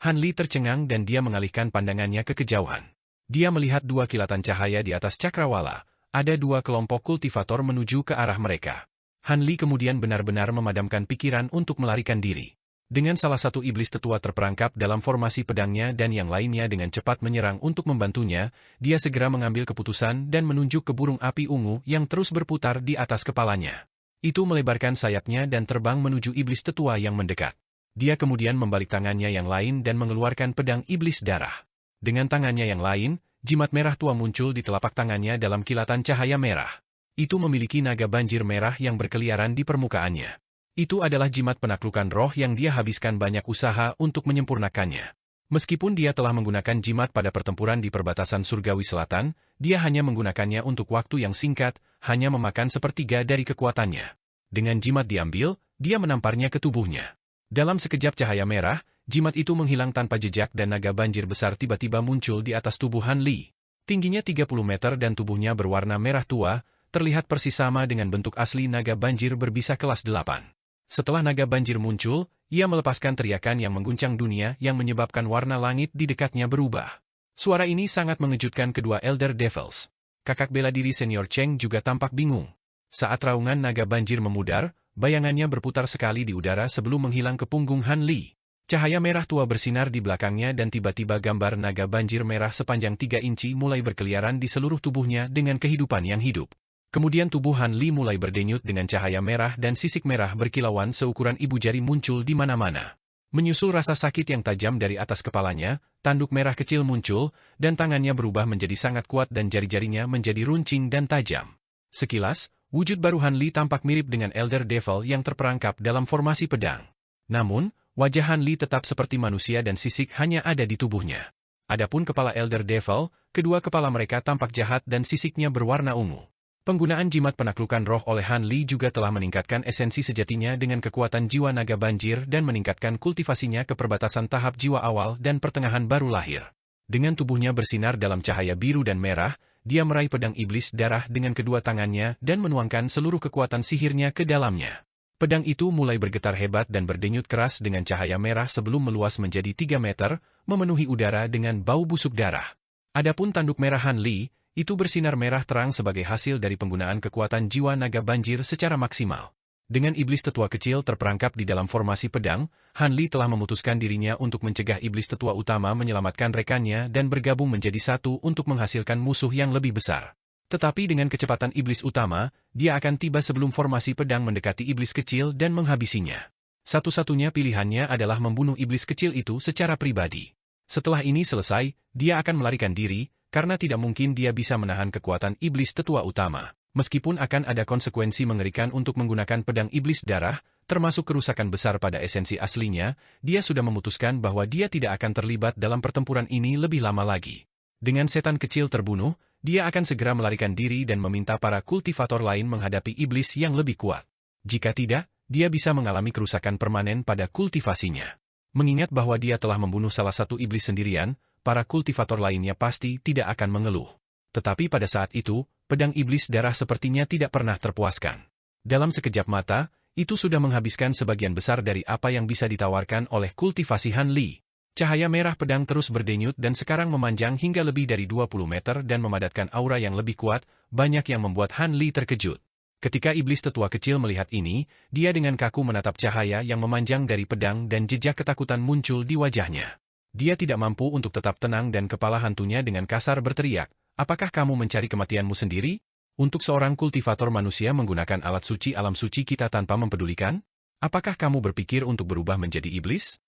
Han Li tercengang dan dia mengalihkan pandangannya ke kejauhan. Dia melihat dua kilatan cahaya di atas cakrawala. Ada dua kelompok kultivator menuju ke arah mereka. Han Li kemudian benar-benar memadamkan pikiran untuk melarikan diri. Dengan salah satu iblis tetua terperangkap dalam formasi pedangnya dan yang lainnya dengan cepat menyerang untuk membantunya, dia segera mengambil keputusan dan menunjuk ke burung api ungu yang terus berputar di atas kepalanya. Itu melebarkan sayapnya dan terbang menuju iblis tetua yang mendekat. Dia kemudian membalik tangannya yang lain dan mengeluarkan pedang iblis darah. Dengan tangannya yang lain, jimat merah tua muncul di telapak tangannya dalam kilatan cahaya merah. Itu memiliki naga banjir merah yang berkeliaran di permukaannya. Itu adalah jimat penaklukan roh yang dia habiskan banyak usaha untuk menyempurnakannya. Meskipun dia telah menggunakan jimat pada pertempuran di perbatasan surgawi selatan, dia hanya menggunakannya untuk waktu yang singkat, hanya memakan sepertiga dari kekuatannya. Dengan jimat diambil, dia menamparnya ke tubuhnya. Dalam sekejap cahaya merah, jimat itu menghilang tanpa jejak dan naga banjir besar tiba-tiba muncul di atas tubuh Han Li. Tingginya 30 meter dan tubuhnya berwarna merah tua, terlihat persis sama dengan bentuk asli naga banjir berbisa kelas 8. Setelah naga banjir muncul, ia melepaskan teriakan yang mengguncang dunia yang menyebabkan warna langit di dekatnya berubah. Suara ini sangat mengejutkan kedua Elder Devils. Kakak bela diri senior Cheng juga tampak bingung. Saat raungan naga banjir memudar, bayangannya berputar sekali di udara sebelum menghilang ke punggung Han Li. Cahaya merah tua bersinar di belakangnya dan tiba-tiba gambar naga banjir merah sepanjang 3 inci mulai berkeliaran di seluruh tubuhnya dengan kehidupan yang hidup. Kemudian tubuh Han Li mulai berdenyut dengan cahaya merah dan sisik merah berkilauan seukuran ibu jari muncul di mana-mana. Menyusul rasa sakit yang tajam dari atas kepalanya, tanduk merah kecil muncul, dan tangannya berubah menjadi sangat kuat dan jari-jarinya menjadi runcing dan tajam. Sekilas, wujud baru Han Li tampak mirip dengan Elder Devil yang terperangkap dalam formasi pedang. Namun, wajah Han Li tetap seperti manusia dan sisik hanya ada di tubuhnya. Adapun kepala Elder Devil, kedua kepala mereka tampak jahat dan sisiknya berwarna ungu. Penggunaan jimat penaklukan roh oleh Han Li juga telah meningkatkan esensi sejatinya dengan kekuatan jiwa naga banjir dan meningkatkan kultivasinya ke perbatasan tahap jiwa awal dan pertengahan baru lahir. Dengan tubuhnya bersinar dalam cahaya biru dan merah, dia meraih pedang iblis darah dengan kedua tangannya dan menuangkan seluruh kekuatan sihirnya ke dalamnya. Pedang itu mulai bergetar hebat dan berdenyut keras dengan cahaya merah sebelum meluas menjadi 3 meter, memenuhi udara dengan bau busuk darah. Adapun tanduk merah Han Li, itu bersinar merah terang sebagai hasil dari penggunaan kekuatan jiwa naga banjir secara maksimal. Dengan iblis tetua kecil terperangkap di dalam formasi pedang, Han Li telah memutuskan dirinya untuk mencegah iblis tetua utama menyelamatkan rekannya dan bergabung menjadi satu untuk menghasilkan musuh yang lebih besar. Tetapi dengan kecepatan iblis utama, dia akan tiba sebelum formasi pedang mendekati iblis kecil dan menghabisinya. Satu-satunya pilihannya adalah membunuh iblis kecil itu secara pribadi. Setelah ini selesai, dia akan melarikan diri, karena tidak mungkin dia bisa menahan kekuatan iblis tetua utama. Meskipun akan ada konsekuensi mengerikan untuk menggunakan pedang iblis darah, termasuk kerusakan besar pada esensi aslinya, dia sudah memutuskan bahwa dia tidak akan terlibat dalam pertempuran ini lebih lama lagi. Dengan setan kecil terbunuh, dia akan segera melarikan diri dan meminta para kultivator lain menghadapi iblis yang lebih kuat. Jika tidak, dia bisa mengalami kerusakan permanen pada kultivasinya. Mengingat bahwa dia telah membunuh salah satu iblis sendirian, para kultivator lainnya pasti tidak akan mengeluh. Tetapi pada saat itu, pedang iblis darah sepertinya tidak pernah terpuaskan. Dalam sekejap mata, itu sudah menghabiskan sebagian besar dari apa yang bisa ditawarkan oleh kultivasi Han Li. Cahaya merah pedang terus berdenyut dan sekarang memanjang hingga lebih dari 20 meter dan memadatkan aura yang lebih kuat, banyak yang membuat Han Li terkejut. Ketika iblis tetua kecil melihat ini, dia dengan kaku menatap cahaya yang memanjang dari pedang dan jejak ketakutan muncul di wajahnya. Dia tidak mampu untuk tetap tenang dan kepala hantunya dengan kasar berteriak, "Apakah kamu mencari kematianmu sendiri? Untuk seorang kultivator manusia menggunakan alat suci alam suci kita tanpa mempedulikan? Apakah kamu berpikir untuk berubah menjadi iblis?"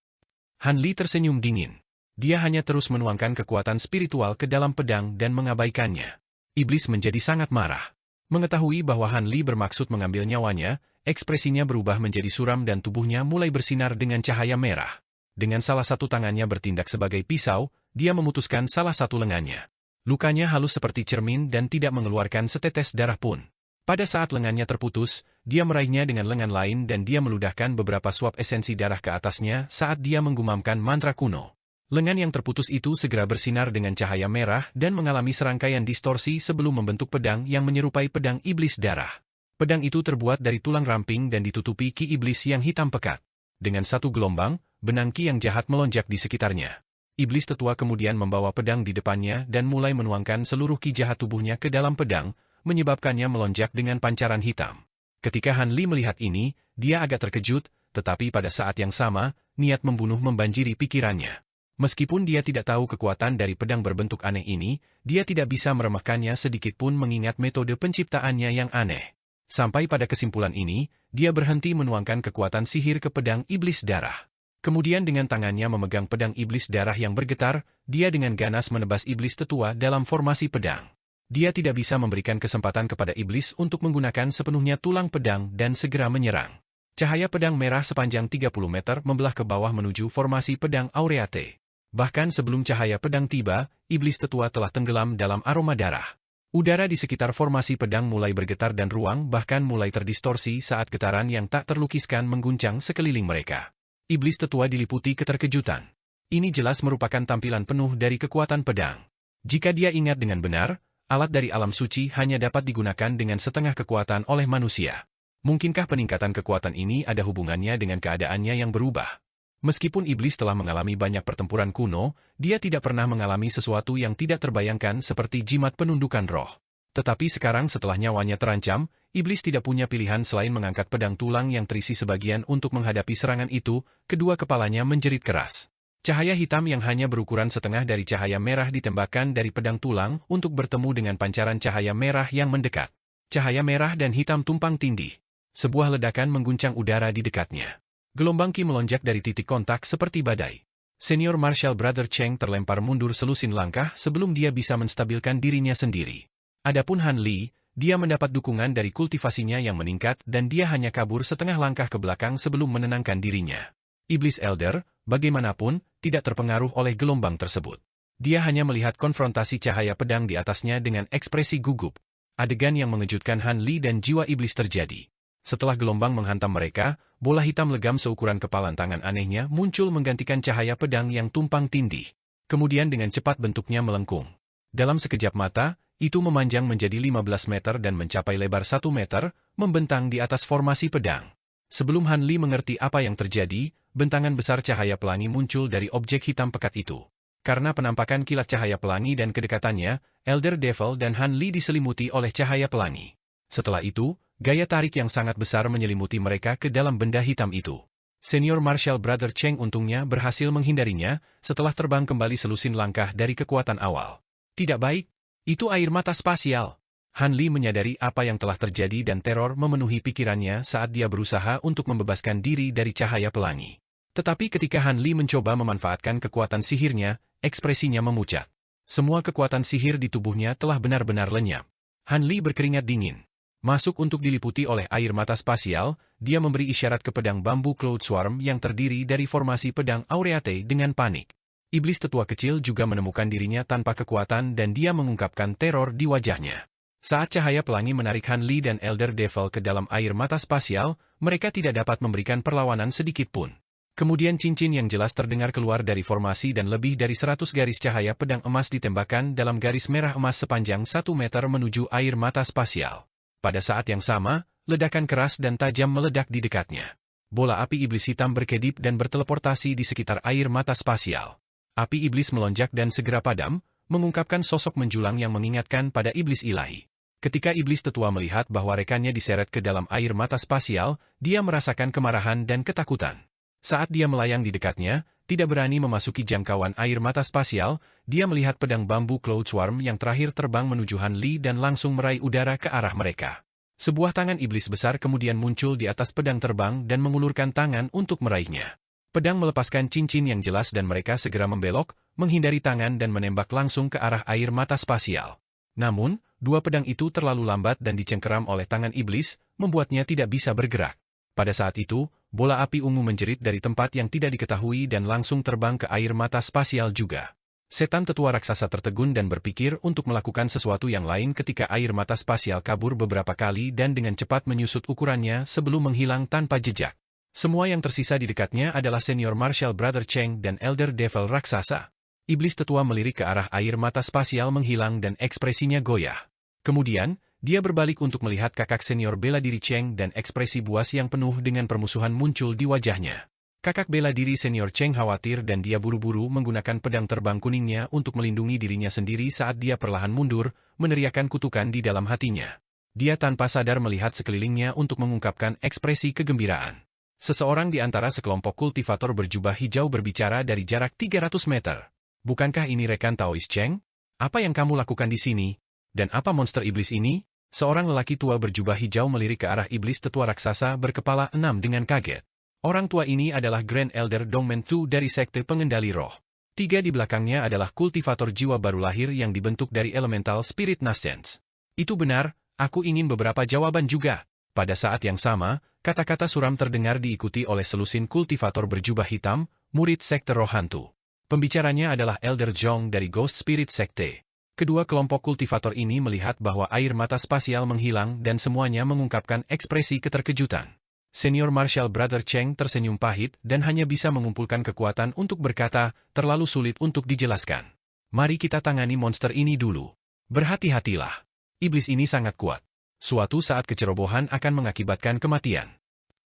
Han Li tersenyum dingin. Dia hanya terus menuangkan kekuatan spiritual ke dalam pedang dan mengabaikannya. Iblis menjadi sangat marah. Mengetahui bahwa Han Li bermaksud mengambil nyawanya, ekspresinya berubah menjadi suram dan tubuhnya mulai bersinar dengan cahaya merah. Dengan salah satu tangannya bertindak sebagai pisau, dia memutuskan salah satu lengannya. Lukanya halus seperti cermin dan tidak mengeluarkan setetes darah pun. Pada saat lengannya terputus, dia meraihnya dengan lengan lain dan dia meludahkan beberapa suap esensi darah ke atasnya saat dia menggumamkan mantra kuno. Lengan yang terputus itu segera bersinar dengan cahaya merah dan mengalami serangkaian distorsi sebelum membentuk pedang yang menyerupai pedang iblis darah. Pedang itu terbuat dari tulang ramping dan ditutupi ki iblis yang hitam pekat. Dengan satu gelombang, benang ki yang jahat melonjak di sekitarnya. Iblis tetua kemudian membawa pedang di depannya dan mulai menuangkan seluruh ki jahat tubuhnya ke dalam pedang, menyebabkannya melonjak dengan pancaran hitam. Ketika Han Li melihat ini, dia agak terkejut, tetapi pada saat yang sama, niat membunuh membanjiri pikirannya. Meskipun dia tidak tahu kekuatan dari pedang berbentuk aneh ini, dia tidak bisa meremehkannya sedikitpun mengingat metode penciptaannya yang aneh. Sampai pada kesimpulan ini, dia berhenti menuangkan kekuatan sihir ke pedang iblis darah. Kemudian dengan tangannya memegang pedang iblis darah yang bergetar, dia dengan ganas menebas iblis tetua dalam formasi pedang. Dia tidak bisa memberikan kesempatan kepada iblis untuk menggunakan sepenuhnya tulang pedang dan segera menyerang. Cahaya pedang merah sepanjang 30 meter membelah ke bawah menuju formasi pedang Aureate. Bahkan sebelum cahaya pedang tiba, iblis tetua telah tenggelam dalam aroma darah. Udara di sekitar formasi pedang mulai bergetar dan ruang bahkan mulai terdistorsi saat getaran yang tak terlukiskan mengguncang sekeliling mereka. Iblis tetua diliputi keterkejutan. Ini jelas merupakan tampilan penuh dari kekuatan pedang. Jika dia ingat dengan benar, alat dari alam suci hanya dapat digunakan dengan setengah kekuatan oleh manusia. Mungkinkah peningkatan kekuatan ini ada hubungannya dengan keadaannya yang berubah? Meskipun iblis telah mengalami banyak pertempuran kuno, dia tidak pernah mengalami sesuatu yang tidak terbayangkan seperti jimat penundukan roh. Tetapi sekarang setelah nyawanya terancam, iblis tidak punya pilihan selain mengangkat pedang tulang yang terisi sebagian untuk menghadapi serangan itu, kedua kepalanya menjerit keras. Cahaya hitam yang hanya berukuran setengah dari cahaya merah ditembakkan dari pedang tulang untuk bertemu dengan pancaran cahaya merah yang mendekat. Cahaya merah dan hitam tumpang tindih. Sebuah ledakan mengguncang udara di dekatnya. Gelombang ki melonjak dari titik kontak seperti badai. Senior Martial Brother Cheng terlempar mundur selusin langkah sebelum dia bisa menstabilkan dirinya sendiri. Adapun Han Li, dia mendapat dukungan dari kultivasinya yang meningkat dan dia hanya kabur setengah langkah ke belakang sebelum menenangkan dirinya. Iblis Elder, bagaimanapun, tidak terpengaruh oleh gelombang tersebut. Dia hanya melihat konfrontasi cahaya pedang di atasnya dengan ekspresi gugup. Adegan yang mengejutkan Han Li dan jiwa iblis terjadi. Setelah gelombang menghantam mereka, bola hitam legam seukuran kepalan tangan anehnya muncul menggantikan cahaya pedang yang tumpang tindih. Kemudian dengan cepat bentuknya melengkung. Dalam sekejap mata, itu memanjang menjadi 15 meter dan mencapai lebar 1 meter, membentang di atas formasi pedang. Sebelum Han Li mengerti apa yang terjadi, bentangan besar cahaya pelangi muncul dari objek hitam pekat itu. Karena penampakan kilat cahaya pelangi dan kedekatannya, Elder Devil dan Han Li diselimuti oleh cahaya pelangi. Setelah itu, gaya tarik yang sangat besar menyelimuti mereka ke dalam benda hitam itu. Senior Martial Brother Cheng untungnya berhasil menghindarinya setelah terbang kembali selusin langkah dari kekuatan awal. Tidak baik, itu air mata spasial. Han Li menyadari apa yang telah terjadi dan teror memenuhi pikirannya saat dia berusaha untuk membebaskan diri dari cahaya pelangi. Tetapi ketika Han Li mencoba memanfaatkan kekuatan sihirnya, ekspresinya memucat. Semua kekuatan sihir di tubuhnya telah benar-benar lenyap. Han Li berkeringat dingin. Masuk untuk diliputi oleh air mata spasial, dia memberi isyarat ke pedang bambu Cloud Swarm yang terdiri dari formasi pedang Aureate dengan panik. Iblis tetua kecil juga menemukan dirinya tanpa kekuatan dan dia mengungkapkan teror di wajahnya. Saat cahaya pelangi menarik Han Li dan Elder Devil ke dalam air mata spasial, mereka tidak dapat memberikan perlawanan sedikit pun. Kemudian cincin yang jelas terdengar keluar dari formasi dan lebih dari 100 garis cahaya pedang emas ditembakkan dalam garis merah emas sepanjang 1 meter menuju air mata spasial. Pada saat yang sama, ledakan keras dan tajam meledak di dekatnya. Bola api iblis hitam berkedip dan berteleportasi di sekitar air mata spasial. Api iblis melonjak dan segera padam, mengungkapkan sosok menjulang yang mengingatkan pada iblis ilahi. Ketika iblis tetua melihat bahwa rekannya diseret ke dalam air mata spasial, dia merasakan kemarahan dan ketakutan. Saat dia melayang di dekatnya, tidak berani memasuki jangkauan air mata spasial, dia melihat pedang bambu Cloud Swarm yang terakhir terbang menuju Han Li dan langsung meraih udara ke arah mereka. Sebuah tangan iblis besar kemudian muncul di atas pedang terbang dan mengulurkan tangan untuk meraihnya. Pedang melepaskan cincin yang jelas dan mereka segera membelok, menghindari tangan dan menembak langsung ke arah air mata spasial. Namun, dua pedang itu terlalu lambat dan dicengkeram oleh tangan iblis, membuatnya tidak bisa bergerak. Pada saat itu, bola api ungu menjerit dari tempat yang tidak diketahui dan langsung terbang ke air mata spasial juga. Setan tetua raksasa tertegun dan berpikir untuk melakukan sesuatu yang lain ketika air mata spasial kabur beberapa kali dan dengan cepat menyusut ukurannya sebelum menghilang tanpa jejak. Semua yang tersisa di dekatnya adalah Senior Martial Brother Cheng dan Elder Devil raksasa. Iblis tetua melirik ke arah air mata spasial menghilang dan ekspresinya goyah. Kemudian, dia berbalik untuk melihat kakak senior bela diri Cheng dan ekspresi buas yang penuh dengan permusuhan muncul di wajahnya. Kakak bela diri senior Cheng khawatir dan dia buru-buru menggunakan pedang terbang kuningnya untuk melindungi dirinya sendiri saat dia perlahan mundur, meneriakkan kutukan di dalam hatinya. Dia tanpa sadar melihat sekelilingnya untuk mengungkapkan ekspresi kegembiraan. Seseorang di antara sekelompok kultivator berjubah hijau berbicara dari jarak 300 meter. Bukankah ini rekan Taois Cheng? Apa yang kamu lakukan di sini? Dan apa monster iblis ini? Seorang lelaki tua berjubah hijau melirik ke arah iblis tetua raksasa berkepala 6 dengan kaget. Orang tua ini adalah Grand Elder Dongmen Tu dari Sekte Pengendali Roh. 3 di belakangnya adalah kultivator jiwa baru lahir yang dibentuk dari elemental Spirit Nascence. Itu benar, aku ingin beberapa jawaban juga. Pada saat yang sama, kata-kata suram terdengar diikuti oleh selusin kultivator berjubah hitam, murid Sekte Roh Hantu. Pembicaranya adalah Elder Zhong dari Ghost Spirit Sekte. Kedua kelompok kultivator ini melihat bahwa air mata spasial menghilang dan semuanya mengungkapkan ekspresi keterkejutan. Senior Martial Brother Cheng tersenyum pahit dan hanya bisa mengumpulkan kekuatan untuk berkata, terlalu sulit untuk dijelaskan. Mari kita tangani monster ini dulu. Berhati-hatilah. Iblis ini sangat kuat. Suatu saat kecerobohan akan mengakibatkan kematian.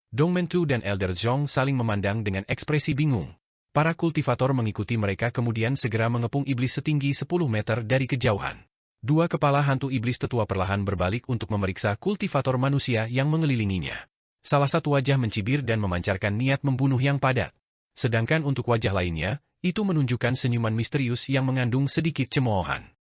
Dongmen Tu dan Elder Zhong saling memandang dengan ekspresi bingung. Para kultivator mengikuti mereka kemudian segera mengepung iblis setinggi 10 meter dari kejauhan. Dua kepala hantu iblis tetua perlahan berbalik untuk memeriksa kultivator manusia yang mengelilinginya. Salah satu wajah mencibir dan memancarkan niat membunuh yang padat. Sedangkan untuk wajah lainnya, itu menunjukkan senyuman misterius yang mengandung sedikit cemoohan.